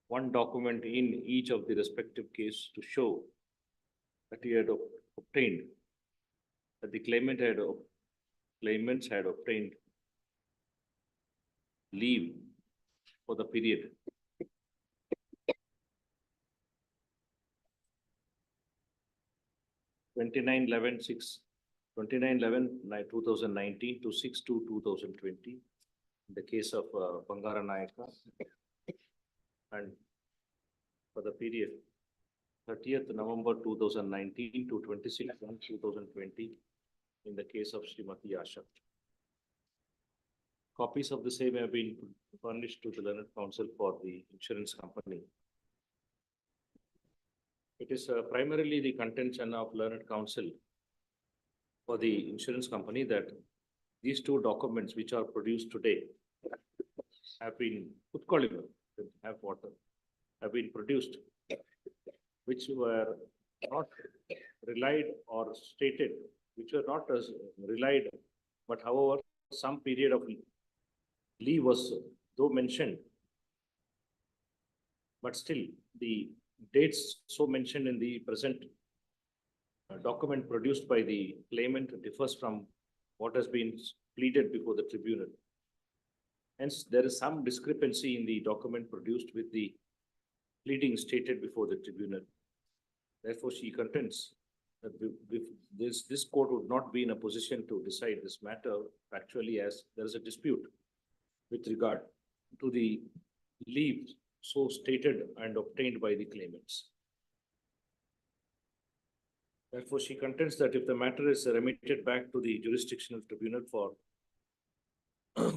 one document in each of the respective case to show that he had obtained, that the claimants had obtained leave for the period (29/11/2019) to 6/2/2020. In the case of Bangara Nayaka, and for the period 30th November 2019 to 26/1/2020 in the case of Srimati Asha. Copies of the same have been furnished to the learned counsel for the insurance company. It is primarily the contention of learned counsel for the insurance company that these two documents which are produced today have been have been produced, which were not relied or stated, which were not as relied, but however, some period of leave was though mentioned, but still the dates so mentioned in the present document produced by the claimant differs from what has been pleaded before the tribunal. Hence, there is some discrepancy in the document produced with the pleading stated before the tribunal. Therefore, she contends that this court would not be in a position to decide this matter factually, as there is a dispute with regard to the leave so stated and obtained by the claimants. Therefore, she contends that if the matter is remitted back to the jurisdictional tribunal for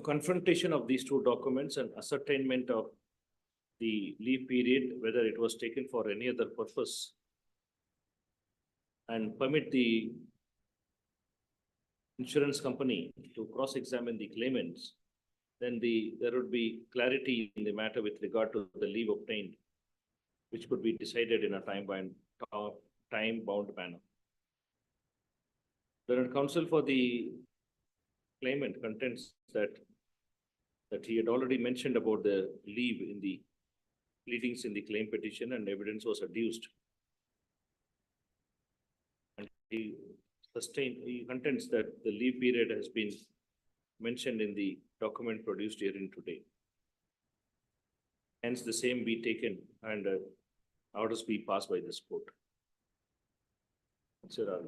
confrontation of these two documents and ascertainment of the leave period, whether it was taken for any other purpose, and permit the insurance company to cross-examine the claimants, then there would be clarity in the matter with regard to the leave obtained, which could be decided in a time-bound manner. The counsel for the claimant contends that he had already mentioned about the leave in the pleadings in the claim petition, and evidence was adduced. And he contends that the leave period has been mentioned in the document produced herein today. Hence, the same be taken and orders be passed by this court. Sir,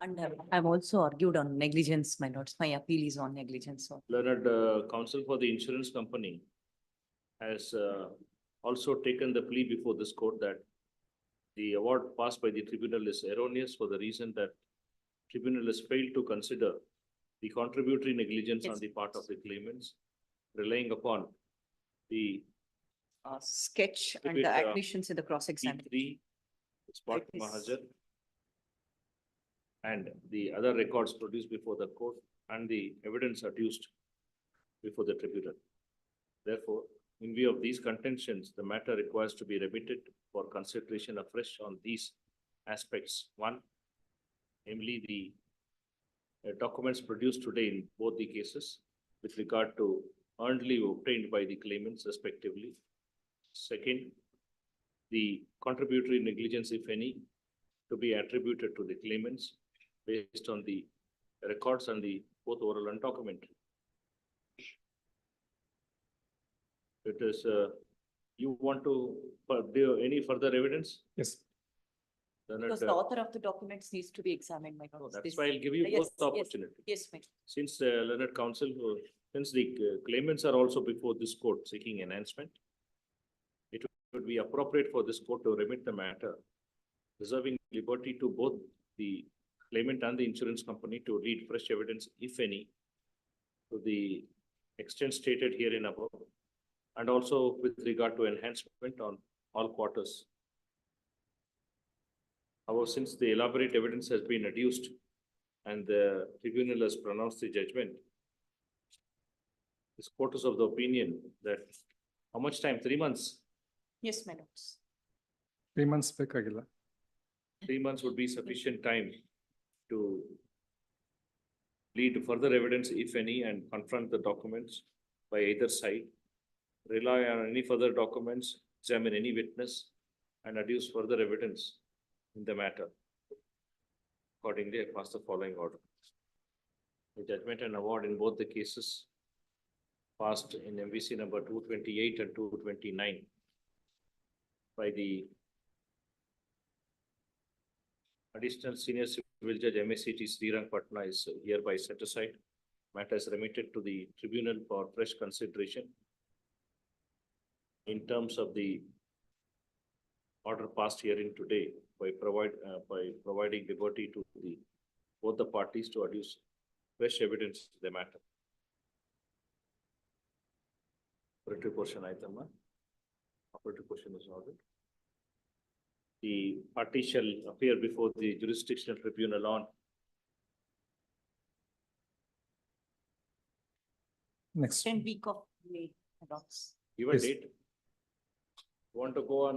And I've also argued on negligence, my lords. My appeal is on negligence. So learned counsel for the insurance company has also taken the plea before this court that the award passed by the tribunal is erroneous for the reason that tribunal has failed to consider the contributory negligence on the part of the claimants, relying upon the sketch and the admissions in the cross-examination. Spot Mahajar and the other records produced before the court and the evidence adduced before the tribunal. Therefore, in view of these contentions, the matter requires to be remitted for consideration afresh on these aspects. One, namely the documents produced today in both the cases with regard to earned leave obtained by the claimants respectively. Second, the contributory negligence, if any, to be attributed to the claimants based on the records and the both oral and documentary. It is, you want to do any further evidence? Yes. Then Because the author of the documents needs to be examined, my lords. that's why I'll give you Yes, both the opportunity. Yes, my. Since the learned counsel, since the claimants are also before this court seeking enhancement, it would be appropriate for this court to remit the matter, reserving liberty to both the claimant and the insurance company to read fresh evidence, if any, to the extent stated herein above, and also with regard to enhancement on all quarters. However, since the elaborate evidence has been adduced and the tribunal has pronounced the judgment, this court is of the opinion that how much time? 3 months? Yes, my lords. 3 months ಬೇಕಾಗಿಲ್ಲ. 3 months would be sufficient time to lead further evidence, if any, and confront the documents by either side, rely on any further documents, examine any witness, and adduce further evidence in the matter. Accordingly, I pass the following order. The judgment and award in both the cases passed in MVC number 228 and 229 by the Additional Senior Civil Judge MACT Srirang Patna is hereby set aside. Matter is remitted to the tribunal for fresh consideration in terms of the order passed herein today by providing liberty to both the parties to adduce fresh evidence in the matter. Operative portion item. Operative portion is ordered. The party shall appear before the jurisdictional tribunal on Next. 10th week of May, my lords. give a date. Want to go on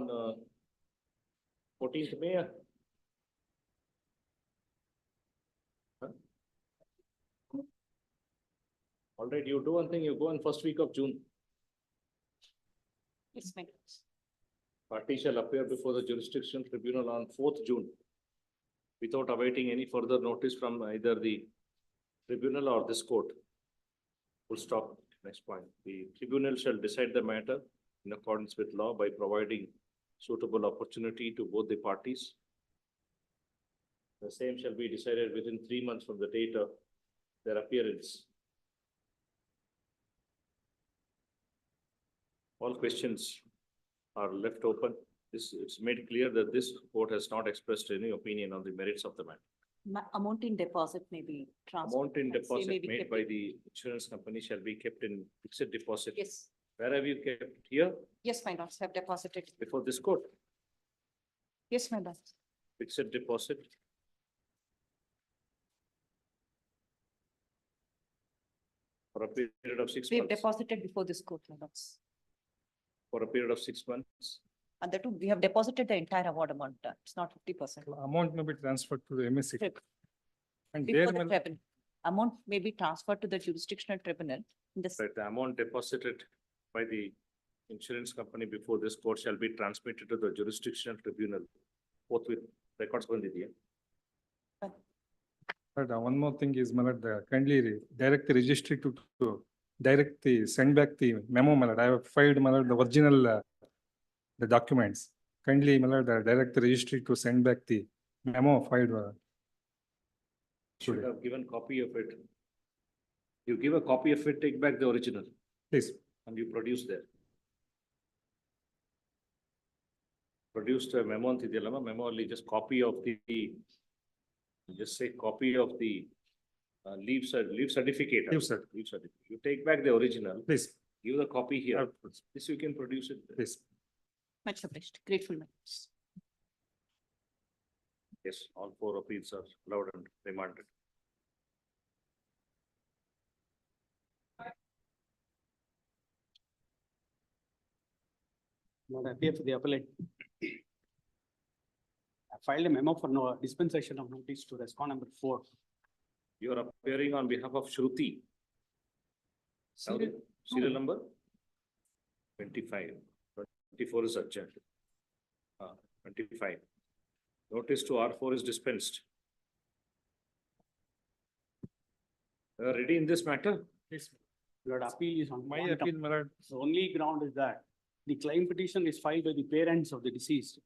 14th May? Huh? All right, you do one thing, you go on first week of June. Yes, my lords. Party shall appear before the jurisdictional tribunal on 4th June without awaiting any further notice from either the tribunal or this court. Full stop. Next point. The tribunal shall decide the matter in accordance with law by providing suitable opportunity to both the parties. The same shall be decided within 3 months from the date of their appearance. All questions are left open. It's made clear that this court has not expressed any opinion on the merits of the matter. Amount in deposit may be transferred. Amount in and say may deposit be made kept by in- the insurance company shall be kept in fixed deposit. Yes, Where have you kept? Here, yes, my lords have deposited. before this court, Yes, my lords. fixed deposit. For a period of 6 We have months, deposited before this court, my lords. for a period of 6 months. And that too, we have deposited the entire award amount. It's not 50%. Amount may be transferred to the MSC. And Before there the may, tribunal. Amount may be transferred to the jurisdictional tribunal. In this, Right, the amount deposited by the insurance company before this court shall be transmitted to the jurisdictional tribunal. Both with records ಬಂದಿದೆಯಾ? but one more thing is, my lord, kindly direct the registry to direct the, send back the memo, my lord. I have filed, my lord, the original, the documents. Kindly, my lord, direct the registry to send back the memo filed. Should have given copy of it. You give a copy of it, take back the original. Please. And you produce there. Produced a memo antidiyalla, memo only just copy of the, just say copy of the leave certificate. Leave cert. Leave certificate. You take back the original. Please. Give the copy here. This you can produce it. Please. much obliged, grateful, my lords. Yes, all 4 appeals are allowed and remanded. Lord, I appear for the appellate. I filed a memo for no dispensation of notice to respond number 4. You are appearing on behalf of Shruti. Serial number? 25. 24 is adjourned. 25. Notice to R4 is dispensed. You are ready in this matter? Yes, Lord, appeal is on. My quantum. appeal, my lord. The only ground is that the claim petition is filed by the parents of the deceased.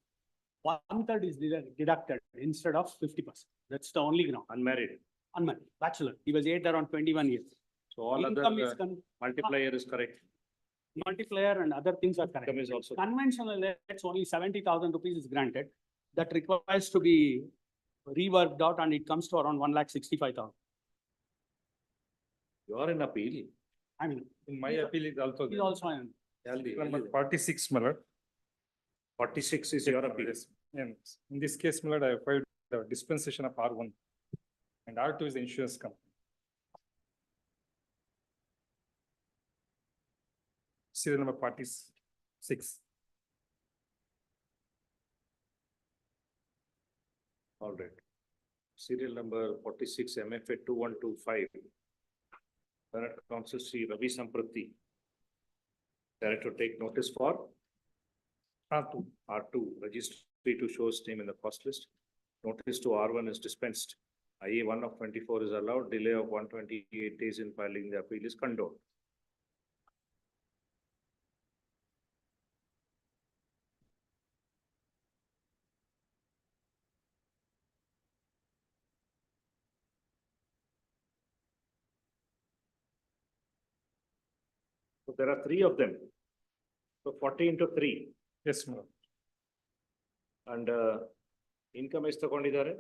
1/3 is deducted instead of 50%. That's the only ground. Unmarried. Unmarried, bachelor. He was aged around 21 years. So all Income is other multiplier is correct. multiplier and other things are correct. Income is also. Conventional, it's only 70,000 rupees is granted. That requires to be reworked out and it comes to around 1,65,000. You are in appeal. I mean. In my appeal is also He's there. also in. Number 46, my lord. 46 is your appeal. Yes. And in this case, my lord, I have filed the dispensation of R1 and R2 is the insurance company. Serial number 46. All right. Serial number 46 MFA 2125. Director Counsel Sri Ravi Samprati. Director take notice for R2. R2 registry to show his name in the cost list. Notice to R1 is dispensed. IA 1 of 24 is allowed. Delay of 128 days in filing the appeal is condoned. So there are 3 of them. So 40 into 3. Yes, my lord. And income is ತಗೊಂಡಿದ್ದಾರೆ.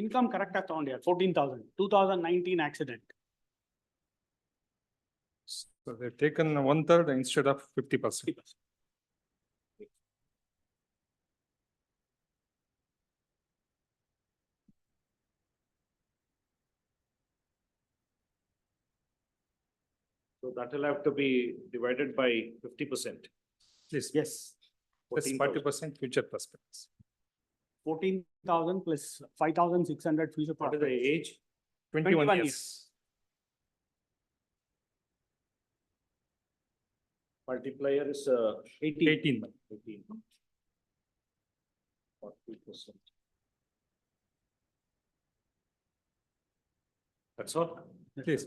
Income correct account here, 14,000, 2019 accident. So they've taken 1/3 instead of 50%. So that will have to be divided by 50%. Please. Yes. Plus 40% future prospects. 14,000 plus 5,600 future. What is the age? 21 years. Multiplier is 18. 18. 40%. That's all. Please.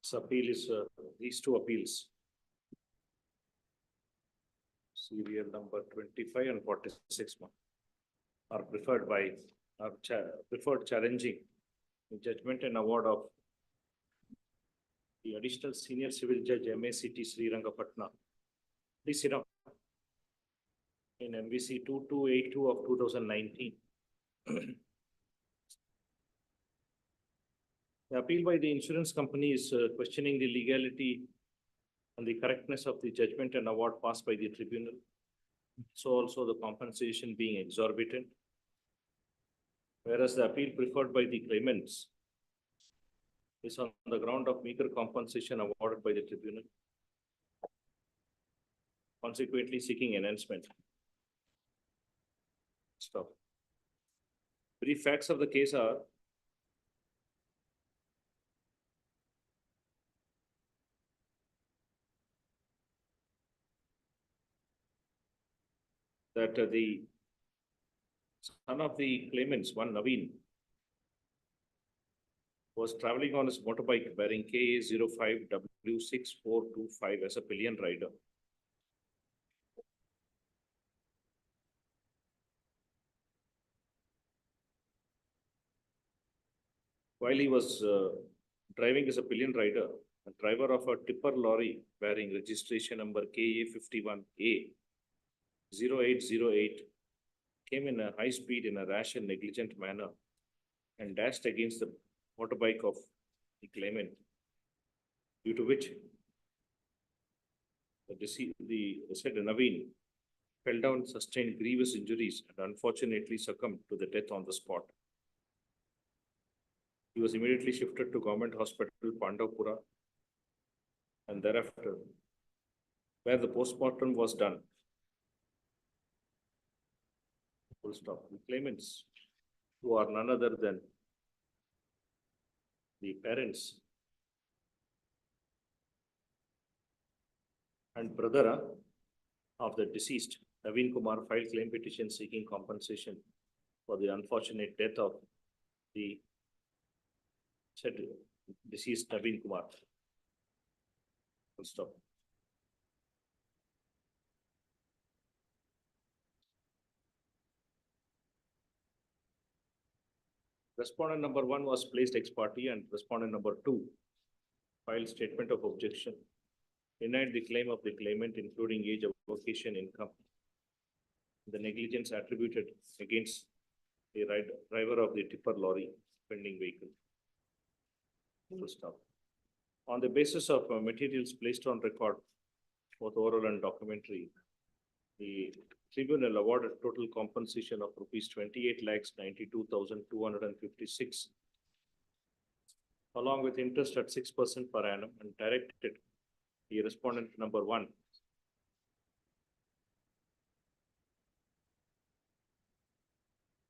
This appeal is, these two appeals. Serial number 25 and 46 are preferred by, preferred challenging the judgment and award of the additional senior civil judge MACT Srirangapatna. Please sit down. In MVC 2282 of 2019. The appeal by the insurance company is questioning the legality and the correctness of the judgment and award passed by the tribunal. So also the compensation being exorbitant. Whereas the appeal preferred by the claimants is on the ground of meager compensation awarded by the tribunal, consequently seeking enhancement. Stop. Brief facts of the case are that the son of the claimants, one Naveen, was traveling on his motorbike bearing KA05W6425 as a pillion rider. While he was driving as a pillion rider, a driver of a tipper lorry bearing registration number KA51A0808 came in a high speed in a rash and negligent manner and dashed against the motorbike of the claimant, due to which the said Naveen fell down, sustained grievous injuries, and unfortunately succumbed to the death on the spot. He was immediately shifted to Government Hospital, Pandavpura, and thereafter, where the postmortem was done. Full stop. The claimants, who are none other than the parents and brother of the deceased, Naveen Kumar, filed claim petition seeking compensation for the unfortunate death of the said deceased Naveen Kumar. Full stop. Respondent number 1 was placed ex parte and respondent number 2 filed statement of objection, denied the claim of the claimant, including age, avocation, income, the negligence attributed against the driver of the tipper lorry pending vehicle. Full stop. On the basis of materials placed on record, both oral and documentary, the tribunal awarded total compensation of rupees 28,92,256, along with interest at 6% per annum, and directed the respondent number 1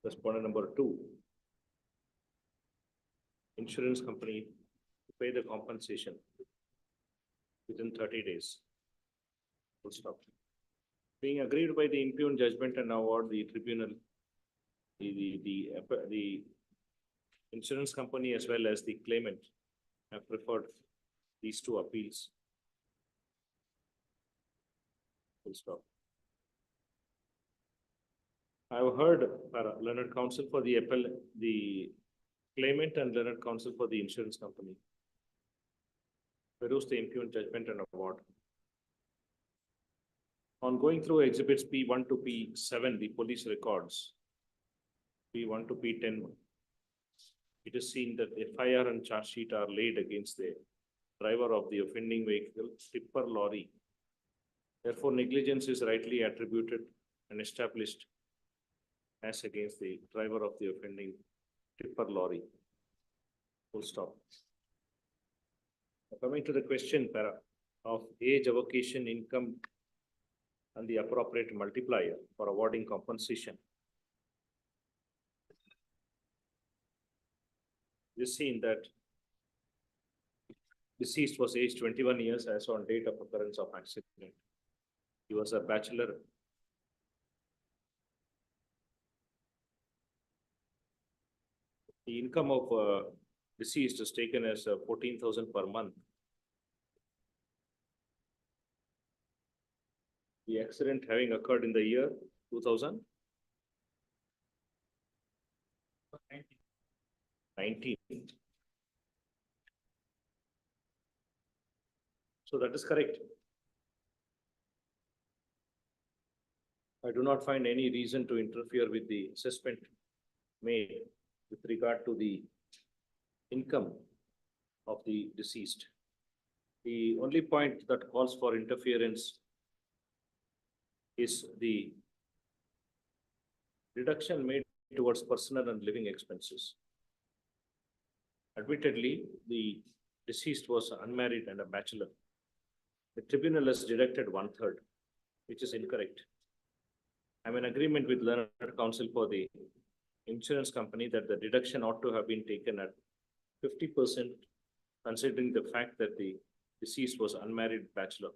respondent number 2, insurance company, to pay the compensation within 30 days. Full stop. Being agreed by the impugned judgment and award, the tribunal, the insurance company as well as the claimant have preferred these two appeals. Full stop. I have heard learned counsel for the claimant and learned counsel for the insurance company peruse the impugned judgment and award. On going through exhibits P1 to P7, the police records, P1 to P10, it is seen that FIR and charge sheet are laid against the driver of the offending vehicle, tipper lorry. Therefore, negligence is rightly attributed and established as against the driver of the offending tipper lorry. Full stop. Coming to the question of age, avocation, income, and the appropriate multiplier for awarding compensation. It is seen that deceased was aged 21 years as on date of occurrence of accident. He was a bachelor. The income of deceased is taken as 14,000 per month. The accident having occurred in the year 2000? 19. So that is correct. I do not find any reason to interfere with the assessment made with regard to the income of the deceased. The only point that calls for interference is the reduction made towards personal and living expenses. Admittedly, the deceased was unmarried and a bachelor. The tribunal has deducted 1/3, which is incorrect. I'm in agreement with learned counsel for the insurance company that the deduction ought to have been taken at 50%, considering the fact that the deceased was unmarried bachelor.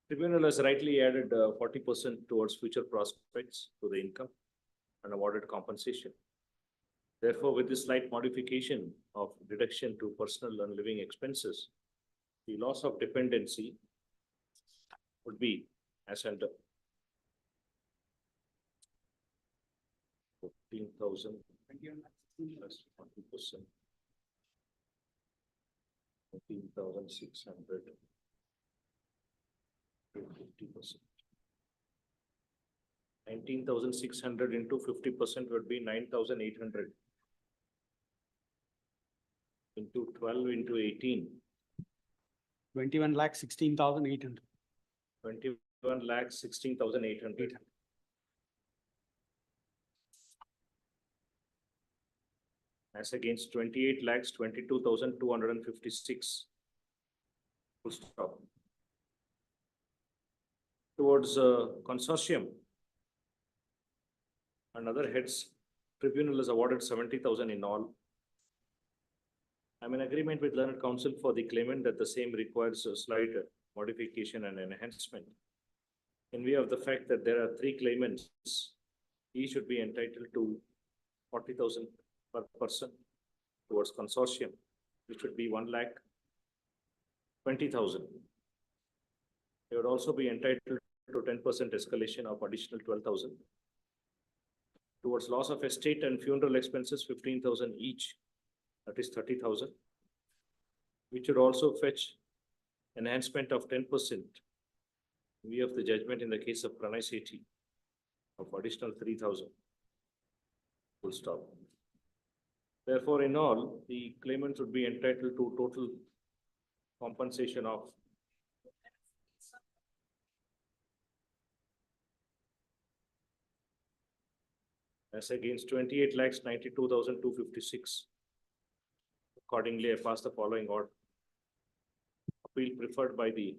Tribunal has rightly added 40% towards future prospects to the income and awarded compensation. Therefore, with this slight modification of deduction to personal and living expenses, the loss of dependency would be as under 14,000 plus 40%. 14,600 to 50%. 19,600 into 50% would be 9,800. Into 12 into 18. 21 lakh 16,800. 21 lakh 16,800. As against 28 lakhs 22,256. Full stop. Towards consortium and other heads, tribunal has awarded 70,000 in all. I'm in agreement with learned counsel for the claimant that the same requires a slight modification and enhancement. In view of the fact that there are 3 claimants, each should be entitled to 40,000 per person towards consortium, which would be 1,20,000. They would also be entitled to 10% escalation of additional 12,000. Towards loss of estate and funeral expenses, 15,000 each, that is 30,000. Which would also fetch enhancement of 10% in view of the judgment in the case of Pranay Sethi of additional 3,000. Full stop. Therefore, in all, the claimant would be entitled to total compensation of as against 28 lakhs 92,256. Accordingly, I pass the following order. Appeal preferred by the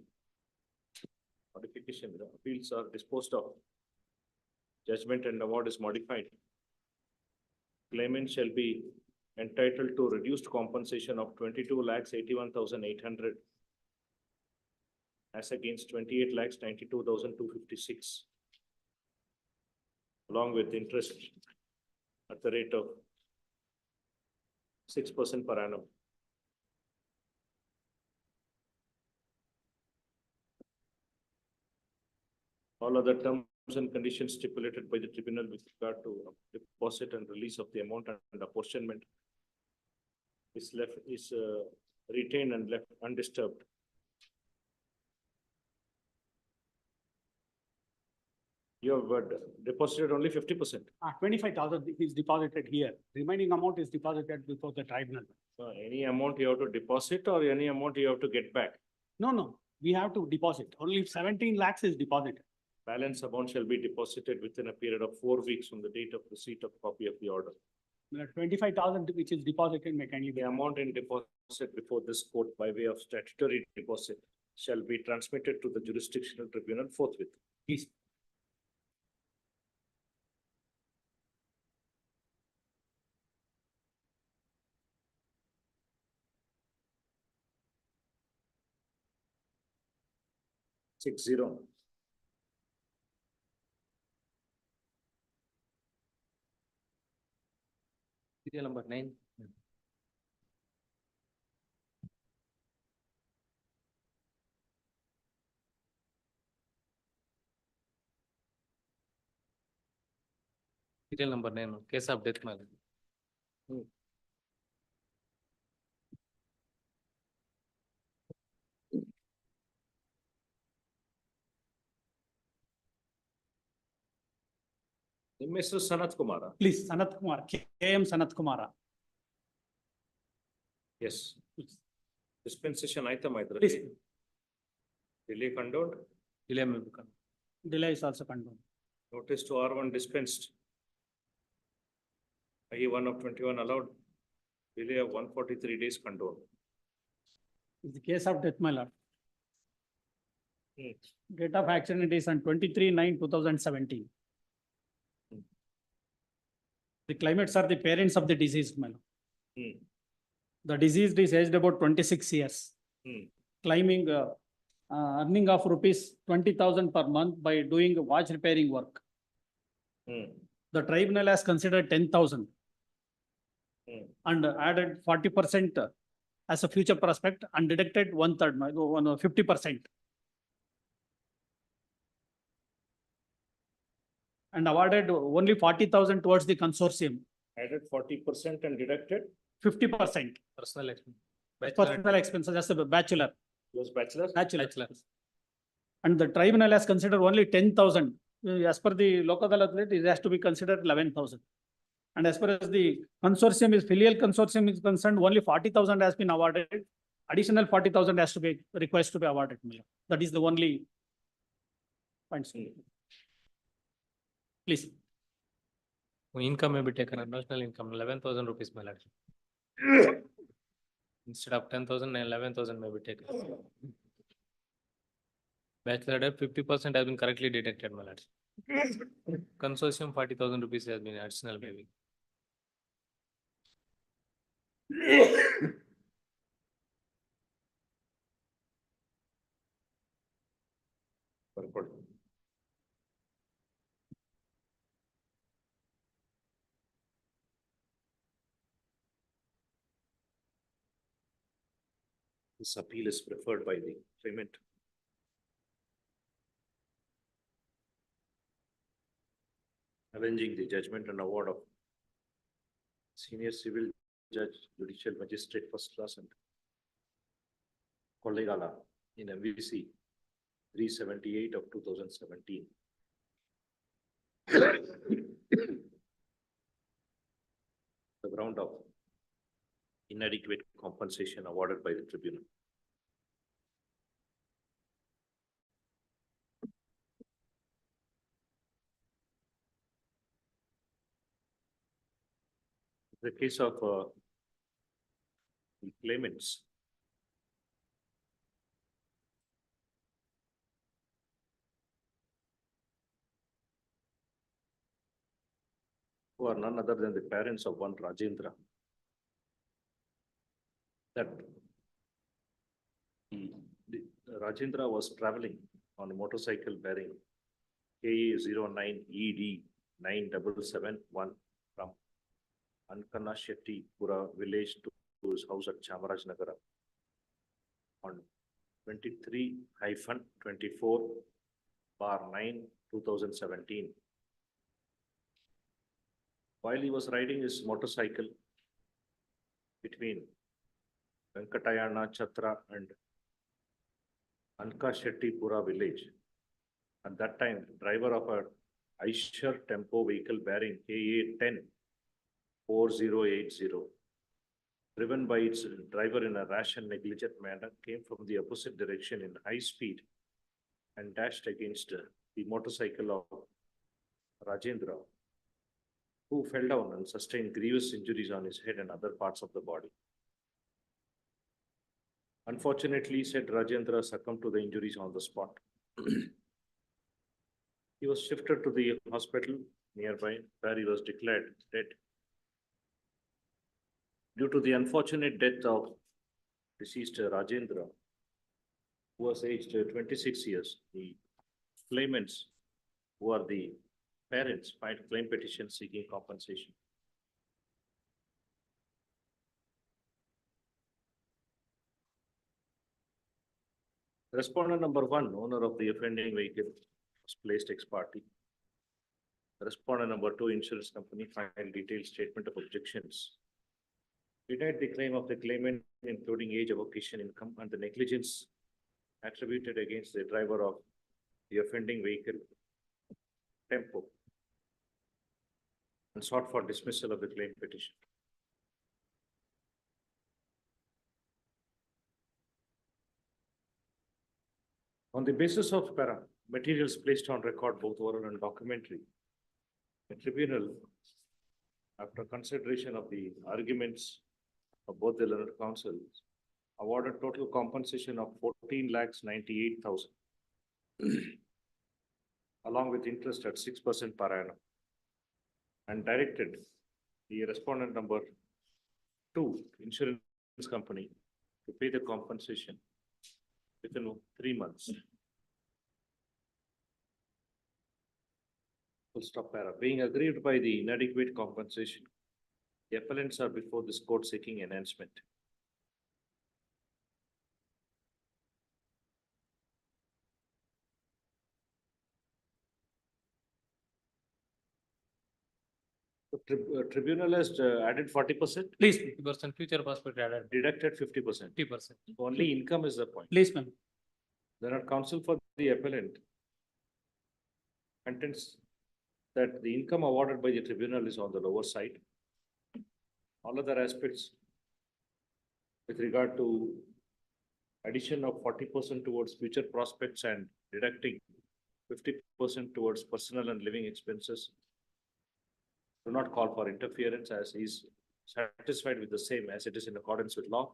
modification. The appeals are disposed of. Judgment and award is modified. Claimant shall be entitled to reduced compensation of 22 lakhs 81,800 as against 28 lakhs 92,256, along with interest at the rate of 6% per annum. All other terms and conditions stipulated by the tribunal with regard to deposit and release of the amount and apportionment is retained and left undisturbed. You have deposited only 50%. 25,000 is deposited here. Remaining amount is deposited before the tribunal. Any amount you have to deposit or any amount you have to get back? No, we have to deposit. Only 17 lakhs is deposited. Balance amount shall be deposited within a period of 4 weeks from the date of receipt of copy of the order. 25,000 which is deposited may kindly be. The amount in deposit before this court by way of statutory deposit shall be transmitted to the jurisdictional tribunal forthwith. Please. Six zero. Serial number 9. Serial number 9, case of death mal. ನಿಮ್ಮ ಹೆಸರು Sanath Kumara. Please, Sanat Kumar, KM Sanat Kumara. Yes. Dispensation item either. Please. Delay condoned. Delay may be condoned. Delay is also condoned. Notice to R1 dispensed. I1 of 21 allowed. Delay of 143 days condoned. It's the case of death, my lord. Hmm. Date of accident is on 23/9/2017. The claimants are the parents of the deceased, my lord. Hmm. The deceased is aged about 26 years. Hmm. Claiming earning of rupees 20,000 per month by doing watch repairing work. Hmm. The tribunal has considered 10,000 Hmm. and added 40% as a future prospect and deducted 1/3, 50%. And awarded only 40,000 towards the consortium, Added 40% and deducted. 50%. Personal expense. Personal expenses as a bachelor. Was bachelor. Bachelor. And the tribunal has considered only 10,000. As per the local adalat, it has to be considered 11,000. And as far as the consortium is, filial consortium is concerned, only 40,000 has been awarded. Additional 40,000 has to be request to be awarded. That is the only point. Please. Income may be taken, national income, 11,000 rupees, my lord. Instead of 10,000, 11,000 may be taken. Bachelor debt, 50% has been correctly deducted, my lord. Consortium, 40,000 rupees has been additional maybe. Purport. This appeal is preferred by the claimant. Avenging the judgment and award of Senior Civil Judge, Judicial Magistrate First Class and Kollegala in MVC 378 of 2017. The ground of inadequate compensation awarded by the tribunal. The case of the claimants. Who are none other than the parents of one Rajendra. That the Rajendra was traveling on a motorcycle bearing KA09ED 9771 from Ankana Shetty Pura village to his house at Chamaraj Nagara on 23/24/9/2017. While he was riding his motorcycle between Venkatayana Chatra and Anka Shetty Pura village. At that time, driver of a Eicher tempo vehicle bearing KA10-4080, driven by its driver in a rash and negligent manner, came from the opposite direction in high speed and dashed against the motorcycle of Rajendra, who fell down and sustained grievous injuries on his head and other parts of the body. Unfortunately, said Rajendra succumbed to the injuries on the spot. He was shifted to the hospital nearby, where he was declared dead. Due to the unfortunate death of deceased Rajendra, who was aged 26 years, the claimants, who are the parents, filed claim petition seeking compensation. Respondent number one, owner of the offending vehicle, was placed ex parte. Respondent number two, insurance company, filed detailed statement of objections. Denied the claim of the claimant, including age, avocation, income, and the negligence attributed against the driver of the offending vehicle, tempo, and sought for dismissal of the claim petition. On the basis of materials placed on record, both oral and documentary, the tribunal, after consideration of the arguments of both the learned counsels, awarded total compensation of 14,98,000 along with interest at 6% per annum, and directed the respondent number two, insurance company, to pay the compensation within 3 months. Full stop para. Being aggrieved by the inadequate compensation, the appellants are before this court seeking enhancement. The tribunal has added 40%. Please, 50%, future prospect added Deducted 50%. 50%. Only income is the point. Please, ma'am. There are counsel for the appellant contends that the income awarded by the tribunal is on the lower side. All other aspects with regard to addition of 40% towards future prospects and deducting 50% towards personal and living expenses do not call for interference, as he is satisfied with the same as it is in accordance with law.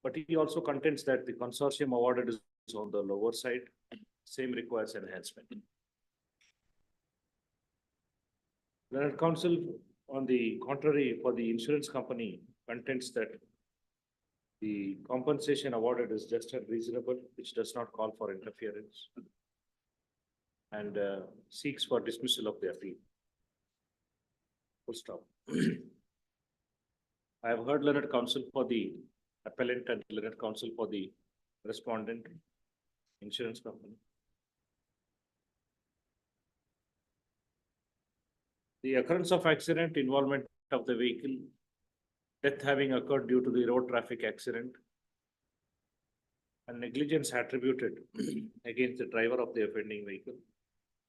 But he also contends that the consortium awarded is on the lower side. Same requires enhancement. Learned counsel, on the contrary, for the insurance company, contends that the compensation awarded is just and reasonable, which does not call for interference, and seeks for dismissal of the appeal. Full stop. I have heard learned counsel for the appellant and learned counsel for the respondent, insurance company. The occurrence of accident, involvement of the vehicle, death having occurred due to the road traffic accident, and negligence attributed against the driver of the offending vehicle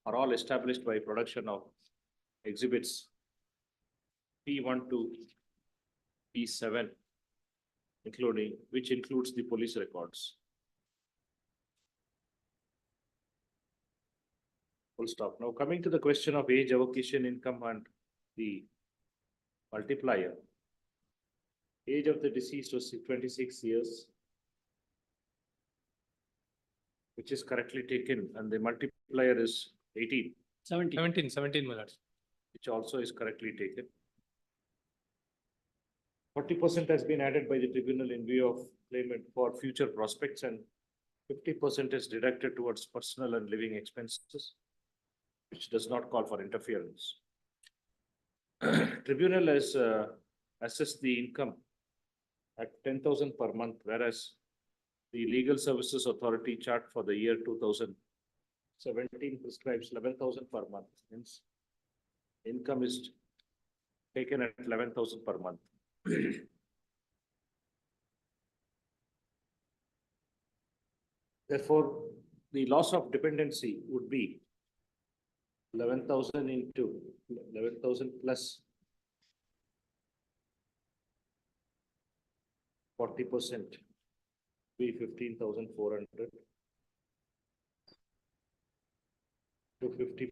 are all established by production of exhibits P1 to P7, which includes the police records. Full stop. Now coming to the question of age, avocation, income, and the multiplier. Age of the deceased was 26 years, which is correctly taken, and the multiplier is 18. 17 minutes. Which also is correctly taken. 40% has been added by the tribunal in view of claimant for future prospects, and 50% is deducted towards personal and living expenses, which does not call for interference. Tribunal has assessed the income at 10,000 per month, whereas the Legal Services Authority chart for the year 2017 prescribes 11,000 per month. Hence, income is taken at 11,000 per month. Therefore, the loss of dependency would be 11,000 into 11,000 plus 40%, be 15,400 to 50%,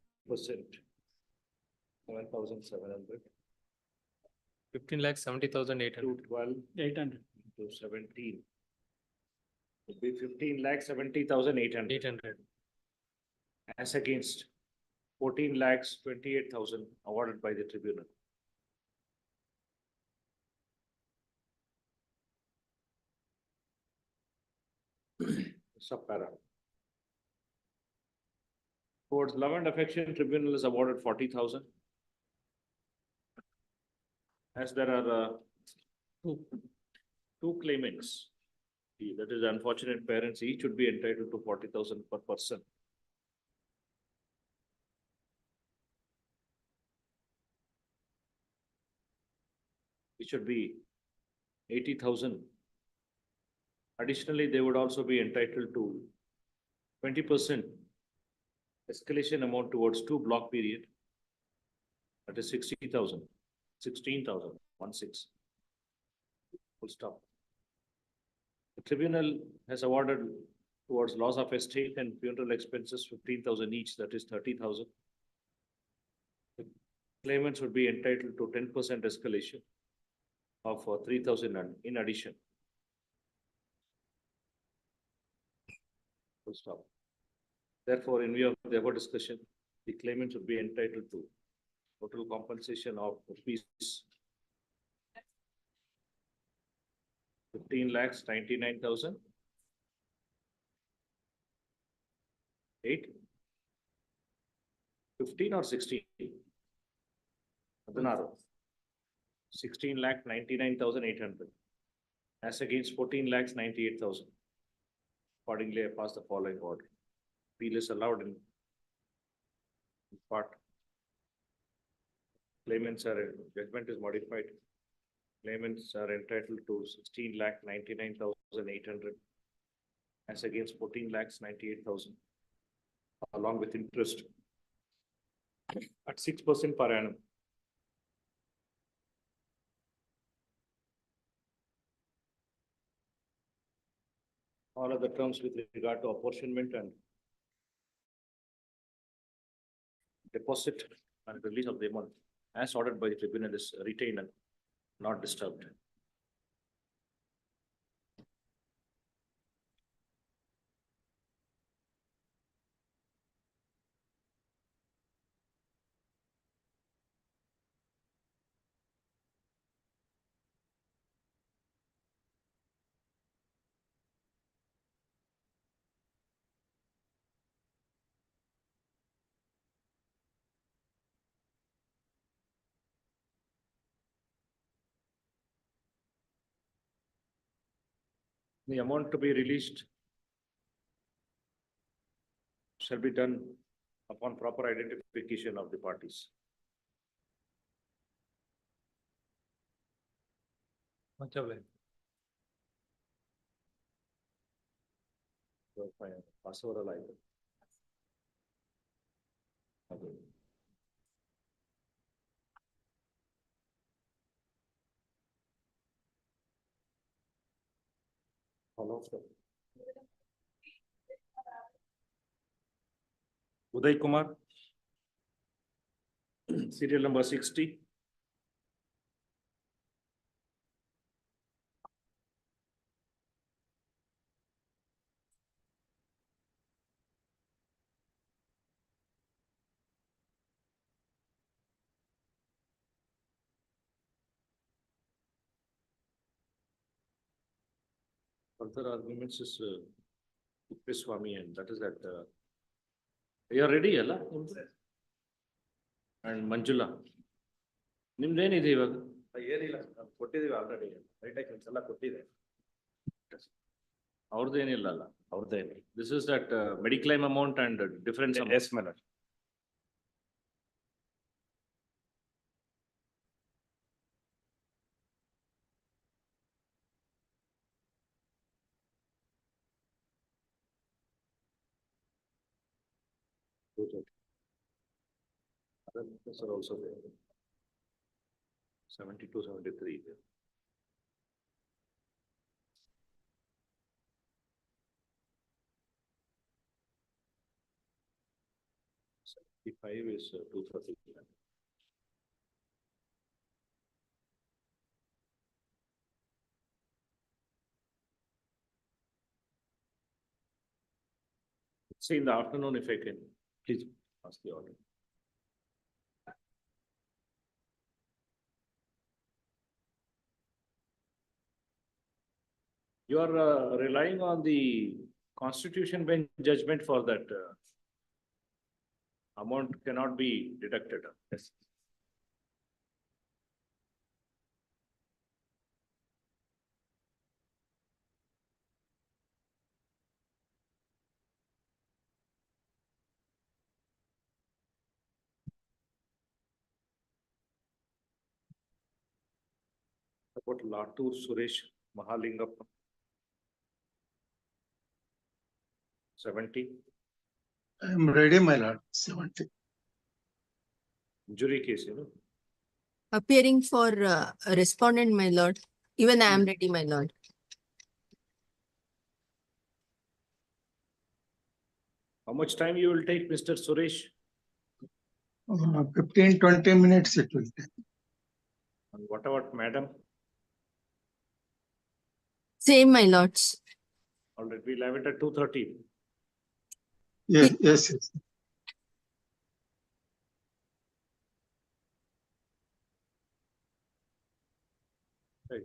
7,700. 15,70,800. To 12. 800. To 17. Would be 15,70,800. 800. As against 14,28,000 awarded by the tribunal. Subpara. Towards love and affection, tribunal is awarded 40,000. As there are two claimants, That is unfortunate parents, each should be entitled to 40,000 per person. It should be 80,000. Additionally, they would also be entitled to 20% escalation amount towards 2 block period. That is 60,000, 16,000, 16. Full stop. The tribunal has awarded towards loss of estate and funeral expenses 15,000 each, that is 30,000. The claimants would be entitled to 10% escalation of 3,000 in addition. Full stop. Therefore, in view of the above discussion, the claimant would be entitled to total compensation of rupees 15,99,000. 8? 15 or 16? 16,99,800. As against 14,98,000. Accordingly, I pass the following order. Appeal is allowed in part. Claimants are, judgment is modified. Claimants are entitled to 16,99,800 as against 14,98,000 along with interest at 6% per annum. All other terms with regard to apportionment and deposit and release of the amount as ordered by the tribunal is retained and not disturbed. The amount to be released shall be done upon proper identification of the parties. Much of it. Pass over a line. Okay. Follow up. Uday Kumar. Serial number 60. Further arguments is Swami, and that is that you are ready, Allah? And Manjula. ನಿಮ್ದೇನಿದೆ ಇವಾಗ ಏನಿಲ್ಲ ಕೊಟ್ಟಿದೀವಿ already right items ಎಲ್ಲ ಕೊಟ್ಟಿದೆ ಅವ್ರದ್ದೇನಿಲ್ಲ ಅಲ್ಲ ಅವ್ರದ್ದೇನಿಲ್ಲ this is that mediclaim amount and difference yes madam Other are also there. 72, 73. 75 is 230. See in the afternoon if I can, please ask the order. You are relying on the Constitution bench judgment for that amount cannot be deducted. Yes. What Latur Suresh Mahalingappa? 70. I am ready, my lord, 70. Injury case, you know. Appearing for a respondent, my lord. Even I am ready, my lord. How much time you will take, Mr. Suresh? 15-20 minutes it will take. And what about madam? Same, my lords. All right, we'll have it at 2:30. Yes, yes, yes. Right.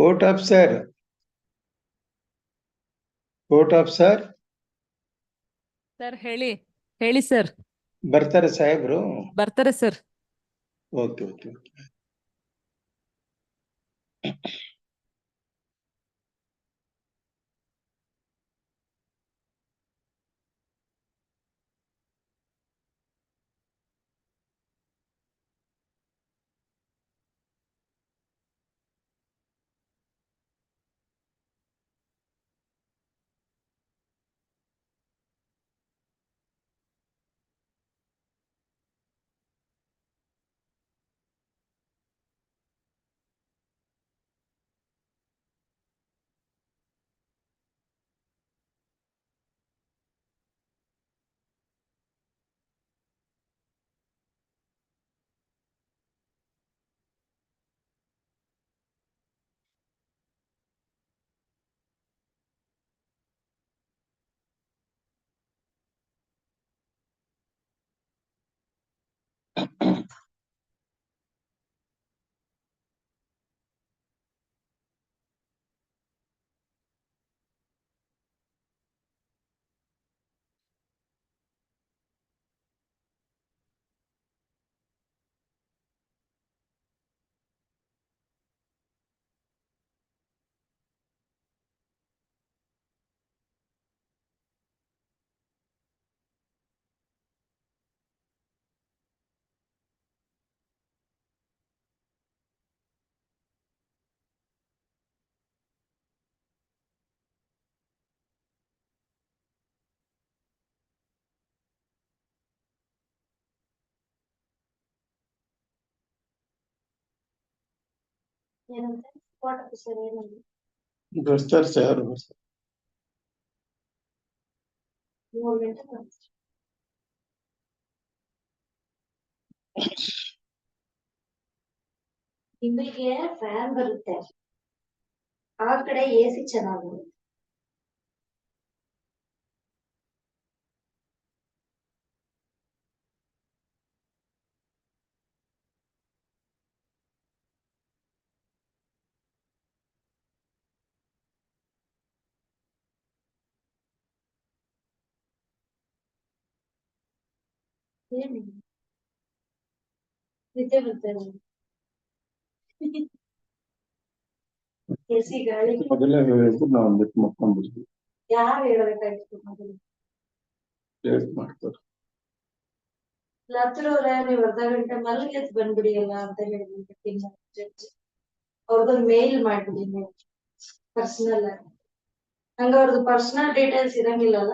Court officer. Court officer. Sir ಹೇಳಿ sir. ಬರ್ತಾರೆ ಸಾಹೇಬ್ರು? ಬರ್ತಾರೆ sir. Okay okay okay. ಬರ್ತಾರೆ sir. ನಿಮಗೆ fan ಬರುತ್ತೆ, ಆ ಕಡೆ AC ಚೆನ್ನಾಗಿರುತ್ತೆ. ಏನು ನಿದ್ದೆ ಬರ್ತದೆ. ಎಸಿ ಗಾಳಿ ಮೊದಲೇ ಹೇಳ್ಬಿಟ್ಟು ನಾವು ಒಂದಿಟ್ಟು ಮಕ್ಕೊಂಡ್ಬಿಡ್ತೀವಿ. ಯಾರು ಹೇಳ್ಬೇಕಾಗಿತ್ತು ಮೊದಲು? ಲೇಟ್ ಮಾಡ್ತಾರೆ. ಲತ್ರವ್ರೆ ನೀವು ಅರ್ಧ ಗಂಟೆ ಮಲಗಿ ಎದ್ದು ಬಂದ್ಬಿಡಿ ಅಲ್ಲ ಅಂತ ಹೇಳ್ಬಿಟ್ಟು ಜಡ್ಜ್ ಅವ್ರದ್ದು ಮೇಲ್ ಮಾಡ್ಬಿಡಿ ನೀವು ಪರ್ಸನಲ್ ಆಗಿ. ಹಂಗ ಅವ್ರದ್ದು ಪರ್ಸನಲ್ ಡೀಟೇಲ್ಸ್ ಇರಂಗಿಲ್ಲಲ್ಲ.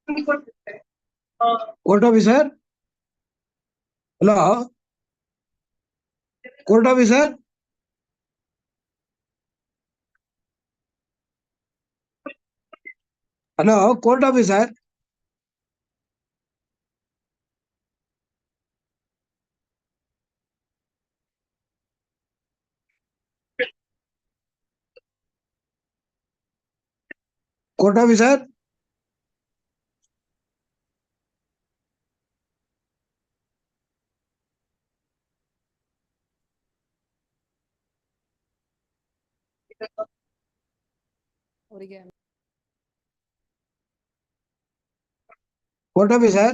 Court officer? Hello? Court officer? Hello, court officer? Court officer? Court officer?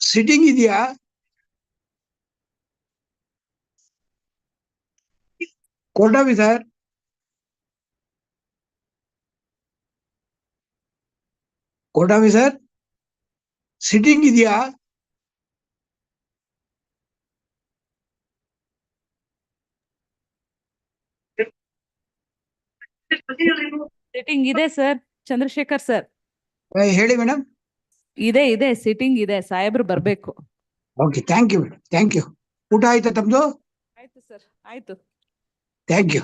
Sitting ಇದೆಯಾ? Court officer? Court officer? Sitting ಇದೆಯಾ? ಸಿಟ್ಟಿಂಗ್ ಇದೆ ಸರ್, ಚಂದ್ರಶೇಖರ್ ಸರ್. ಹೇಳಿ ಮೇಡಮ್. ಇದೆ ಸಿಟ್ಟಿಂಗ್ ಇದೆ, ಸಾಹೇಬ್ರು ಬರ್ಬೇಕು. Okay, thank you madam, thank you. ಊಟ ಆಯ್ತಾ ತಮ್ದು? ಆಯ್ತು ಸರ್, ಆಯ್ತು. Thank you.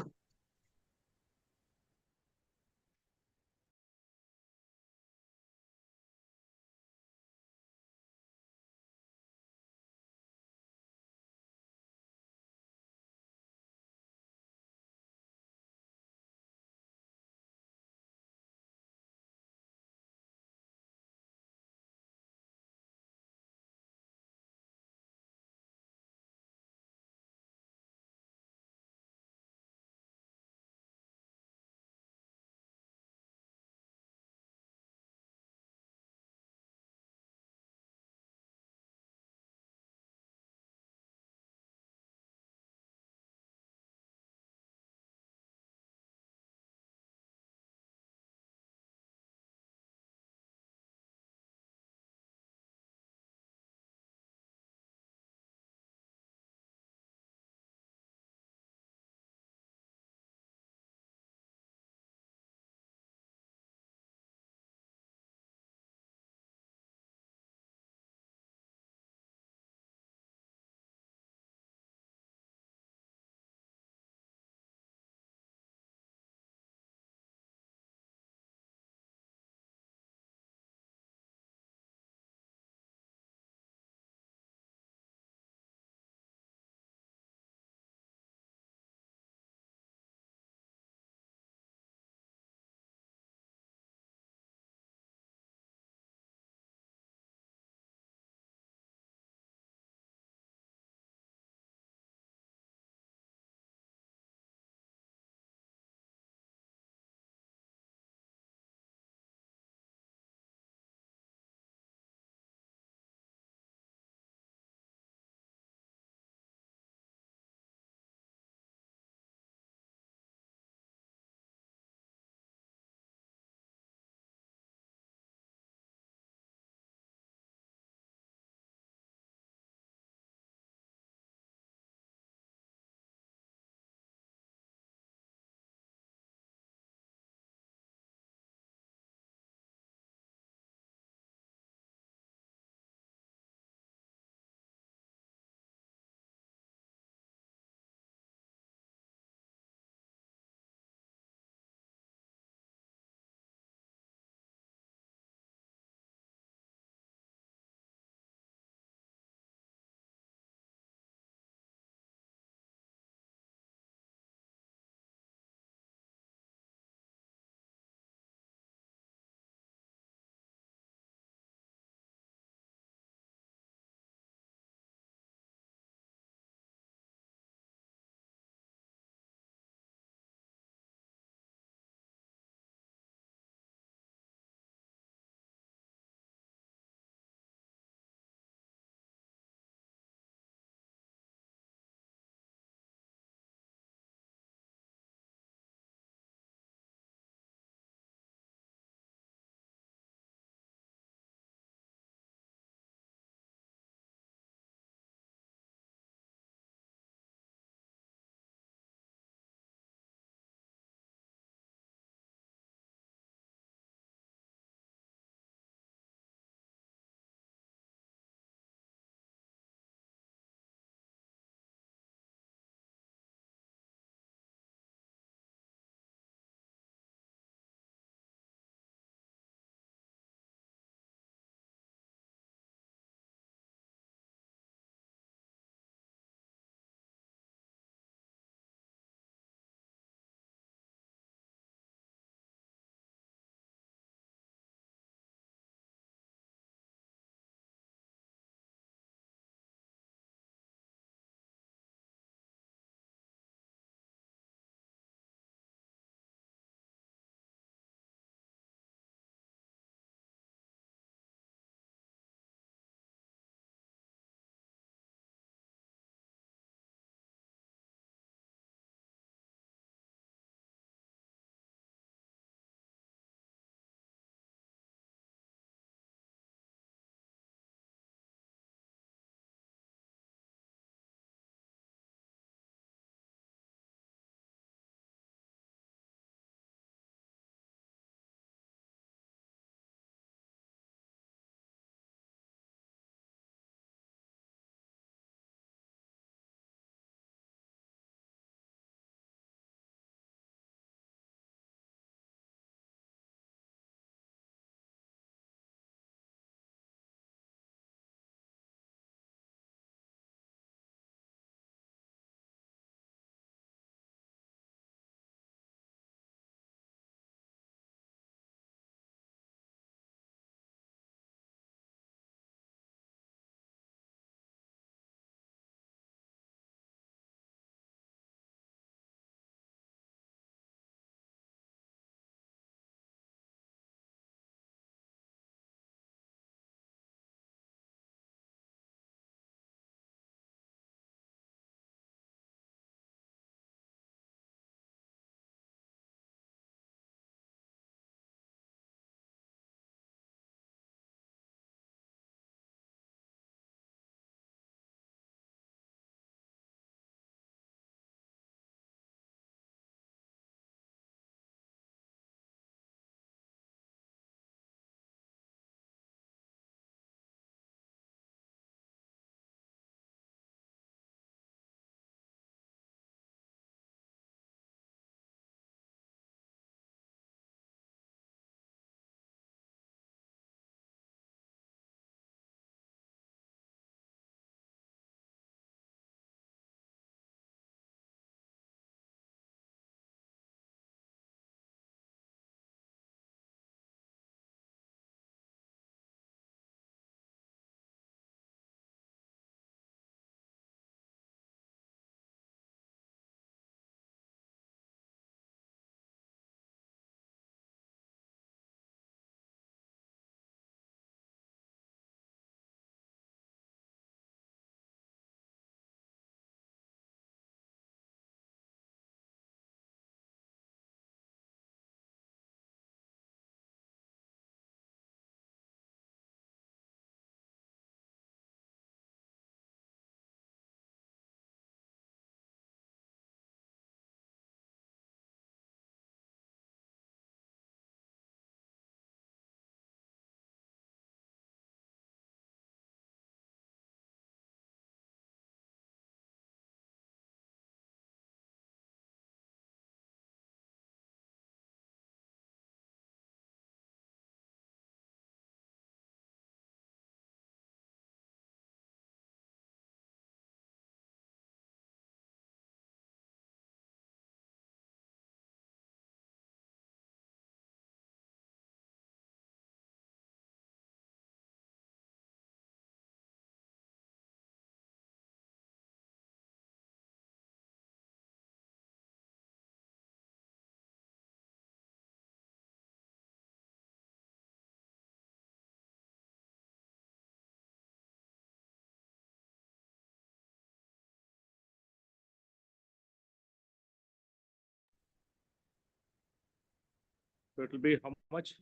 So it will be how much?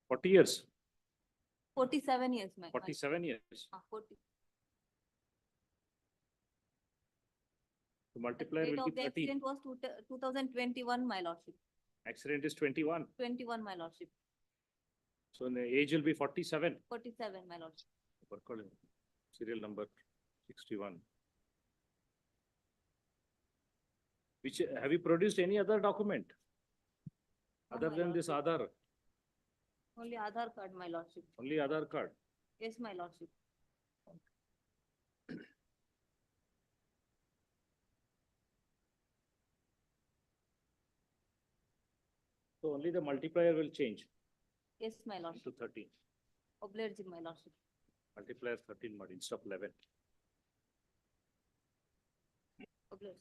Forty years, 47 years, my. 47 years. 40. The multiplier Date will of be the 30. accident was 2021, my lordship. Accident is 21. 21, my lordship. So the age will be 47. 47, my lordship. Serial number 61. Which, have you produced any other document? No, Other my than this Aadhaar? Only Aadhaar card, my lordship. Only Aadhaar card? Yes, my lordship. So only the multiplier will change Yes, my lordship. to 13. Obliged, my lordship. Multiplier 13 mod instead of 11. Obliged.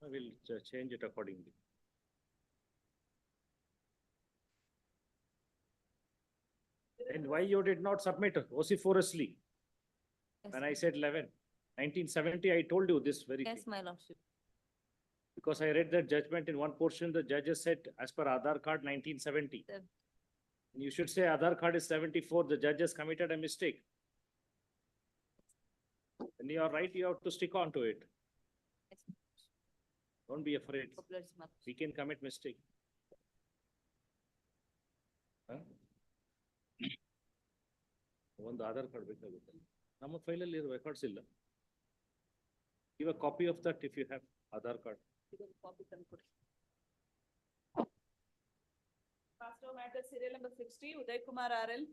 I will change it accordingly. And why you did not submit vociferously? Yes, When I said 11, 1970, I told you this very Yes, thing. my lordship. Because I read that judgment in one portion, the judges said as per Aadhaar card 1970. Sev- And you should say Aadhaar card is 74, the judges committed a mistake. And you are right, you have to stick on to it. Yes, Don't be afraid. obliged, my. We can commit mistake. ಒಂದು Aadhaar card ಬೇಕಾಗುತ್ತೆ ನಮ್ಮ ಫೈಲಲ್ಲಿ ಇರೋ records ಇಲ್ಲ. Give a copy of that if you have Aadhaar card. Copy ತಂದ್ಕೊಡಿ. Pastor matter serial number 60, Uday Kumar RL.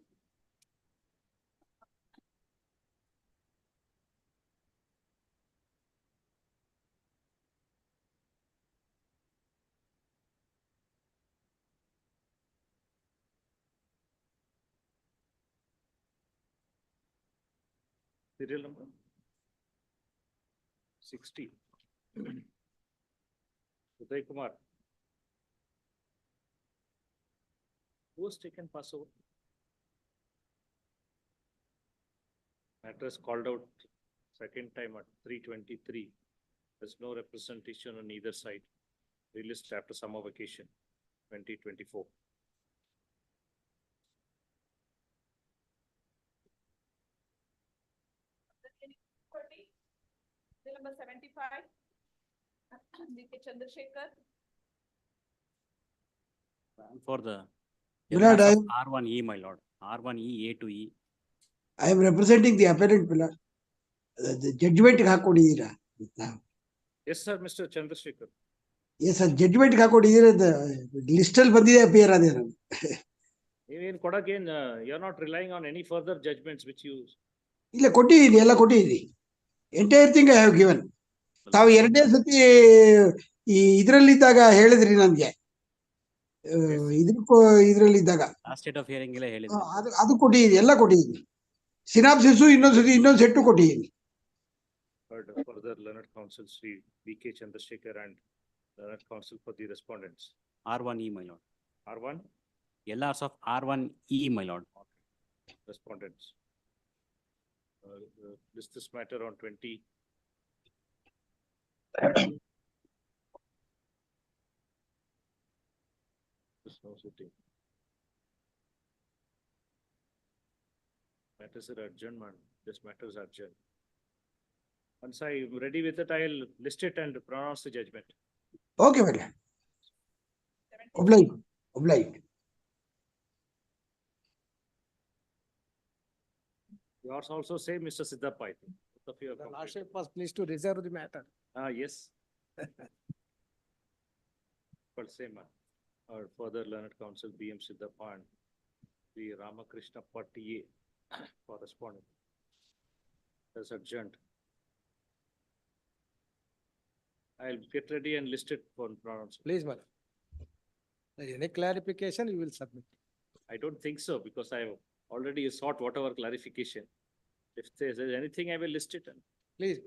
Serial number 60. Uday Kumar. Who was taken pass over? Matter is called out second time at 3:23. There's no representation on either side. Released after summer vacation 2024. Serial number 75. D.K. Chandrasekhar. For the My lord, R1E, my lord, R1E, A to E. I am representing the appellant, my lord. The judgment ಹಾಕೊಂಡಿದ್ದೀರಾ? Yes, sir, Mr. Chandrasekhar. Yes, sir, judgment ಹಾಕೊಂಡಿದ್ದೀರಾ? List ಅಲ್ಲಿ ಬಂದಿದೆ appear ಅದೇ ನಾನು. Even Kodakin, you're not relying on any further judgments which you. ಇಲ್ಲ ಕೊಟ್ಟಿದ್ದೀನಿ, ಎಲ್ಲ ಕೊಟ್ಟಿದ್ದೀನಿ. Entire thing I have given. ತಾವು ಎರಡನೇ ಸತಿ ಇದ್ರಲ್ಲಿದ್ದಾಗ ಹೇಳಿದ್ರಿ ನನ್ಗೆ, ಇದ್ರಲ್ಲಿದ್ದಾಗ Last date of hearing ಇಲ್ಲ ಹೇಳಿದ್ರು. ಅದು ಕೊಟ್ಟಿದ್ದೀನಿ, ಎಲ್ಲ ಕೊಟ್ಟಿದ್ದೀನಿ. ಸಿನಾಪ್ಸಿಸ್ ಇನ್ನೊಂದು ಸೆಟ್ಟು ಕೊಟ್ಟಿದ್ದೀನಿ. Heard further Learned Counsel Sri B.K. Chandrasekhar and Learned Counsel for the respondents. R1E, my lord. R1 LRs of R1E, my lord. respondents. List this matter on 20. There's no sitting. Matters are urgent, man. This matter is urgent. Once I'm ready with it, I'll list it and pronounce the judgment. Okay, madam. Oblige. Yours also say, Mr. Siddhappa, I think. Both of you are The complete. lordship was pleased to reserve the matter. Yes. But same, or further Learned Counsel B.M. Siddhappa and the Ramakrishna Pattiye for respondent. As adjourned. I'll get ready and list it for pronouncement. Please, madam. Any clarification you will submit. I don't think so, because I have already sought whatever clarification. If there's anything, I will list it. Please.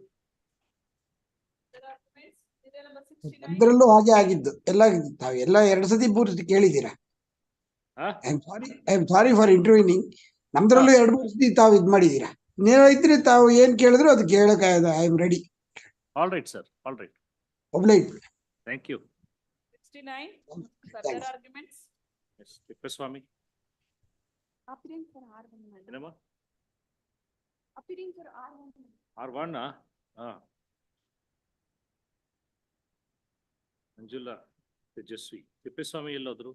Serial number 69. ಎಲ್ಲರಲ್ಲೂ ಹಾಗೆ ಆಗಿದ್ದು, ಎಲ್ಲ ತಾವು ಎಲ್ಲ ಎರಡು ಸತಿ ಪೂರ್ತಿ ಕೇಳಿದ್ದೀರಾ? Huh? I am sorry for intervening. ನಮ್ದ್ರಲ್ಲೂ 2-3 ಸತಿ ತಾವು ಇದ್ ಮಾಡಿದೀರಾ. ನೀವಿದ್ರೆ ತಾವು ಏನ್ ಕೇಳಿದ್ರು ಅದು ಕೇಳಕ್ I am ready. All right, sir. All right. ಒಬ್ಲೈಟ್. Thank you. 69, further Thanks. arguments? Yes, Tippeswamy. Appearing for R1. Enema? Appearing for R1. R1, Anjula, Tejasvi. Tippeswamy ಎಲ್ಲೋದ್ರು?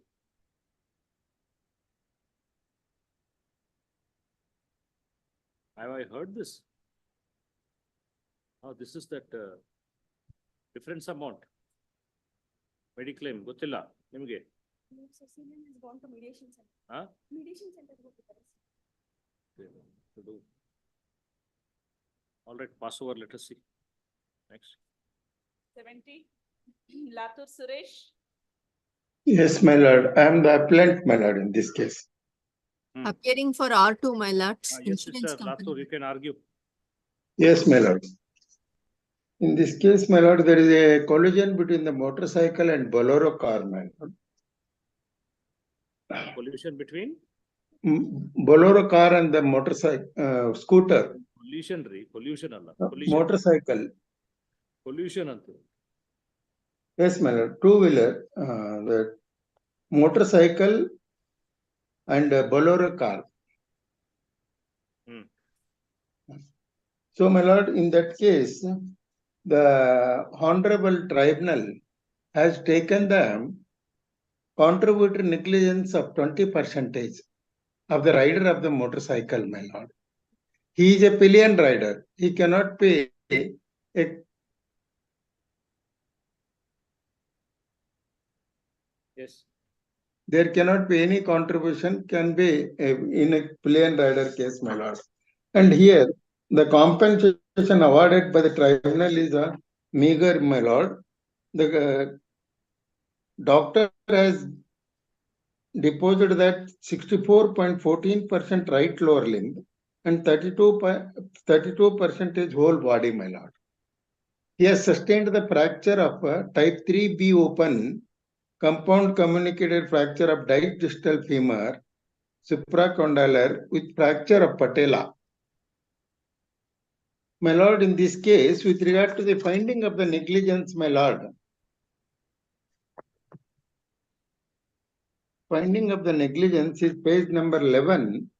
Have I heard this? Oh, this is that difference amount. Mediclaim, ಗೊತ್ತಿಲ್ಲ ನಿಮಗೆ? Has gone to mediation center. Huh? Mediation center. To do. All right, pass over, let us see. Next. 70, Latur Suresh. Yes, my lord. I am the appellant, my lord, in this case. Appearing for R2, my lord. Yes, Insurance Mr. company. Lathur, you can argue. Yes, my lord. In this case, my lord, there is a collision between the motorcycle and Bolero car, my lord. Collision between? Bolero car and the motorcycle, scooter. Pollution ಅಲ್ಲ. Motorcycle. Pollution ಅಂತ. Yes, my lord. Two-wheeler, the motorcycle and Bolero car. So, my lord, in that case, the Honorable Tribunal has taken the contributory negligence of 20% of the rider of the motorcycle, my lord. He is a pillion rider. He cannot pay a Yes. there cannot be any contribution can be in a pillion rider case, my lord. And here, the compensation awarded by the tribunal is a meager, my lord. The doctor has deposited that 64.14% right lower limb and 32% is whole body, my lord. He has sustained the fracture of type 3B open compound communicated fracture of distal femur, supracondylar with fracture of patella. My lord, in this case, with regard to the finding of the negligence, my lord, finding of the negligence is page number 11.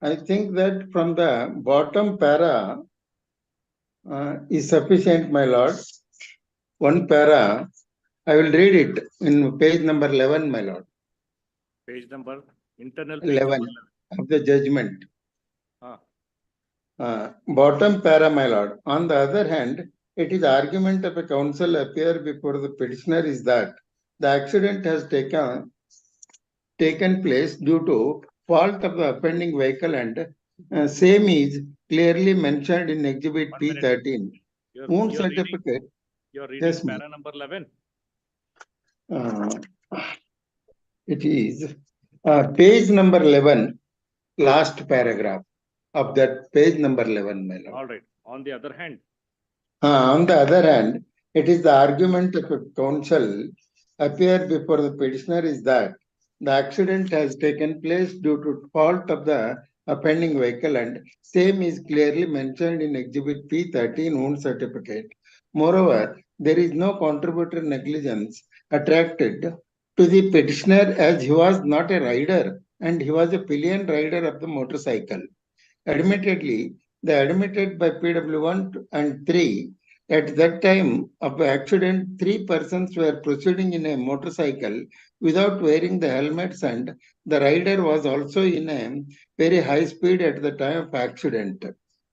I think that from the bottom para is sufficient, my lord. One para, I will read it in page number 11, my lord. Page number, internal page 11 number 11. of the judgment. Bottom para, my lord. On the other hand, it is argument of a counsel appear before the petitioner is that the accident has taken place due to fault of the offending vehicle and same is clearly mentioned in exhibit P13. Wound certificate. You're reading Yes, para number 11. It is page number 11, last paragraph of that page number 11, my lord. All right. On the other hand. On the other hand, it is the argument of a counsel appear before the petitioner is that the accident has taken place due to fault of the offending vehicle and same is clearly mentioned in exhibit P13 wound certificate. Moreover, there is no contributory negligence attracted to the petitioner as he was not a rider and he was a pillion rider of the motorcycle. Admittedly, they admitted by PW1 and 3 at that time of the accident, 3 persons were proceeding in a motorcycle without wearing the helmets and the rider was also in a very high speed at the time of accident.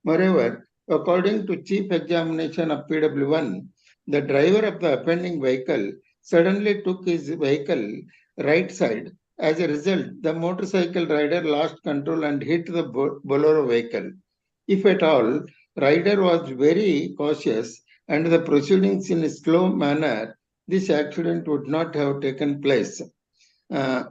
Moreover, according to chief examination of PW1, the driver of the offending vehicle suddenly took his vehicle right side. As a result, the motorcycle rider lost control and hit the Bolero vehicle. If at all, rider was very cautious and the proceedings in a slow manner, this accident would not have taken place.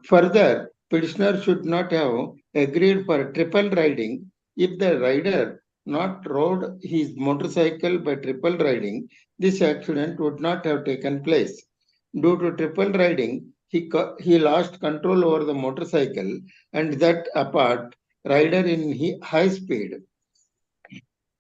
Further, petitioner should not have agreed for triple riding if the rider not rode his motorcycle by triple riding, this accident would not have taken place. Due to triple riding, he lost control over the motorcycle, and that apart, rider in high speed.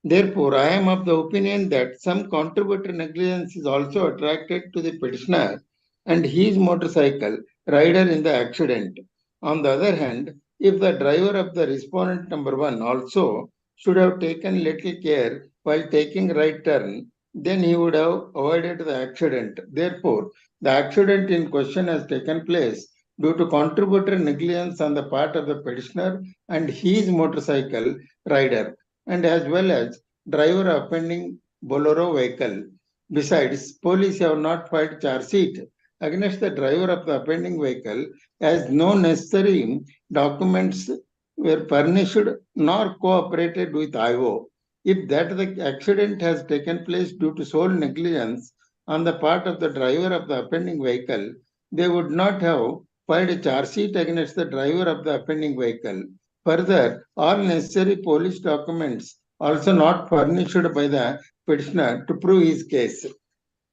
Therefore, I am of the opinion that some contributory negligence is also attracted to the petitioner and his motorcycle rider in the accident. On the other hand, if the driver of the respondent number 1 also should have taken little care while taking right turn, then he would have avoided the accident. Therefore, the accident in question has taken place due to contributory negligence on the part of the petitioner and his motorcycle rider, and as well as driver offending Bolero vehicle. Besides, police have not filed charge sheet against the driver of the offending vehicle, as no necessary documents were furnished nor cooperated with IO. If that the accident has taken place due to sole negligence on the part of the driver of the offending vehicle, they would not have filed a charge sheet against the driver of the offending vehicle. Further, all necessary police documents also not furnished by the petitioner to prove his case.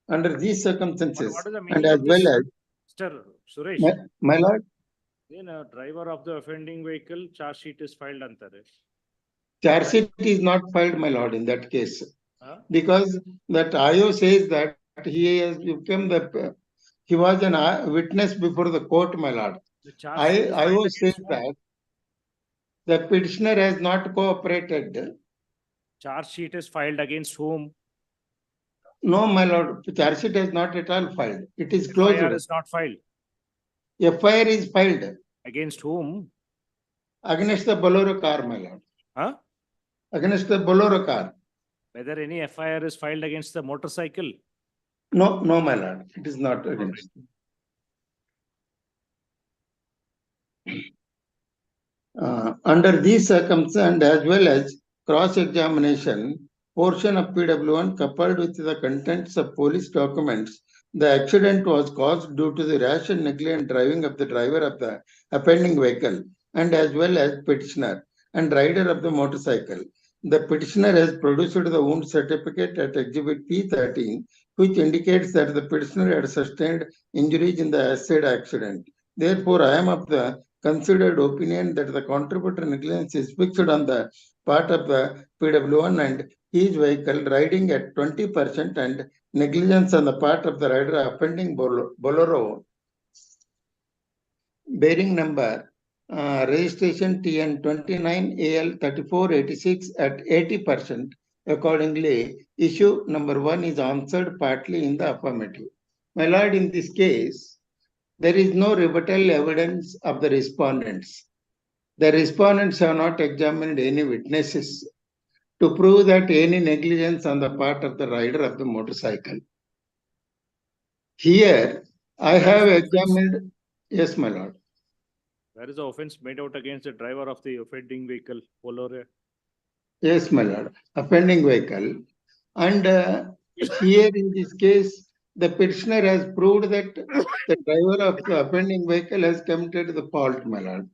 Under these circumstances, What is the and meaning as of this, well as, Mr. Suresh? my lord, Then a driver of the offending vehicle, charge sheet is filed anತಾರೆ. charge sheet is not filed, my lord, in that case. Huh? Because that IO says that he has become he was an witness before the court, my lord. The charge sheet is filed IO against says whom? that the petitioner has not cooperated. Charge sheet is filed against whom? No, my lord, charge sheet has not at all filed. It is closed. FIR is not filed. FIR is filed Against whom? against the Bolero car, my lord. Huh? Against the Bolero car. Whether any FIR is filed against the motorcycle? No, no, my lord, it is not against. Under these circumstances, and as well as cross-examination, portion of PW1 coupled with the contents of police documents, the accident was caused due to the rash and negligent driving of the driver of the offending vehicle, and as well as petitioner and rider of the motorcycle. The petitioner has produced the wound certificate at Exhibit P13, which indicates that the petitioner had sustained injuries in the said accident. Therefore, I am of the considered opinion that the contributory negligence is fixed on the part of the PW1 and his vehicle riding at 20% and negligence on the part of the rider offending Bolero bearing number registration TN 29 AL 3486 at 80%. Accordingly, issue number 1 is answered partly in the affirmative. My lord, in this case, there is no rebuttal evidence of the respondents. The respondents have not examined any witnesses to prove that any negligence on the part of the rider of the motorcycle. Here, I have examined, yes, my lord. Where is the offense made out against the driver of the offending vehicle, Bolero? Yes, my lord, offending vehicle. And here in this case, the petitioner has proved that the driver of the offending vehicle has committed the fault, my lord.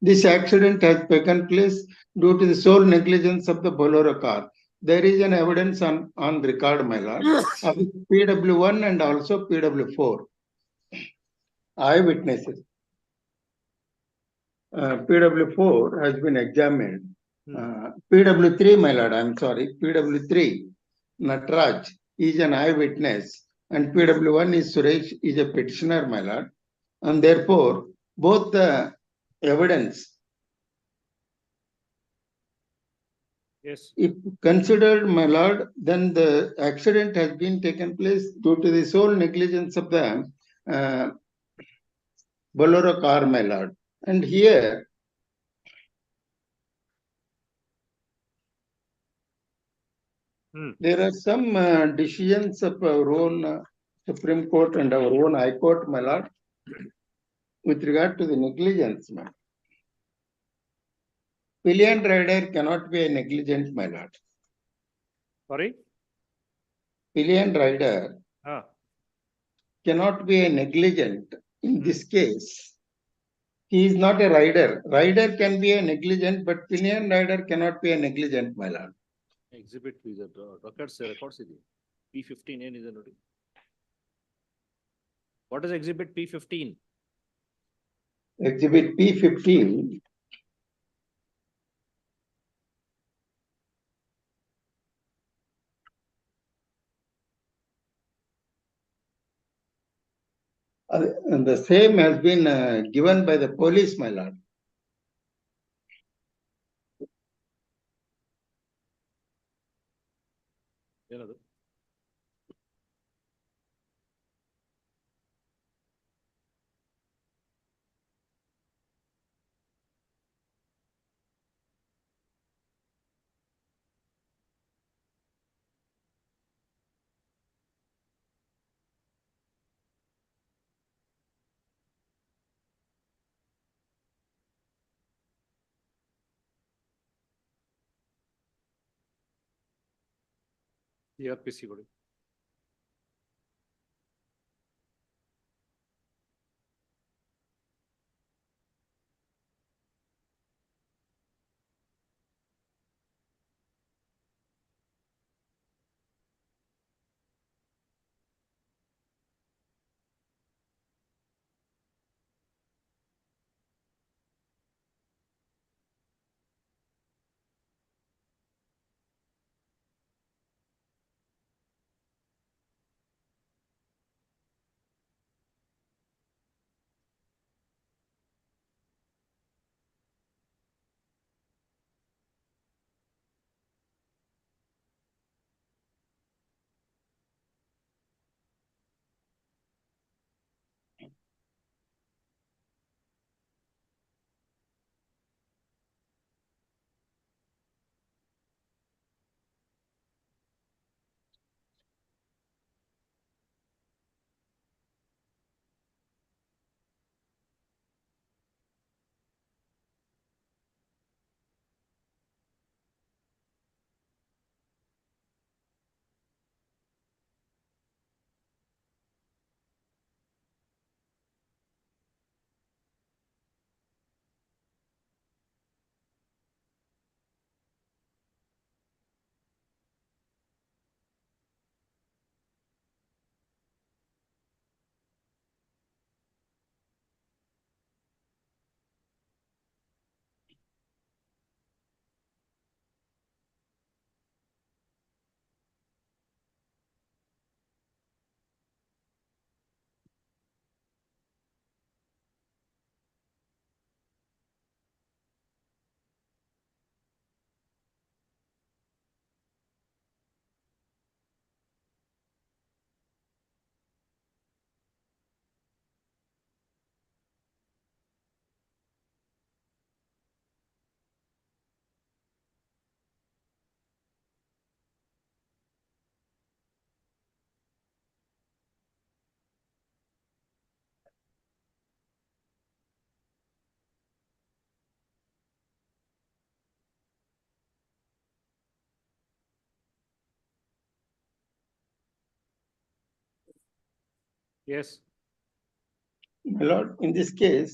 This accident has taken place due to the sole negligence of the Bolero car. There is an evidence on record, my lord, of PW1 and also PW4. Eyewitnesses. PW4 has been examined. PW3, my lord, I'm sorry, PW3, Natraj is an eyewitness and PW1 is Suresh is a petitioner, my lord. And therefore, both the evidence, yes, if considered, my lord, then the accident has been taken place due to the sole negligence of the Bolero car, my lord. And here, there are some decisions of our own Supreme Court and our own High Court, my lord, with regard to the negligence, man. Pillion rider cannot be a negligent, my lord. Sorry? Pillion rider cannot be a negligent in this case. He is not a rider. Rider can be a negligent, but pillion rider cannot be a negligent, my lord. Exhibit is a records ಇದೆ. P15 ಏನಿದೆ ನೋಡಿ. What is exhibit P15? Exhibit P15. And the same has been given by the police, my lord. ಏನದು? CRPC ಕೊಡಿ. Yes. My lord, in this case,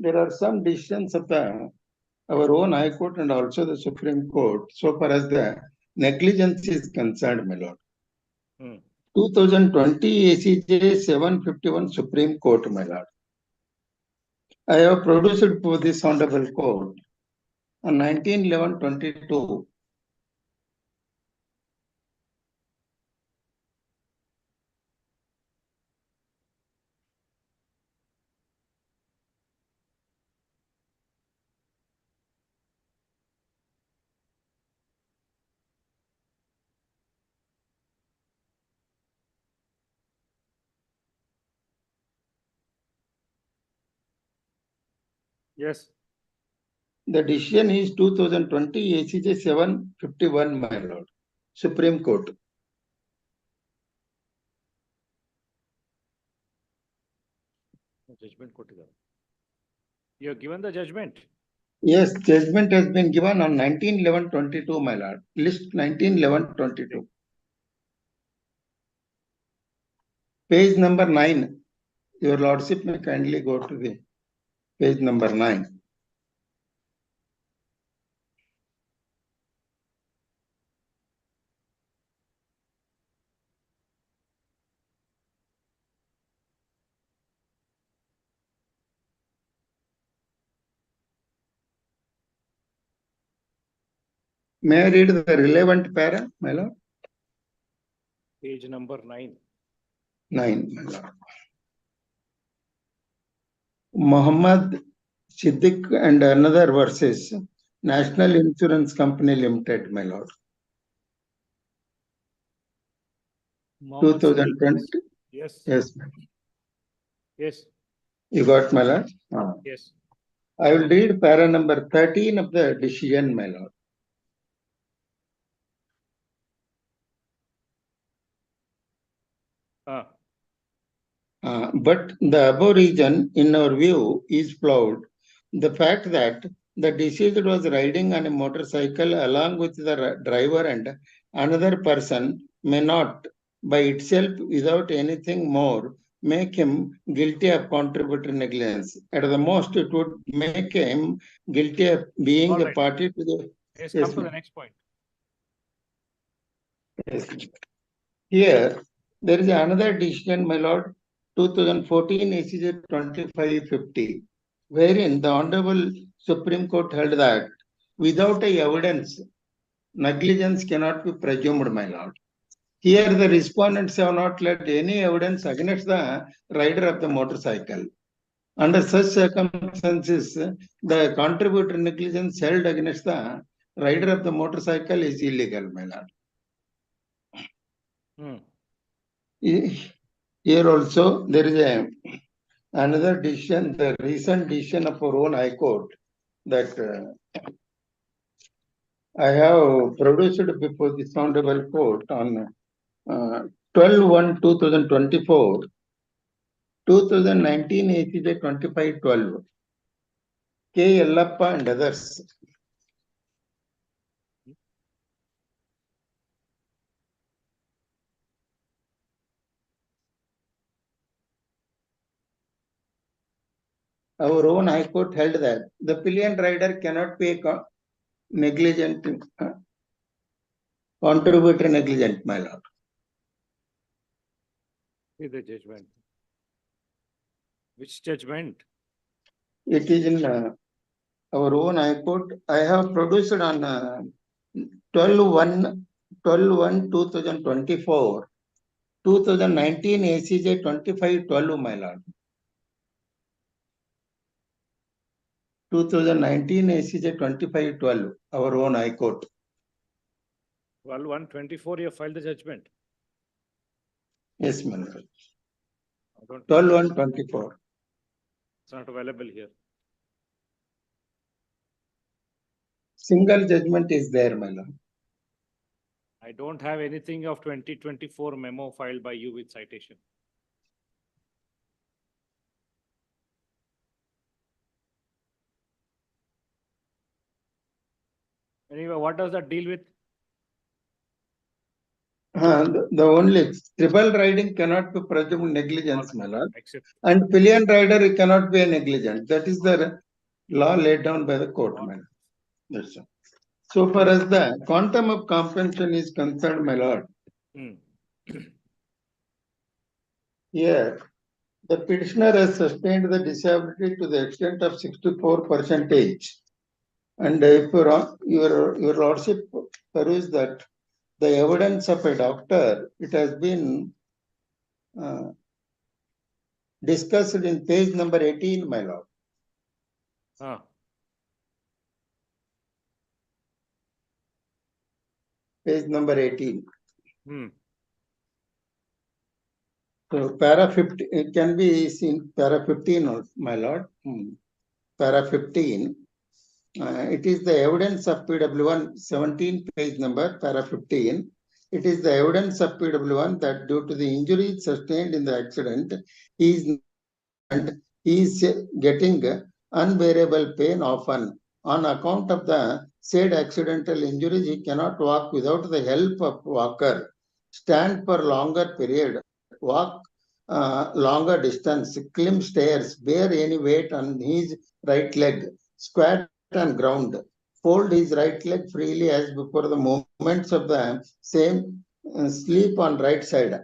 there are some decisions of our own High Court and also the Supreme Court, so far as the negligence is concerned, my lord. 2020 ACJ 751 Supreme Court, my lord. I have produced for this honorable court on 19/11/22. Yes. The decision is 2020 ACJ 751, my lord. Supreme Court. Judgment ಕೊಟ್ಟಿದ್ದಾರೆ. You have given the judgment. Yes, judgment has been given on 19/11/22, my lord. List 19/11/22. Page number 9. Your lordship may kindly go to the Page number 9. May I read the relevant para, my lord? Page number 9. 9, my lord. Muhammad Siddiq and another versus National Insurance Company Limited, my lord. Mohammed 2020. Siddiq. Yes. Yes, ma'am. Yes. You got, my lord? Yes. I will read para number 13 of the decision, my lord. But the above region, in our view, is flawed. The fact that the deceased was riding on a motorcycle along with the driver and another person may not, by itself, without anything more, make him guilty of contributory negligence. At the most, it would make him guilty of being All a right. party to the. Yes, Yes, come to the ma'am. next point. Yes. Here, there is another decision, my lord, 2014 ACJ 2550, wherein the Honorable Supreme Court held that without a evidence, negligence cannot be presumed, my lord. Here, the respondents have not led any evidence against the rider of the motorcycle. Under such circumstances, the contributory negligence held against the rider of the motorcycle is illegal, my lord. Here also there is another decision, the recent decision of our own High Court that I have produced before this Honorable Court on 12/1/2024, 2019 ACJ 2512, K. Yellappa and others. Our own High Court held that the pillion rider cannot be negligent, contributory negligent, my lord. See the judgment. Which judgment? It is in our own High Court. I have produced on 12/1/2024, 2019 ACJ 2512, my lord. 2019 ACJ 2512, our own High Court. 12/1/24, you filed the judgment. Yes, my lord. 12/1/24. 12/1/24. It's not available here. Single judgment is there, my lord. I don't have anything of 2024 memo filed by you with citation. Anyway, what does that deal with? The only triple riding cannot be presumed negligence, my lord. Except And pillion rider cannot be a negligent. That is the law laid down by the court, my lord. That's all. So far as the quantum of compensation is concerned, my lord, here the petitioner has sustained the disability to the extent of 64%. And if your lordship peruse that the evidence of a doctor, it has been discussed in page number 18, my lord. Page number 18. So para 50, it can be seen para 15 also, my lord. Para 15. It is the evidence of PW1, 17 page number, para 15. It is the evidence of PW1 that due to the injuries sustained in the accident, he is getting unbearable pain often. On account of the said accidental injuries, he cannot walk without the help of walker, stand for longer period, walk longer distance, climb stairs, bear any weight on his right leg, squat on ground, fold his right leg freely as before the movements of the same, sleep on right side.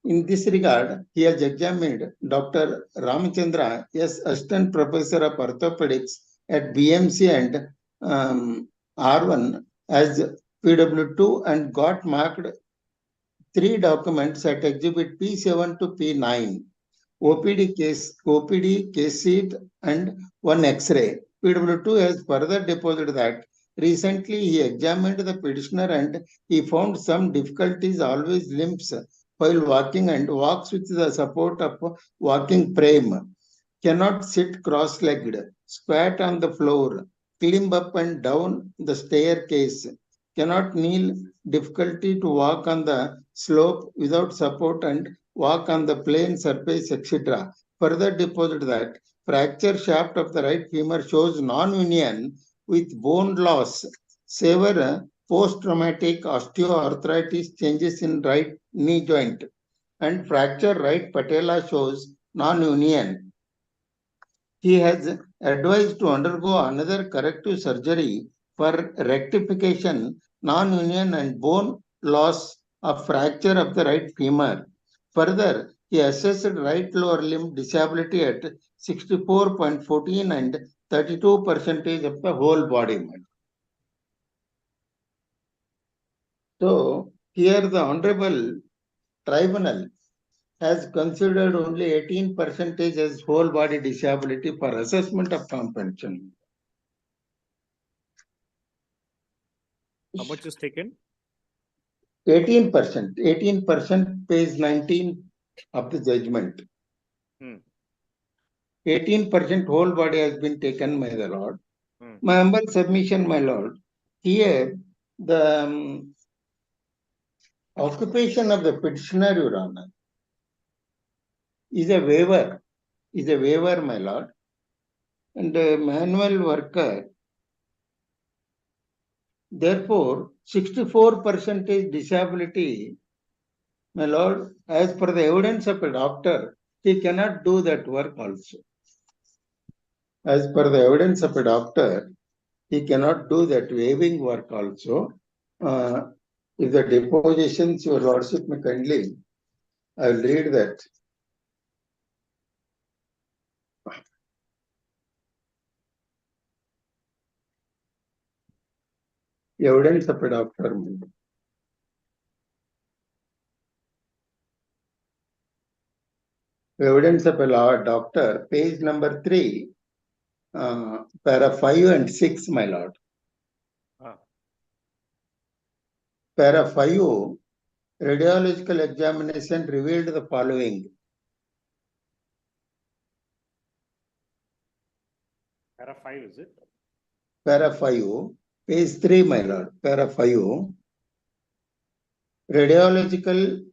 In this regard, he has examined Dr. Ramachandra, yes, Assistant Professor of Orthopedics at BMC and R1 as PW2 and got marked 3 documents at Exhibit P7 to P9, OPD case sheet, and 1 X-ray. PW2 has further deposited that recently he examined the petitioner and he found some difficulties, always limps while walking and walks with the support of walking frame, cannot sit cross-legged, squat on the floor, climb up and down the staircase, cannot kneel, difficulty to walk on the slope without support and walk on the plane surface, etc. Further deposited that fracture shaft of the right femur shows non-union with bone loss, severe post-traumatic osteoarthritis, changes in right knee joint, and fracture right patella shows non-union. He has advised to undergo another corrective surgery for rectification, non-union and bone loss of fracture of the right femur. Further, he assessed right lower limb disability at 64.14 and 32% of the whole body. So, here the Honorable Tribunal has considered only 18% as whole body disability for assessment of compensation. How much is taken? 18%, page 19 of the judgment. 18% whole body has been taken, my lord. My humble submission, my lord. Here, the occupation of the petitioner, Your Honor, is a waiver, my lord. And the manual worker, therefore, 64% disability, my lord, as per the evidence of a doctor, he cannot do that work also. As per the evidence of a doctor, he cannot do that waiving work also. If the depositions, Your Lordship may kindly, I will read that. Evidence of a doctor. Evidence of a doctor, page number 3, para 5 and 6, my lord. Para 5, radiological examination revealed the following. Para 5, is it? Para 5, page 3, my lord. Para 5, radiological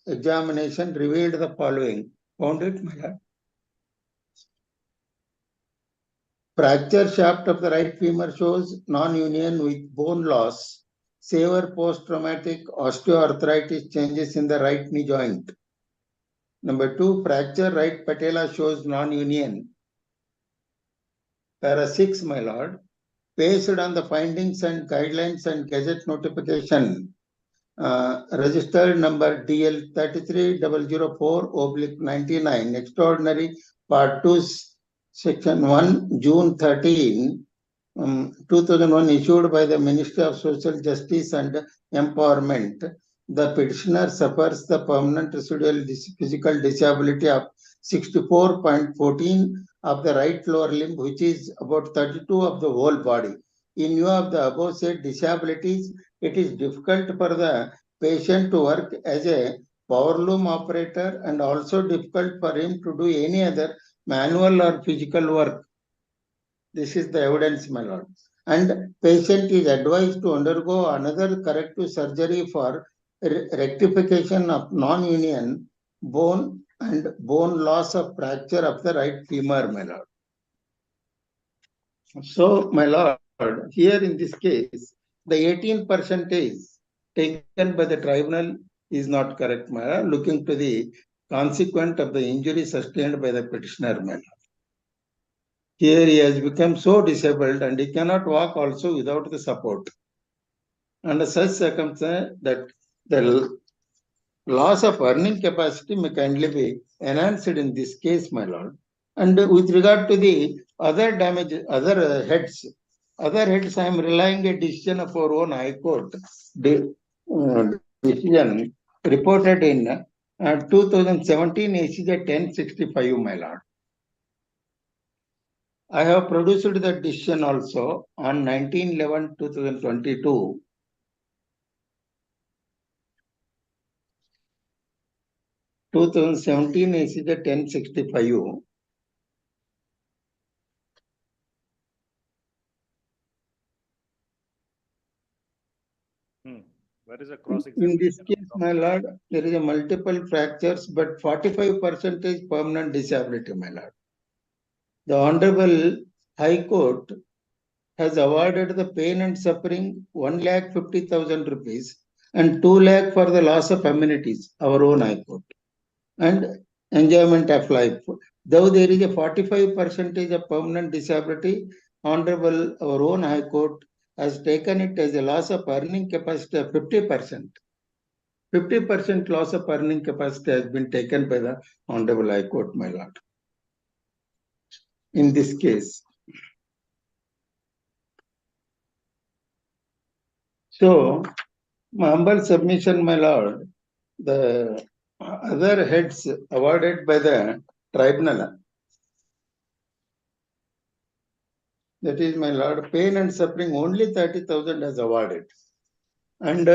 examination revealed the following. Found it, my lord? Fracture shaft of the right femur shows non-union with bone loss. Severe post-traumatic osteoarthritis changes in the right knee joint. Number 2, fracture right patella shows non-union. Para 6, my lord, based on the findings and guidelines and gazette notification, registered number DL 33-004/99, extraordinary part 2, section 1, June 13, 2001, issued by the Ministry of Social Justice and Empowerment. The petitioner suffers the permanent residual physical disability of 64.14 of the right lower limb, which is about 32 of the whole body. In view of the above said disabilities, it is difficult for the patient to work as a power loom operator and also difficult for him to do any other manual or physical work. This is the evidence, my lord. And patient is advised to undergo another corrective surgery for rectification of non-union bone and bone loss of fracture of the right femur, my lord. So, my lord, here in this case, the 18% is taken by the tribunal is not correct, my lord, looking to the consequent of the injury sustained by the petitioner, my lord. Here he has become so disabled and he cannot walk also without the support. Under such circumstance that the loss of earning capacity may kindly be enhanced in this case, my lord. And with regard to the other damage, other heads, I am relying a decision of our own High Court decision reported in 2017 ACJ 1065, my lord. I have produced the decision also on 19/11/2022. ACJ 1065. Where is the cross In examination? this case, my lord, there is a multiple fractures, but 45% is permanent disability, my lord. The Honorable High Court has awarded the pain and suffering 1,50,000 rupees and 2 lakh for the loss of amenities, our own High Court, and enjoyment of life. Though there is a 45% of permanent disability, Honorable our own High Court has taken it as a loss of earning capacity of 50%. 50% loss of earning capacity has been taken by the Honorable High Court, my lord. In this case. So, my humble submission, my lord, the other heads awarded by the tribunal, that is, my lord, pain and suffering only 30,000 as awarded. And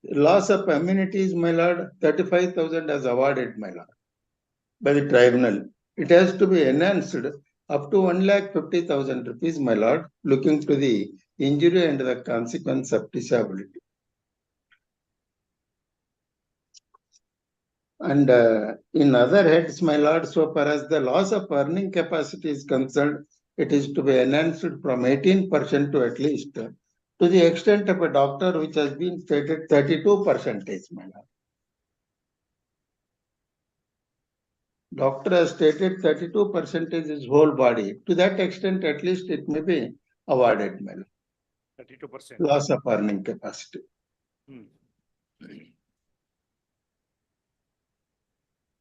loss of amenities, my lord, 35,000 as awarded, my lord, by the tribunal. It has to be enhanced up to 1,50,000 rupees, my lord, looking to the injury and the consequence of disability. And in other heads, my lord, so far as the loss of earning capacity is concerned, it is to be enhanced from 18% to at least to the extent of a doctor which has been stated 32%, my lord. Doctor has stated 32% is his whole body. To that extent, at least it may be awarded, my lord. 32%. Loss of earning capacity.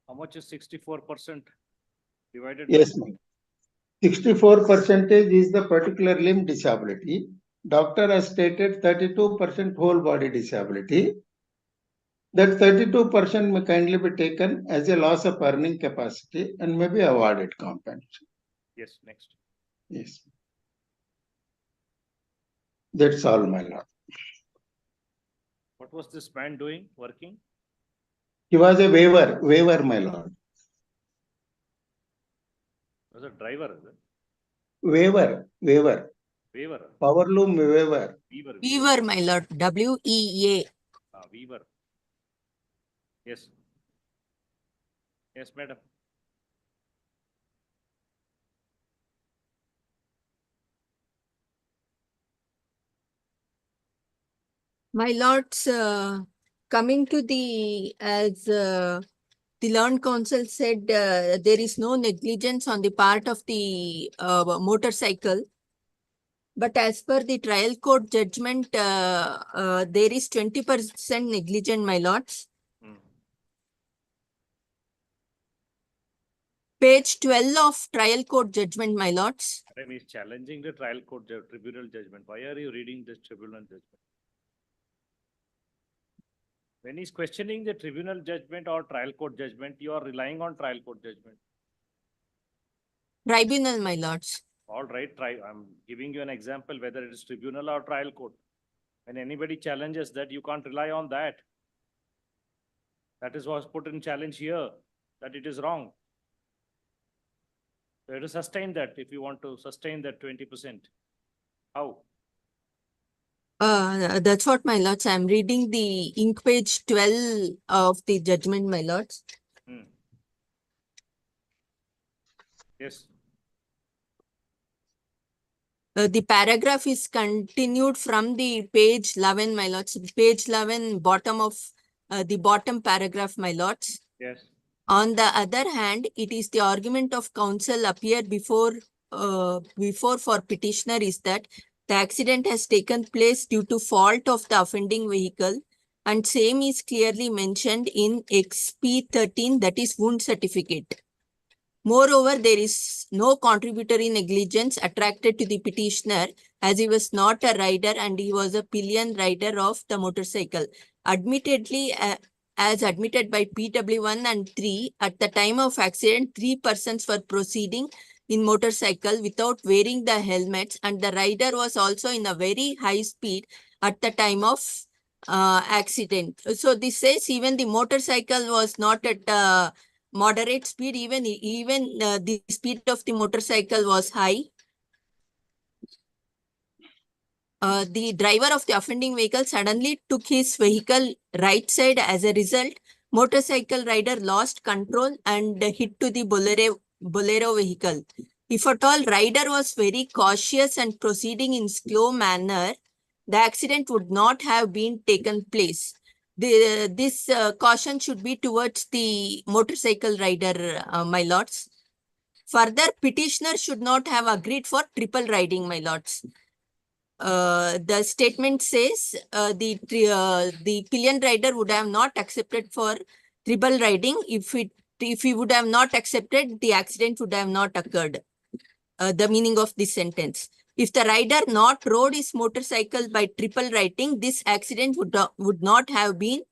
How much is 64% divided? Yes, ma'am. 64% is the particular limb disability. Doctor has stated 32% whole body disability. That 32% may kindly be taken as a loss of earning capacity and may be awarded compensation. Yes, next. Yes. That's all, my lord. What was this man doing, working? He was a waiver, my lord. Was a driver, is it? Waiver. Waiver. Power loom waiver. Weaver, my lord, WEA. Weaver. Yes. Yes, madam. My lords, coming to the, as the learned counsel said, there is no negligence on the part of the motorcycle. But as per the trial court judgment, there is 20% negligent, my lords. Page 12 of trial court judgment, my lords. Madam is challenging the trial court tribunal judgment. Why are you reading this tribunal judgment? When he's questioning the tribunal judgment or trial court judgment, you are relying on trial court judgment. Tribunal, my lords. All right, I'm giving you an example, whether it is tribunal or trial court. When anybody challenges that, you can't rely on that. That is what's put in challenge here, that it is wrong. So you have to sustain that if you want to sustain that 20%. How? That's what, my lords. I'm reading the ink page 12 of the judgment, my lords. Yes. The paragraph is continued from the page 11, my lords. Page 11, bottom of the bottom paragraph, my lords. Yes. On the other hand, it is the argument of counsel appear before for petitioner is that the accident has taken place due to fault of the offending vehicle, and same is clearly mentioned in XP 13, that is wound certificate. Moreover, there is no contributory negligence attracted to the petitioner, as he was not a rider and he was a pillion rider of the motorcycle. Admittedly, as admitted by PW1 and 3, at the time of accident, 3 persons were proceeding in motorcycle without wearing the helmets, and the rider was also in a very high speed at the time of accident. So this says even the motorcycle was not at moderate speed, even the speed of the motorcycle was high. The driver of the offending vehicle suddenly took his vehicle right side. As a result, motorcycle rider lost control and hit to the bolero vehicle. If at all rider was very cautious and proceeding in slow manner, the accident would not have been taken place. This caution should be towards the motorcycle rider, my lords. Further, petitioner should not have agreed for triple riding, my lords. The statement says the pillion rider would have not accepted for triple riding. If he would have not accepted, the accident would have not occurred. The meaning of this sentence. If the rider not rode his motorcycle by triple riding, this accident would not have been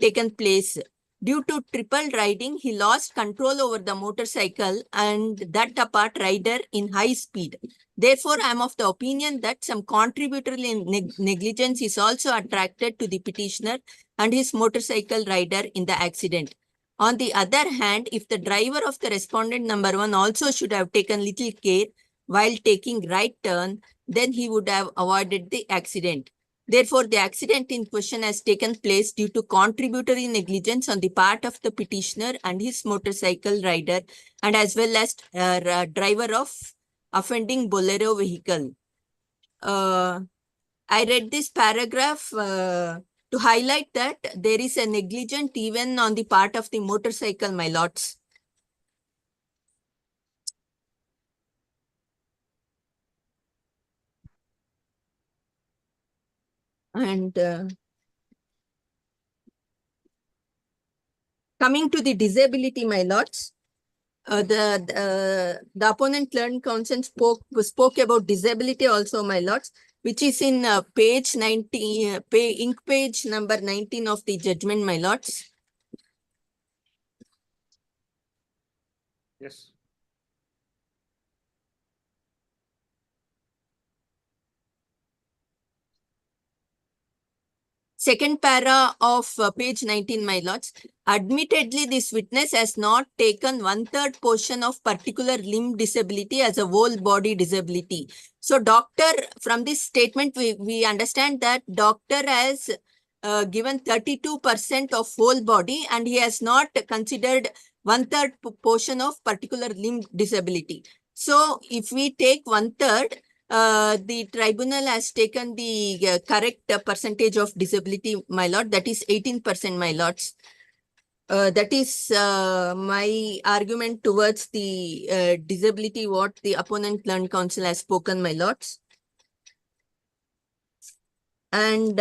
taken place. Due to triple riding, he lost control over the motorcycle and that apart rider in high speed. Therefore, I am of the opinion that some contributory negligence is also attracted to the petitioner and his motorcycle rider in the accident. On the other hand, if the driver of the respondent number 1 also should have taken little care while taking right turn, then he would have avoided the accident. Therefore, the accident in question has taken place due to contributory negligence on the part of the petitioner and his motorcycle rider, and as well as driver of offending bolero vehicle. I read this paragraph to highlight that there is a negligence even on the part of the motorcycle, my lords. And coming to the disability, my lords, the opponent learned counsel spoke about disability also, my lords, which is in page 19, ink page number 19 of the judgment, my lords. Yes. Second para of page 19, my lords. Admittedly, this witness has not taken 1/3 portion of particular limb disability as a whole body disability. So, doctor, from this statement, we understand that doctor has given 32% of whole body and he has not considered 1/3 portion of particular limb disability. So, if we take 1/3, the tribunal has taken the correct percentage of disability, my lord, that is 18%, my lords. That is my argument towards the disability what the opponent learned counsel has spoken, my lords. And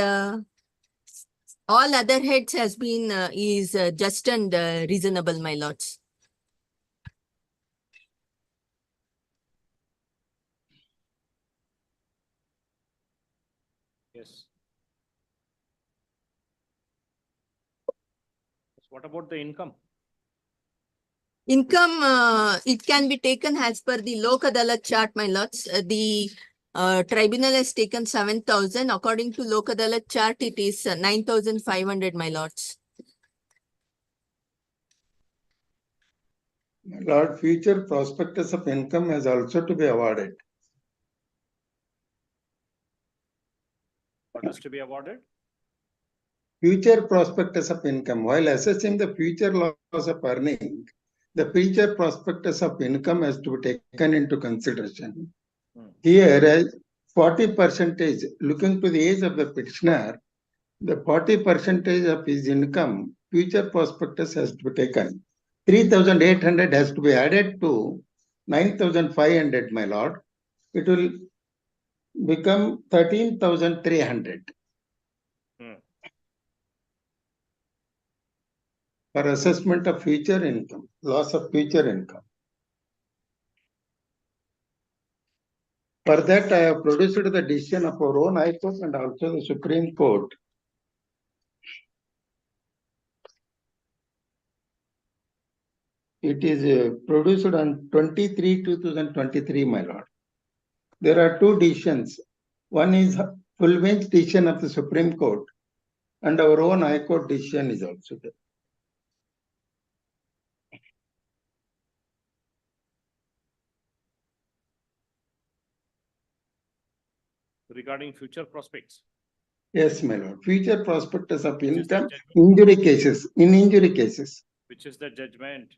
all other heads has been is just and reasonable, my lords. Yes. What about the income? Income, it can be taken as per the Lok Adalat chart, my lords. The tribunal has taken 7,000. According to Lok Adalat chart, it is 9,500, my lords. My Lord, future prospectus of income has also to be awarded. What is to be awarded? Future prospectus of income. While assessing the future loss of earning, the future prospectus of income has to be taken into consideration. Here, 40%, looking to the age of the petitioner, the 40% of his income, future prospectus has to be taken. 3,800 has to be added to 9,500, my lord. It will become 13,300. For assessment of future income, loss of future income. For that, I have produced the decision of our own High Court and also the Supreme Court. It is produced on 23/2023, my lord. There are two decisions. One is full bench decision of the Supreme Court, and our own High Court decision is also there. Regarding future prospects. Yes, my lord. Future prospectus of income, injury cases, in injury cases. Which is the judgment?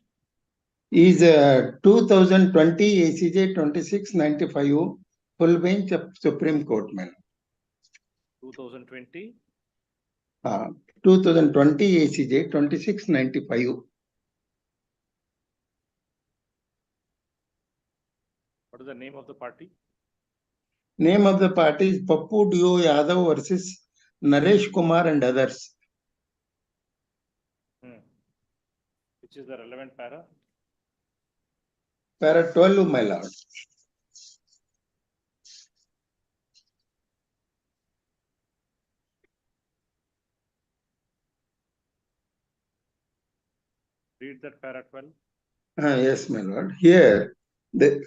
Is 2020 ACJ 2695 full bench of Supreme Court, my lord. 2020? 2020 ACJ 2695. What is the name of the party? Name of the party is Pappu Dio Yadav versus Naresh Kumar and others. Which is the relevant para? Para 12, my lord. Read that para 12. Yes, my lord. Here, the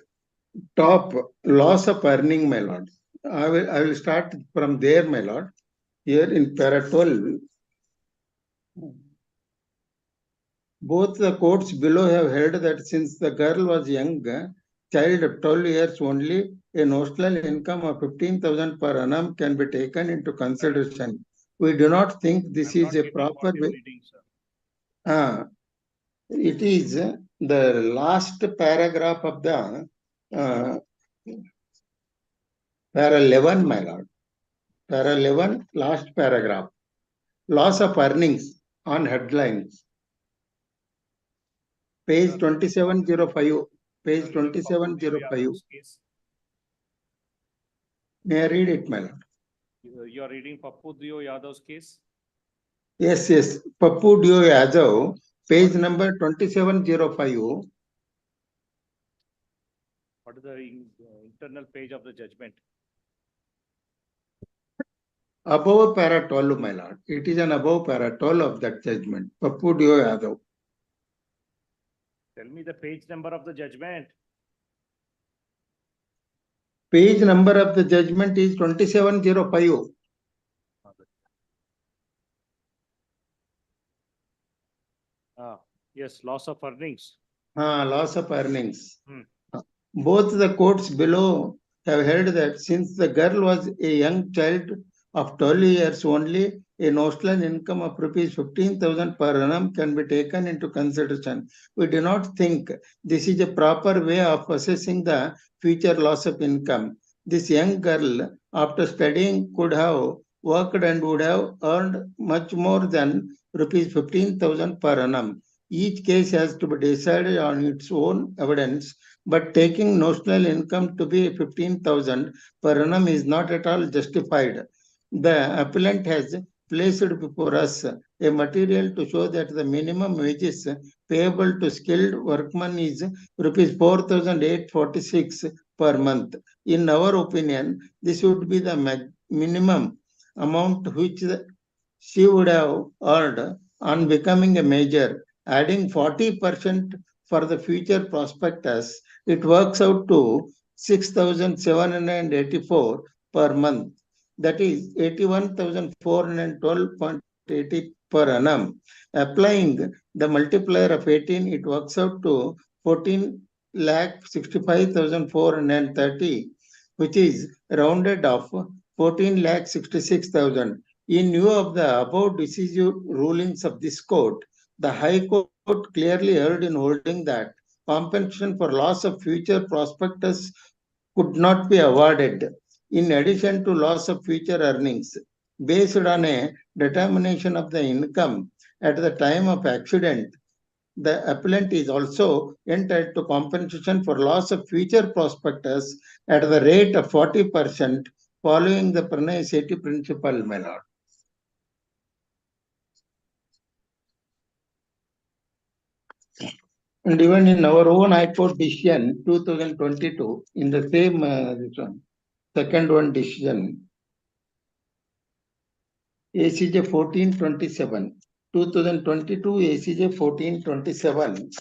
top loss of earning, my lord. I will start from there, my lord. Here in para 12, both the courts below have held that since the girl was young, child of 12 years only, a notional income of 15,000 per annum can be taken into consideration. We do not think this is a proper way. It is the last paragraph of the para 11, my lord. Para 11, last paragraph. Loss of earnings on headlines. Page 2705. Page 2705. May I read it, my lord? You are reading Pappu Dio Yadav's case? Yes, yes. Pappu Dio Yadav, page number 2705. What is the internal page of the judgment? Above para 12, my lord. It is an above para 12 of that judgment. Pappu Dio Yadav. Tell me the page number of the judgment. Page number of the judgment is 2705. Yes, loss of earnings. Loss of earnings. Both the courts below have held that since the girl was a young child of 12 years only, a notional income of rupees 15,000 per annum can be taken into consideration. We do not think this is a proper way of assessing the future loss of income. This young girl, after studying, could have worked and would have earned much more than rupees 15,000 per annum. Each case has to be decided on its own evidence, but taking notional income to be 15,000 per annum is not at all justified. The appellant has placed before us a material to show that the minimum wages payable to skilled workmen is rupees 4,846 per month. In our opinion, this would be the minimum amount which she would have earned on becoming a major. Adding 40% for the future prospectus, it works out to 6,784 per month. That is 81,412.80 per annum. Applying the multiplier of 18, it works out to 14,65,430, which is rounded off 14,66,000. In view of the above decisive rulings of this court, the High Court clearly erred in holding that compensation for loss of future prospectus could not be awarded. In addition to loss of future earnings, based on a determination of the income at the time of accident, the appellant is also entitled to compensation for loss of future prospectus at the rate of 40% following the Pranayaseti principle, my lord. And even in our own High Court decision, 2022, in the same this one, second one decision, ACJ 1427, 2022 ACJ 1427,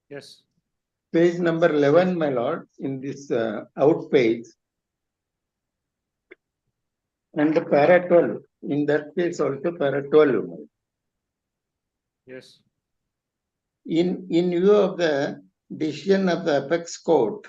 Yes. page number 11, my lord, in this out page, and the para 12, in that case also para 12. Yes. In view of the decision of the apex court,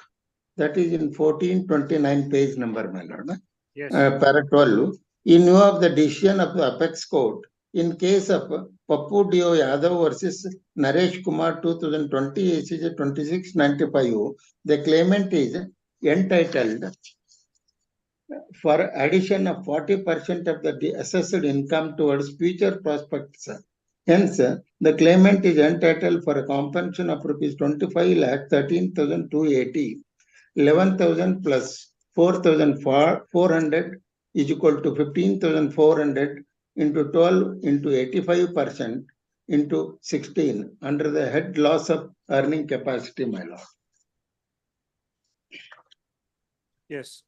that is in 1429 page number, my lord, Yes. para 12, in view of the decision of the apex court, in case of Pappu Dio Yadav versus Naresh Kumar 2020 ACJ 2695, the claimant is entitled for addition of 40% of the assessed income towards future prospects. Hence, the claimant is entitled for a compensation of rupees 25 lakh 13,280, 11,000 plus 4,400 is equal to 15,400 into 12 into 85% into 16 under the head loss of earning capacity, my lord. Yes.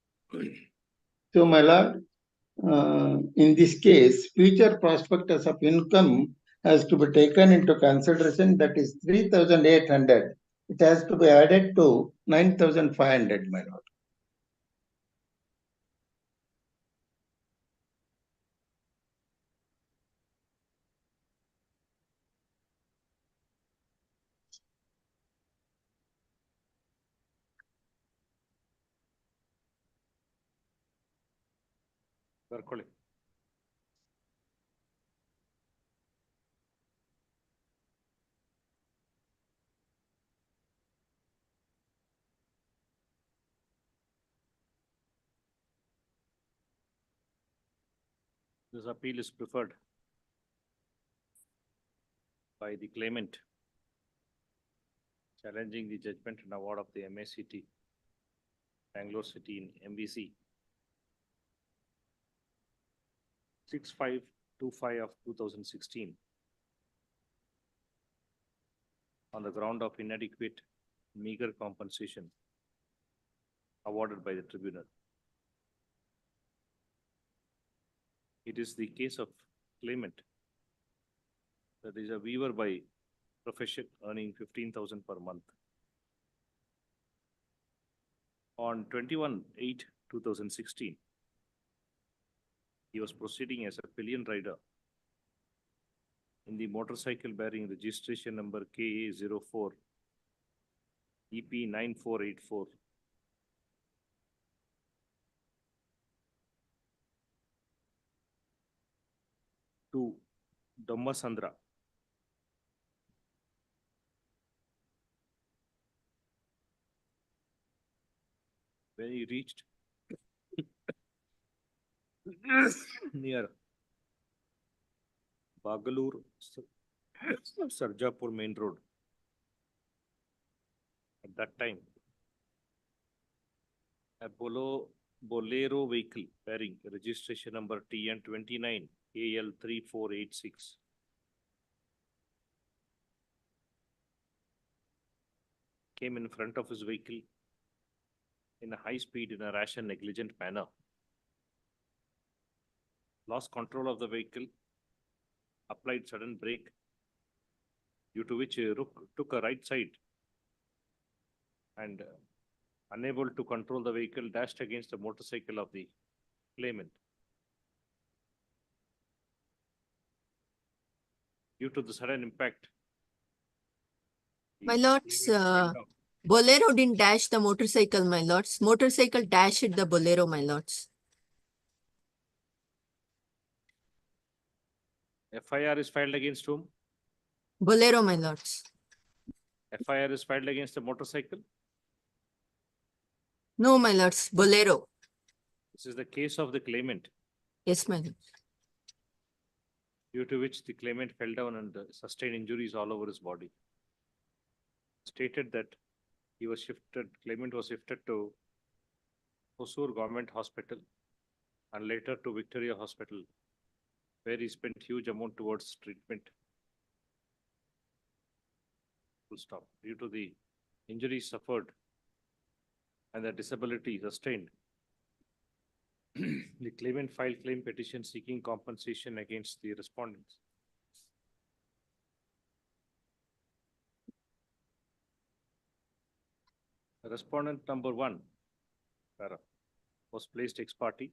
So, my lord, in this case, future prospectus of income has to be taken into consideration, that is 3,800. It has to be added to 9,500, my lord. ಬರ್ಕೊಳ್ಳಿ. This appeal is preferred by the claimant challenging the judgment and award of the MACT, Bangalore City in MVC 6525 of 2016 on the ground of inadequate, meager compensation awarded by the tribunal. It is the case of claimant that is a weaver by profession earning 15,000 per month. On 21/8/2016, he was proceeding as a pillion rider in the motorcycle bearing registration number KA04 EP 9484. To Dhammasandra. When he reached near Bagalur Sarjapur main road, at that time, a Bolero vehicle bearing registration number TN29 AL3486 came in front of his vehicle in a high speed in a rash and negligent manner, lost control of the vehicle, applied sudden brake, due to which he took a right side and unable to control the vehicle, dashed against the motorcycle of the claimant. Due to the sudden impact, My lords, Bolero didn't dash the motorcycle, my lords. Motorcycle dashed the Bolero, my lords. FIR is filed against whom? Bolero, my lords. FIR is filed against the motorcycle. No, my lords, Bolero. This is the case of the claimant. Yes, my lords. due to which the claimant fell down and sustained injuries all over his body. Stated that claimant was shifted to Hosur Government Hospital and later to Victoria Hospital, where he spent huge amount towards treatment. Full stop. Due to the injuries suffered and the disability sustained, the claimant filed claim petition seeking compensation against the respondents. Respondent number 1 was placed ex parte.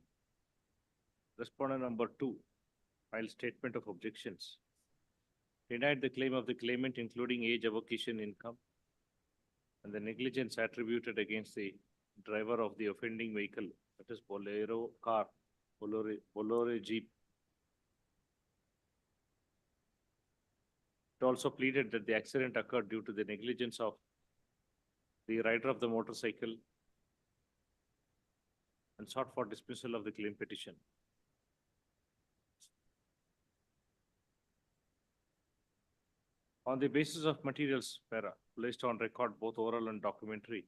Respondent number 2 filed statement of objections, denied the claim of the claimant, including age, avocation, income, and the negligence attributed against the driver of the offending vehicle, that is Bolero car, Bolero Jeep. It also pleaded that the accident occurred due to the negligence of the rider of the motorcycle and sought for dismissal of the claim petition. On the basis of materials placed on record, both oral and documentary,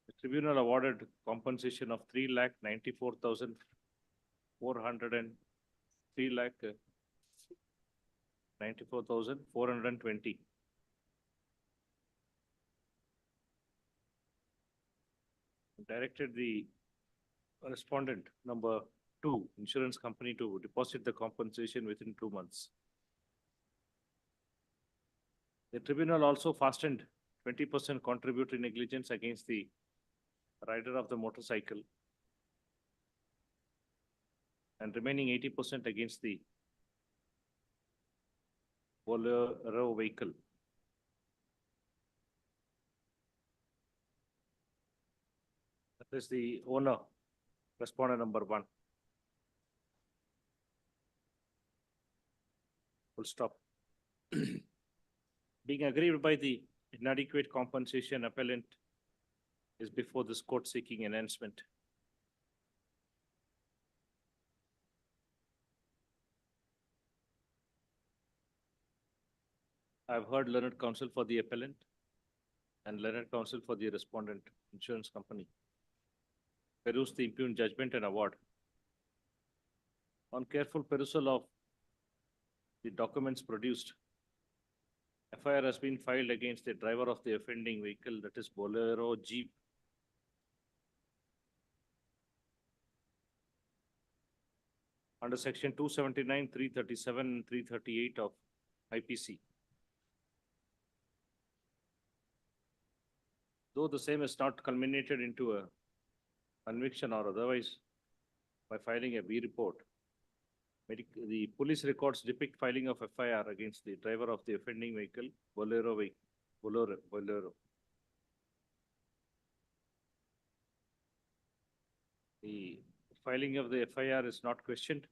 the tribunal awarded compensation of 3,94,400 and 3,94,420. Directed the respondent number 2 insurance company to deposit the compensation within 2 months. The tribunal also fastened 20% contributory negligence against the rider of the motorcycle and remaining 80% against the Bolero vehicle. That is the owner, respondent number 1. Full stop. Being aggrieved by the inadequate compensation, appellant is before this court seeking enhancement. I have heard learned counsel for the appellant and learned counsel for the respondent insurance company peruse the impugned judgment and award. On careful perusal of the documents produced, FIR has been filed against the driver of the offending vehicle, that is Bolero Jeep. Under section 279, 337, and 338 of IPC. Though the same is not culminated into a conviction or otherwise by filing a B report, the police records depict filing of FIR against the driver of the offending vehicle, Bolero. The filing of the FIR is not questioned.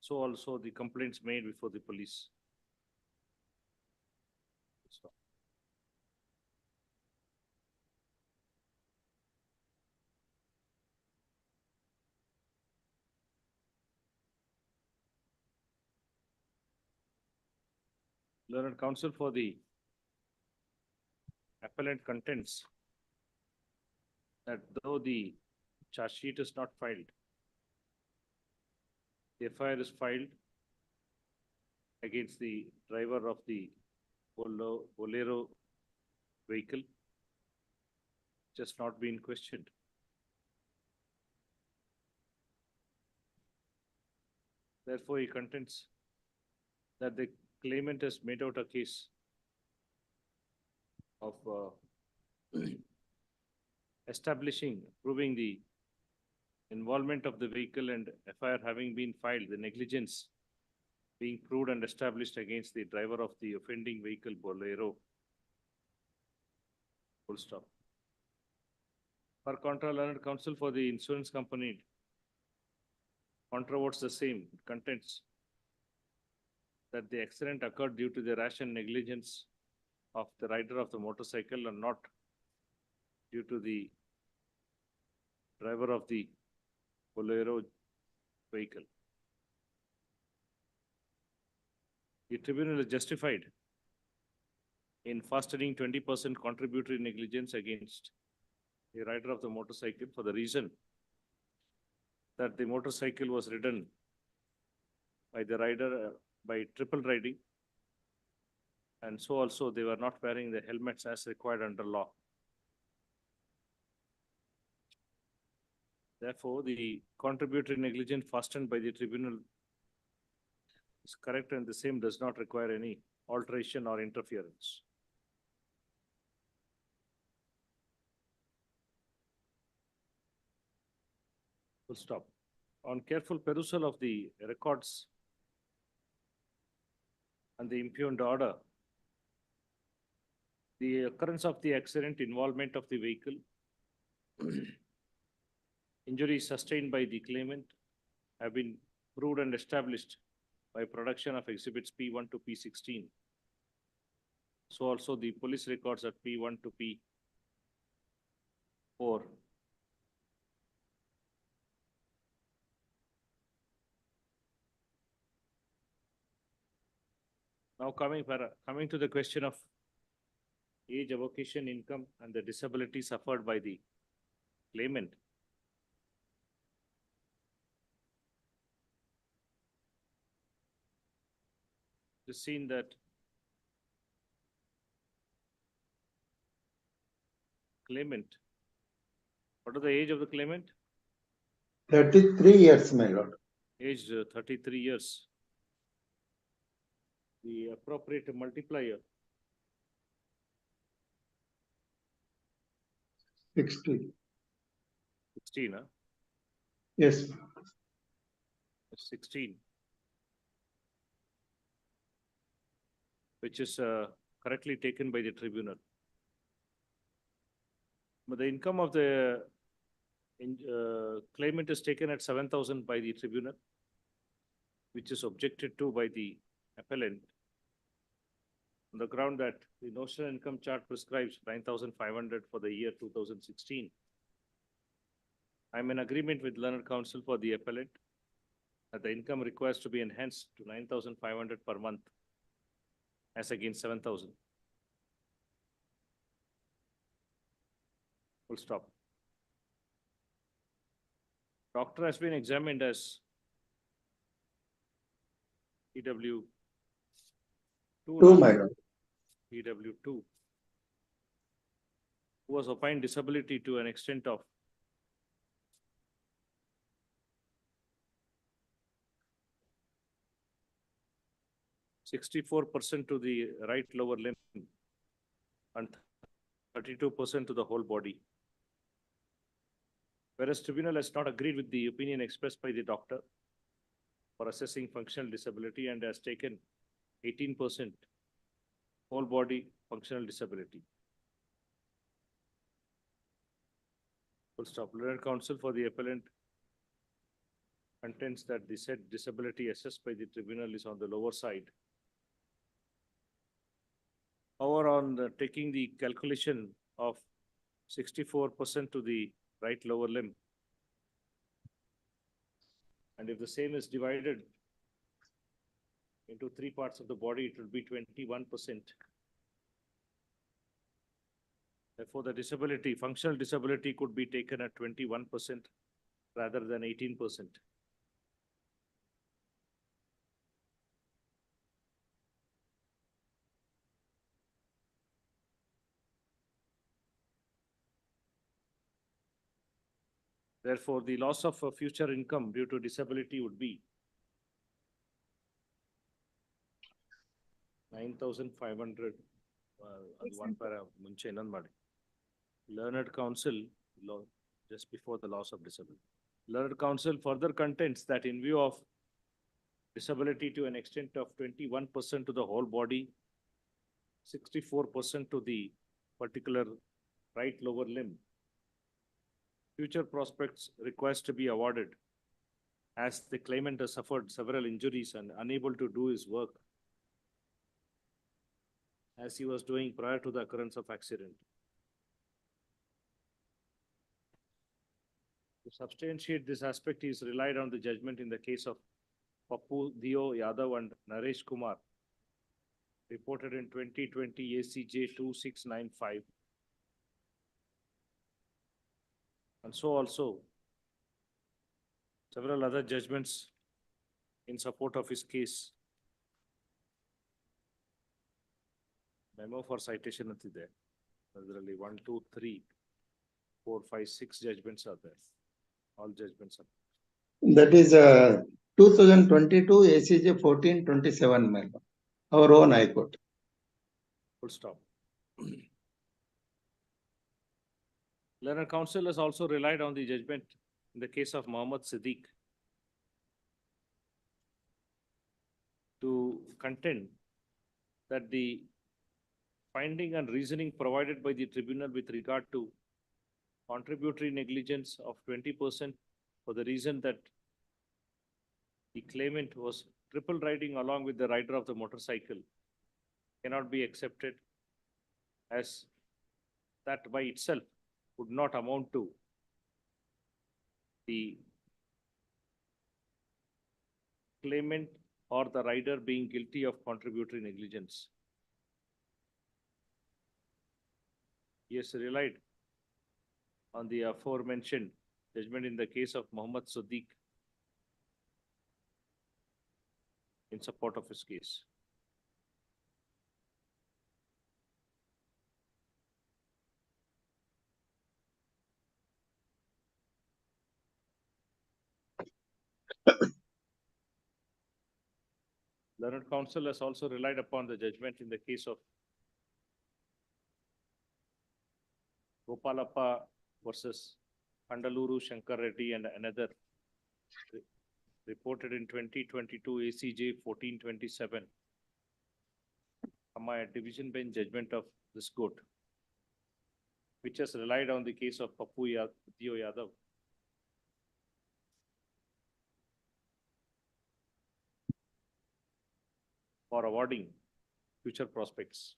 So also the complaints made before the police. Learned counsel for the appellant contends that though the charge sheet is not filed, the FIR is filed against the driver of the Bolero vehicle, which has not been questioned. Therefore, he contends that the claimant has made out a case of proving the involvement of the vehicle and FIR having been filed, the negligence being proved and established against the driver of the offending vehicle, Bolero. Full stop. Per contra, learned counsel for the insurance company controverts the same, contends that the accident occurred due to the rash and negligence of the rider of the motorcycle and not due to the driver of the Bolero vehicle. The tribunal is justified in fostering 20% contributory negligence against the rider of the motorcycle for the reason that the motorcycle was ridden by the rider by triple riding, and so also they were not wearing the helmets as required under law. Therefore, the contributory negligence fastened by the tribunal is correct, and the same does not require any alteration or interference. Full stop. On careful perusal of the records and the impugned order, the occurrence of the accident, involvement of the vehicle, injuries sustained by the claimant have been proved and established by production of exhibits P1 to P16. So also the police records at P1 to P4. Now coming to the question of age, avocation, income, and the disability suffered by the claimant. It is seen that claimant, what is the age of the claimant? 33 years, my lord. Aged 33 years. The appropriate multiplier. 60. 16, huh? Yes. 16. Which is correctly taken by the tribunal. But the income of the claimant is taken at 7,000 by the tribunal, which is objected to by the appellant on the ground that the notional income chart prescribes 9,500 for the year 2016. I'm in agreement with learned counsel for the appellant that the income requires to be enhanced to 9,500 per month as against 7,000. Full stop. Doctor has been examined as EW2. 2, my lord. EW2, who was opined disability to an extent of 64% to the right lower limb and 32% to the whole body. Whereas tribunal has not agreed with the opinion expressed by the doctor for assessing functional disability and has taken 18% whole body functional disability. Full stop. Learned counsel for the appellant contends that the said disability assessed by the tribunal is on the lower side. However, on taking the calculation of 64% to the right lower limb, and if the same is divided into 3 parts of the body, it will be 21%. Therefore, the disability, functional disability could be taken at 21% rather than 18%. Therefore, the loss of future income due to disability would be 9,500. One para munche innond ಮಾಡಿ. Learned counsel just before the loss of disability. Learned counsel further contends that in view of disability to an extent of 21% to the whole body, 64% to the particular right lower limb, future prospects requires to be awarded as the claimant has suffered several injuries and unable to do his work as he was doing prior to the occurrence of accident. To substantiate this aspect, he is relied on the judgment in the case of Pappu Dio Yadav and Naresh Kumar, reported in 2020 ACJ 2695. And so also several other judgments in support of his case. Memo for citation is there. There are 1, 2, 3, 4, 5, 6 judgments are there. All judgments are. That is 2022 ACJ 1427 memo, our own High Court. Full stop. Learned counsel has also relied on the judgment in the case of Mohammed Siddiq to contend that the finding and reasoning provided by the tribunal with regard to contributory negligence of 20% for the reason that the claimant was triple riding along with the rider of the motorcycle cannot be accepted, as that by itself would not amount to the claimant or the rider being guilty of contributory negligence. He has relied on the aforementioned judgment in the case of Mohammed Siddiq in support of his case. Learned counsel has also relied upon the judgment in the case of Gopalappa versus Pandaluru Shankar Reddy and another, reported in 2022 ACJ 1427. My division bench judgment of this court, which has relied on the case of Pappu Dio Yadav. For awarding future prospects.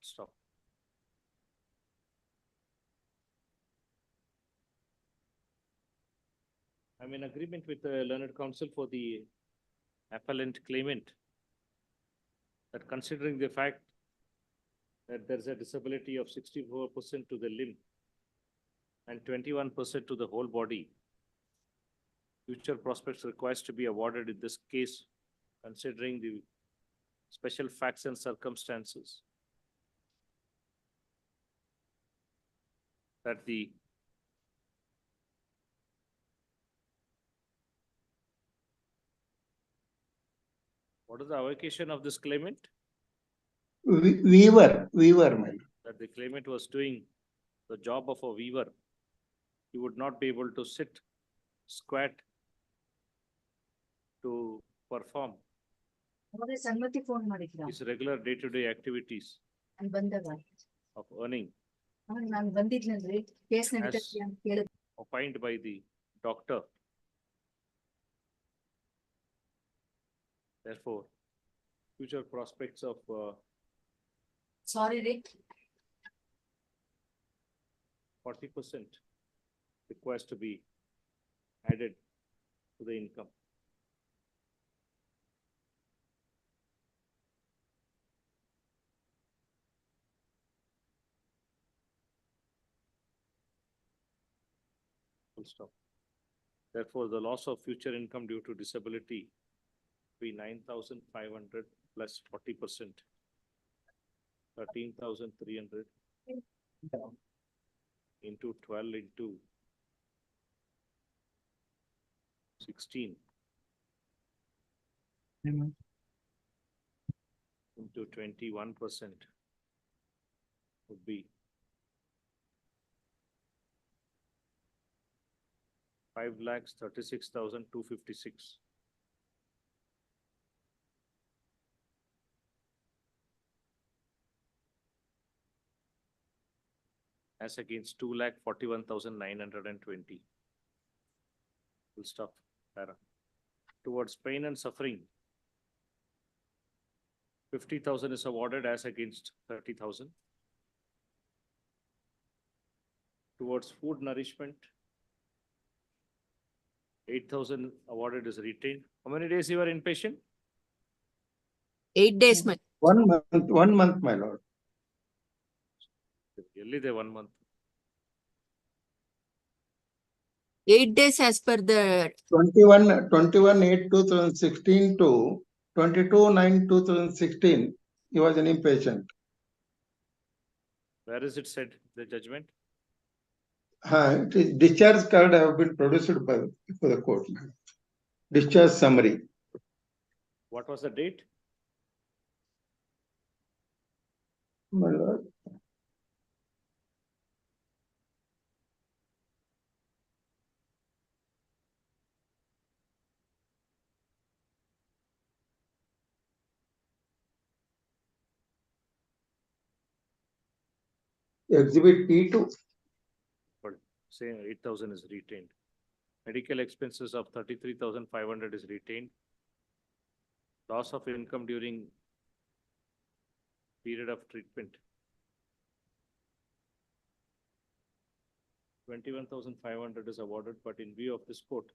Stop. I'm in agreement with the learned counsel for the appellant claimant that considering the fact that there's a disability of 64% to the limb and 21% to the whole body, future prospects requires to be awarded in this case, considering the special facts and circumstances that the what is the avocation of this claimant? Weaver, my lord. That the claimant was doing the job of a weaver. He would not be able to sit, squat to perform his regular day-to-day activities of earning as opined by the doctor. Therefore, future prospects of 40% requires to be added to the income. Full stop. Therefore, the loss of future income due to disability be 9,500 plus 40%, 13,300 into 12 into 16 into 21% would be 5,36,256. As against 2,41,920. Full stop. Para. Towards pain and suffering, 50,000 is awarded as against 30,000. Towards food nourishment, 8,000 awarded is retained. How many days you were inpatient? 8 days, 1 month, my lord. Only the 1 month. 8 days as per the 21/8/2016 to 22/9/2016, he was an inpatient. Where is it said, the judgment? It is discharge card have been produced for the court. Discharge summary. What was the date? My lord. Exhibit P2. But saying 8,000 is retained. Medical expenses of 33,500 is retained. Loss of income during period of treatment. 21,500 is awarded, but in view of this court,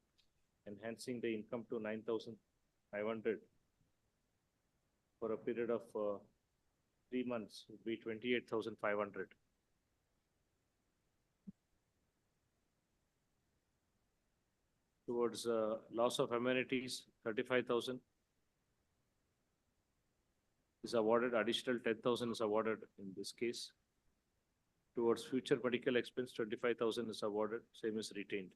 enhancing the income to 9,500 for a period of 3 months would be 28,500. Towards loss of amenities, 35,000 is awarded. Additional 10,000 is awarded in this case. Towards future medical expense, 25,000 is awarded. Same is retained.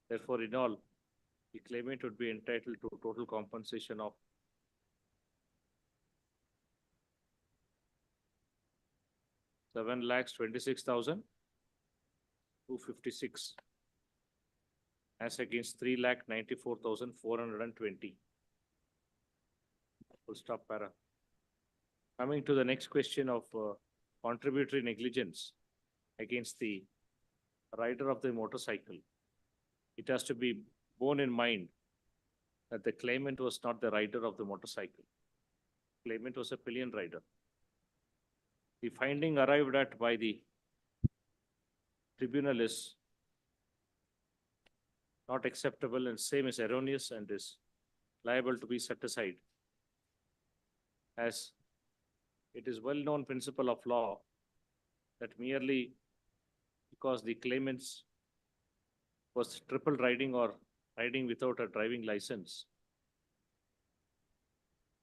Therefore, in all, the claimant would be entitled to total compensation of 7,26,256 as against 3,94,420. Full stop para. Coming to the next question of contributory negligence against the rider of the motorcycle. It has to be borne in mind that the claimant was not the rider of the motorcycle. Claimant was a pillion rider. The finding arrived at by the tribunal is not acceptable and same is erroneous and is liable to be set aside. As it is well-known principle of law that merely because the claimants was triple riding or riding without a driving license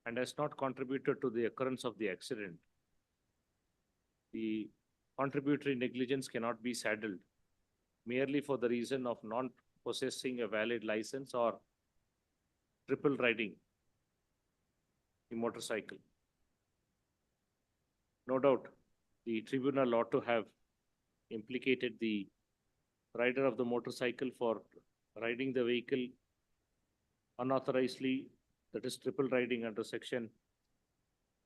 and has not contributed to the occurrence of the accident, the contributory negligence cannot be saddled merely for the reason of not possessing a valid license or triple riding the motorcycle. No doubt, the tribunal ought to have implicated the rider of the motorcycle for riding the vehicle unauthorizedly, that is triple riding under section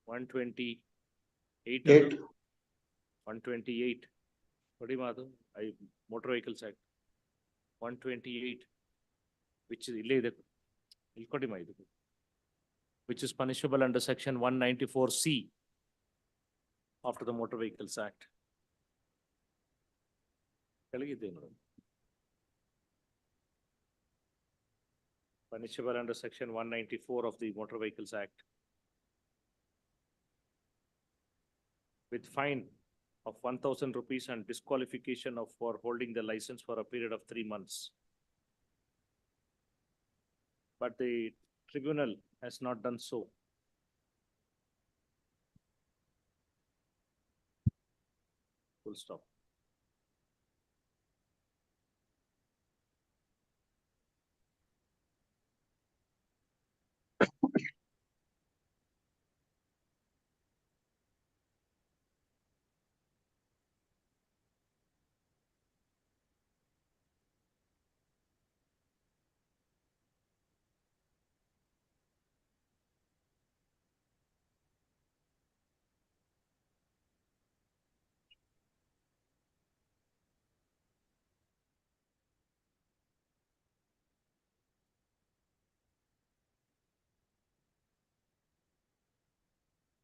128. 128. What do you mean? Motor Vehicles Act 128, which is which is punishable under section 194C after the Motor Vehicles Act. Punishable under section 194 of the Motor Vehicles Act with fine of 1,000 rupees and disqualification of for holding the license for a period of 3 months. But the tribunal has not done so. Full stop.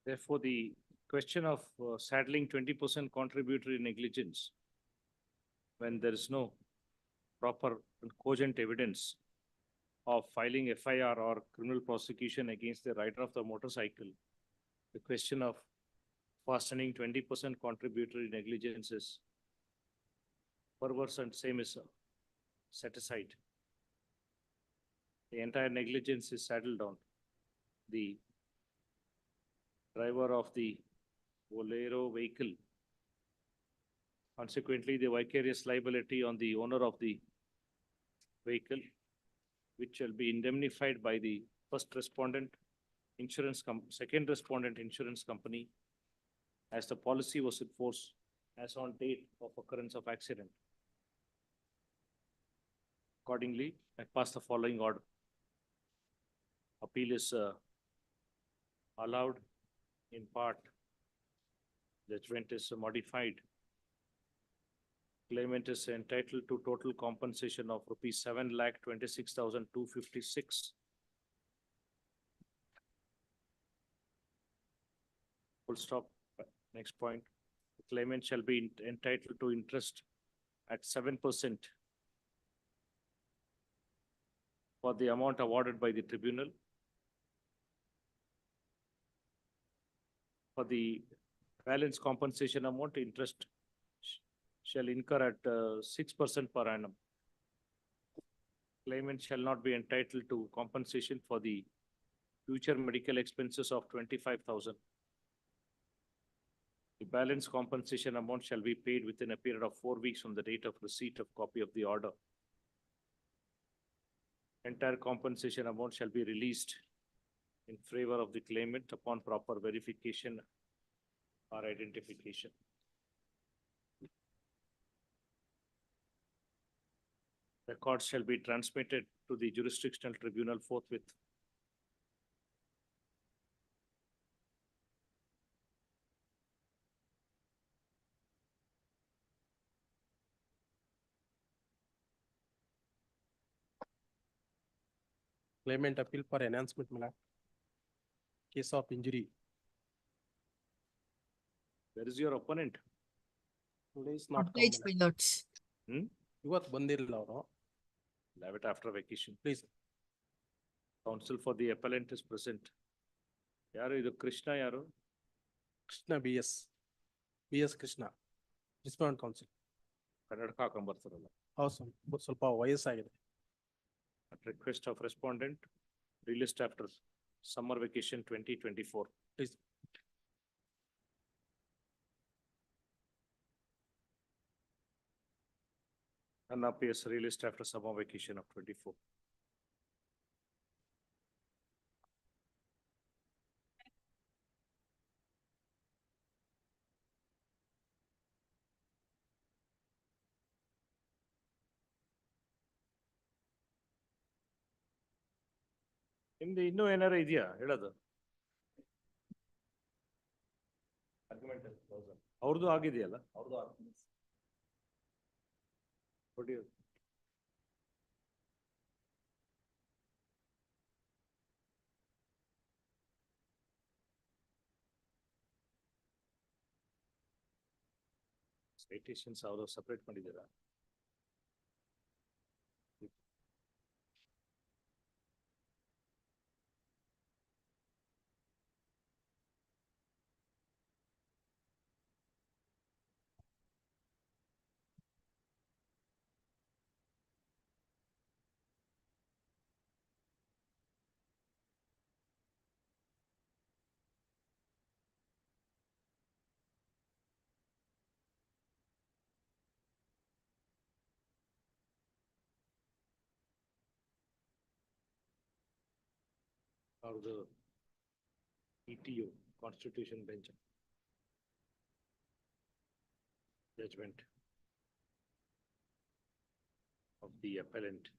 Therefore, the question of saddling 20% contributory negligence when there is no proper and cogent evidence of filing FIR or criminal prosecution against the rider of the motorcycle. The question of fastening 20% contributory negligence is perverse and same is set aside. The entire negligence is saddled on the driver of the Bolero vehicle. Consequently, the vicarious liability on the owner of the vehicle, which shall be indemnified by the first respondent second respondent insurance company as the policy was in force as on date of occurrence of accident. Accordingly, I pass the following order. Appeal is allowed in part. Judgment is modified. Claimant is entitled to total compensation of rupees 7,26,256. Full stop. Next point. The claimant shall be entitled to interest at 7% for the amount awarded by the tribunal. For the balance compensation amount, interest shall incur at 6% per annum. Claimant shall not be entitled to compensation for the future medical expenses of 25,000. The balance compensation amount shall be paid within a period of 4 weeks from the date of receipt of copy of the order. Entire compensation amount shall be released in favor of the claimant upon proper verification or identification. Records shall be transmitted to the jurisdictional tribunal forthwith. Claimant appeal for enhancement, my lord. Case of injury. Where is your opponent? Today is not Obliged, common. my lords. ಇವತ್ತು ಬಂದಿರಲಿಲ್ಲ ಅವರು. Have it after vacation. Please. Counsel for the appellant is present. ಯಾರು ಇದು ಕೃಷ್ಣ ಯಾರು? Krishna BS Krishna. Respondent counsel. ಕನ್ನಡಕ ಹಾಕೊಂಡ್ಬರ್ತಾರಲ್ಲ. ಹೌದು ಸ್ವಲ್ಪ ವಯಸ್ಸಾಗಿದೆ. At request of respondent, released after summer vacation 2024. Please. Anna PS released after summer vacation of 24. ನಿಮ್ದು ಇನ್ನೂ ಏನಾರ ಇದೆಯಾ ಹೇಳೋದು? ಅವ್ರದ್ದು ಆಗಿದೆಯಲ್ಲ? ಅವ್ರದ್ದು ಆಗಿದೆ. Citations ಅವರು ಸಪರೇಟ್ ಮಾಡಿದ್ದೀರಾ? Or the ETO, Constitution Bench. Judgment of the appellant.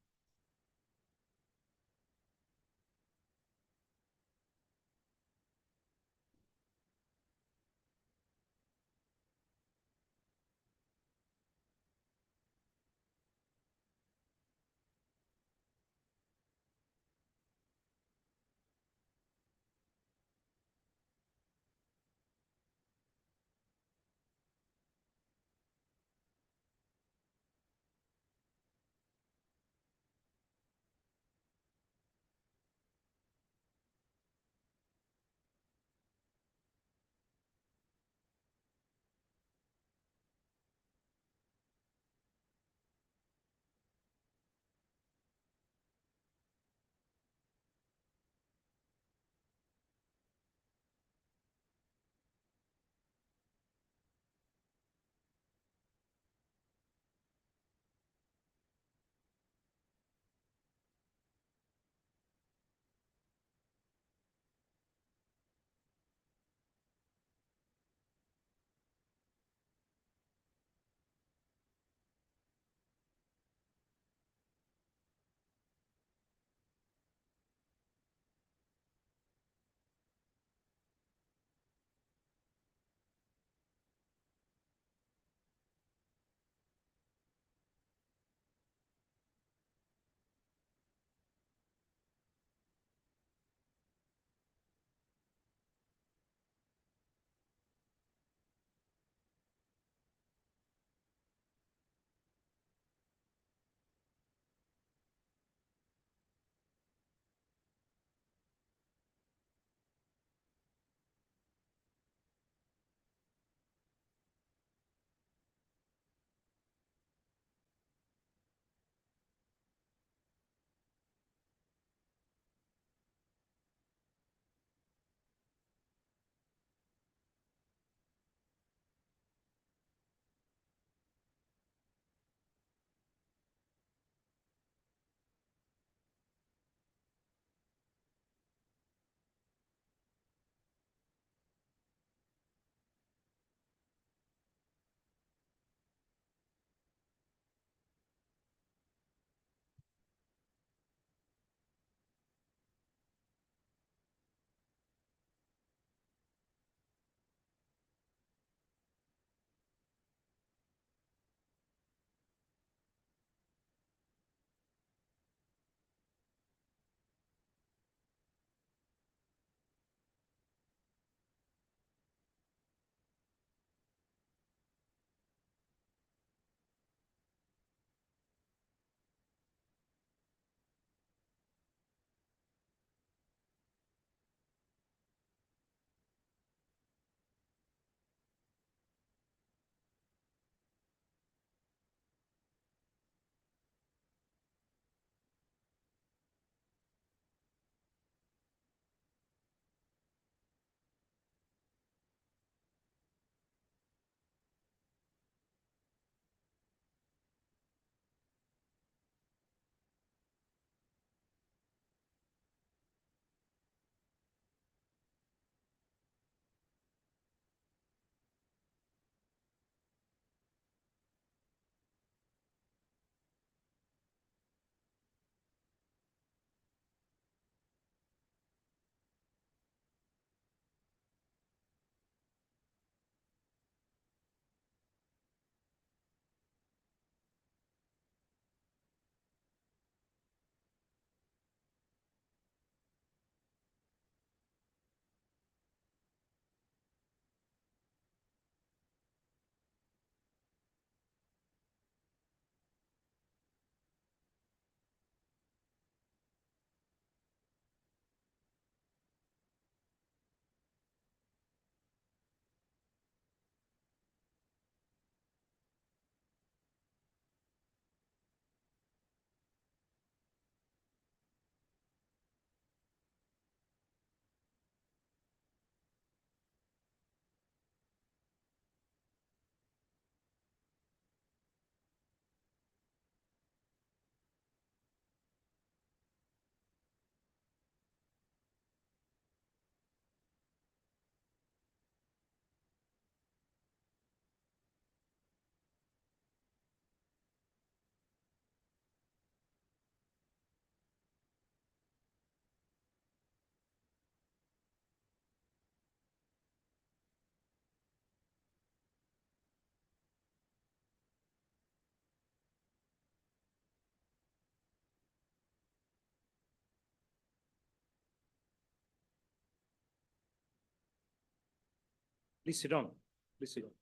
Please sit down. Please sit down.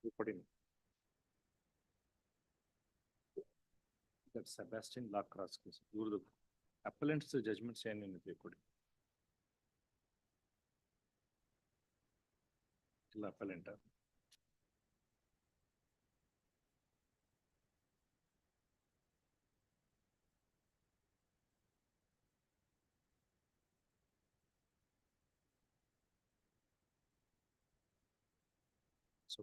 Reporting. That Sebastian Lacrosse case. ಇವ್ರದ್ದು appellant's judgments ಏನೇನಿದೆ ಕೊಡಿ. ಇಲ್ಲ appellant. So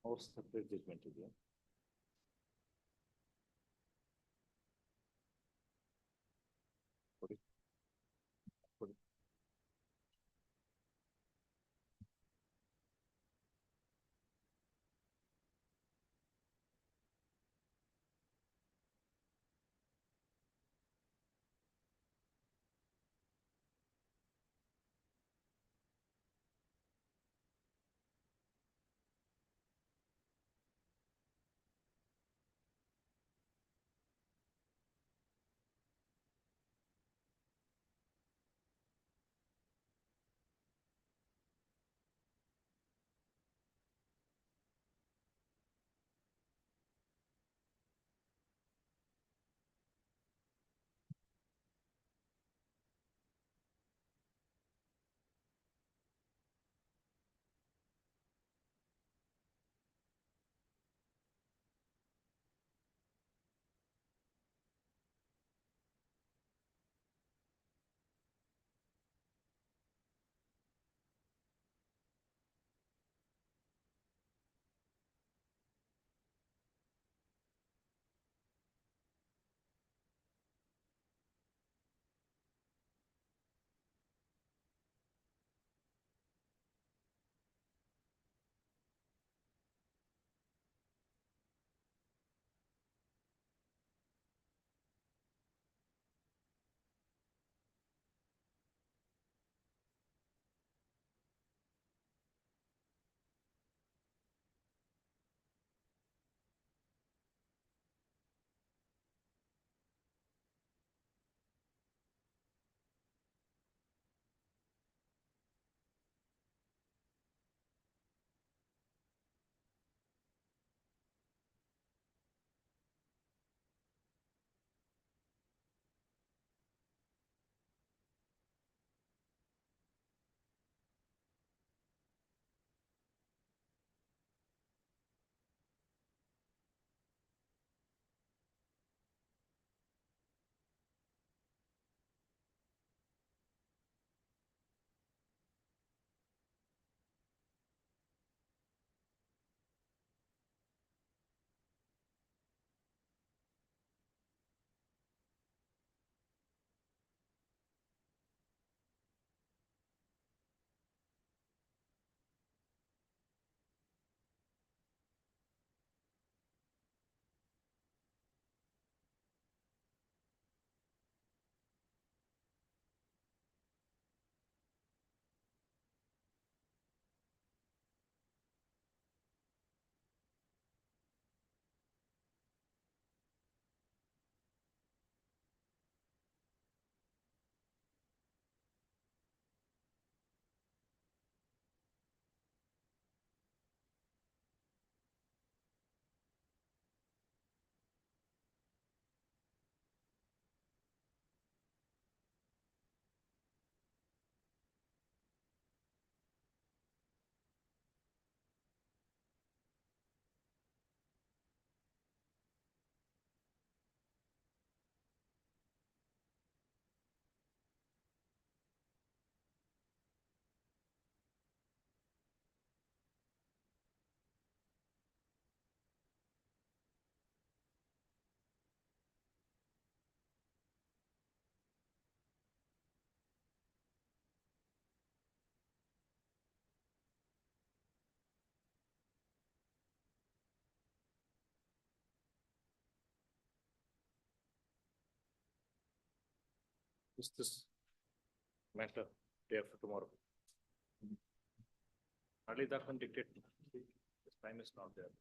Or separate judgment ಇದೆಯಾ? ಕೊಡಿ. ಕೊಡಿ. Is this matter day after tomorrow? Hardly that can dictate. This time is not there.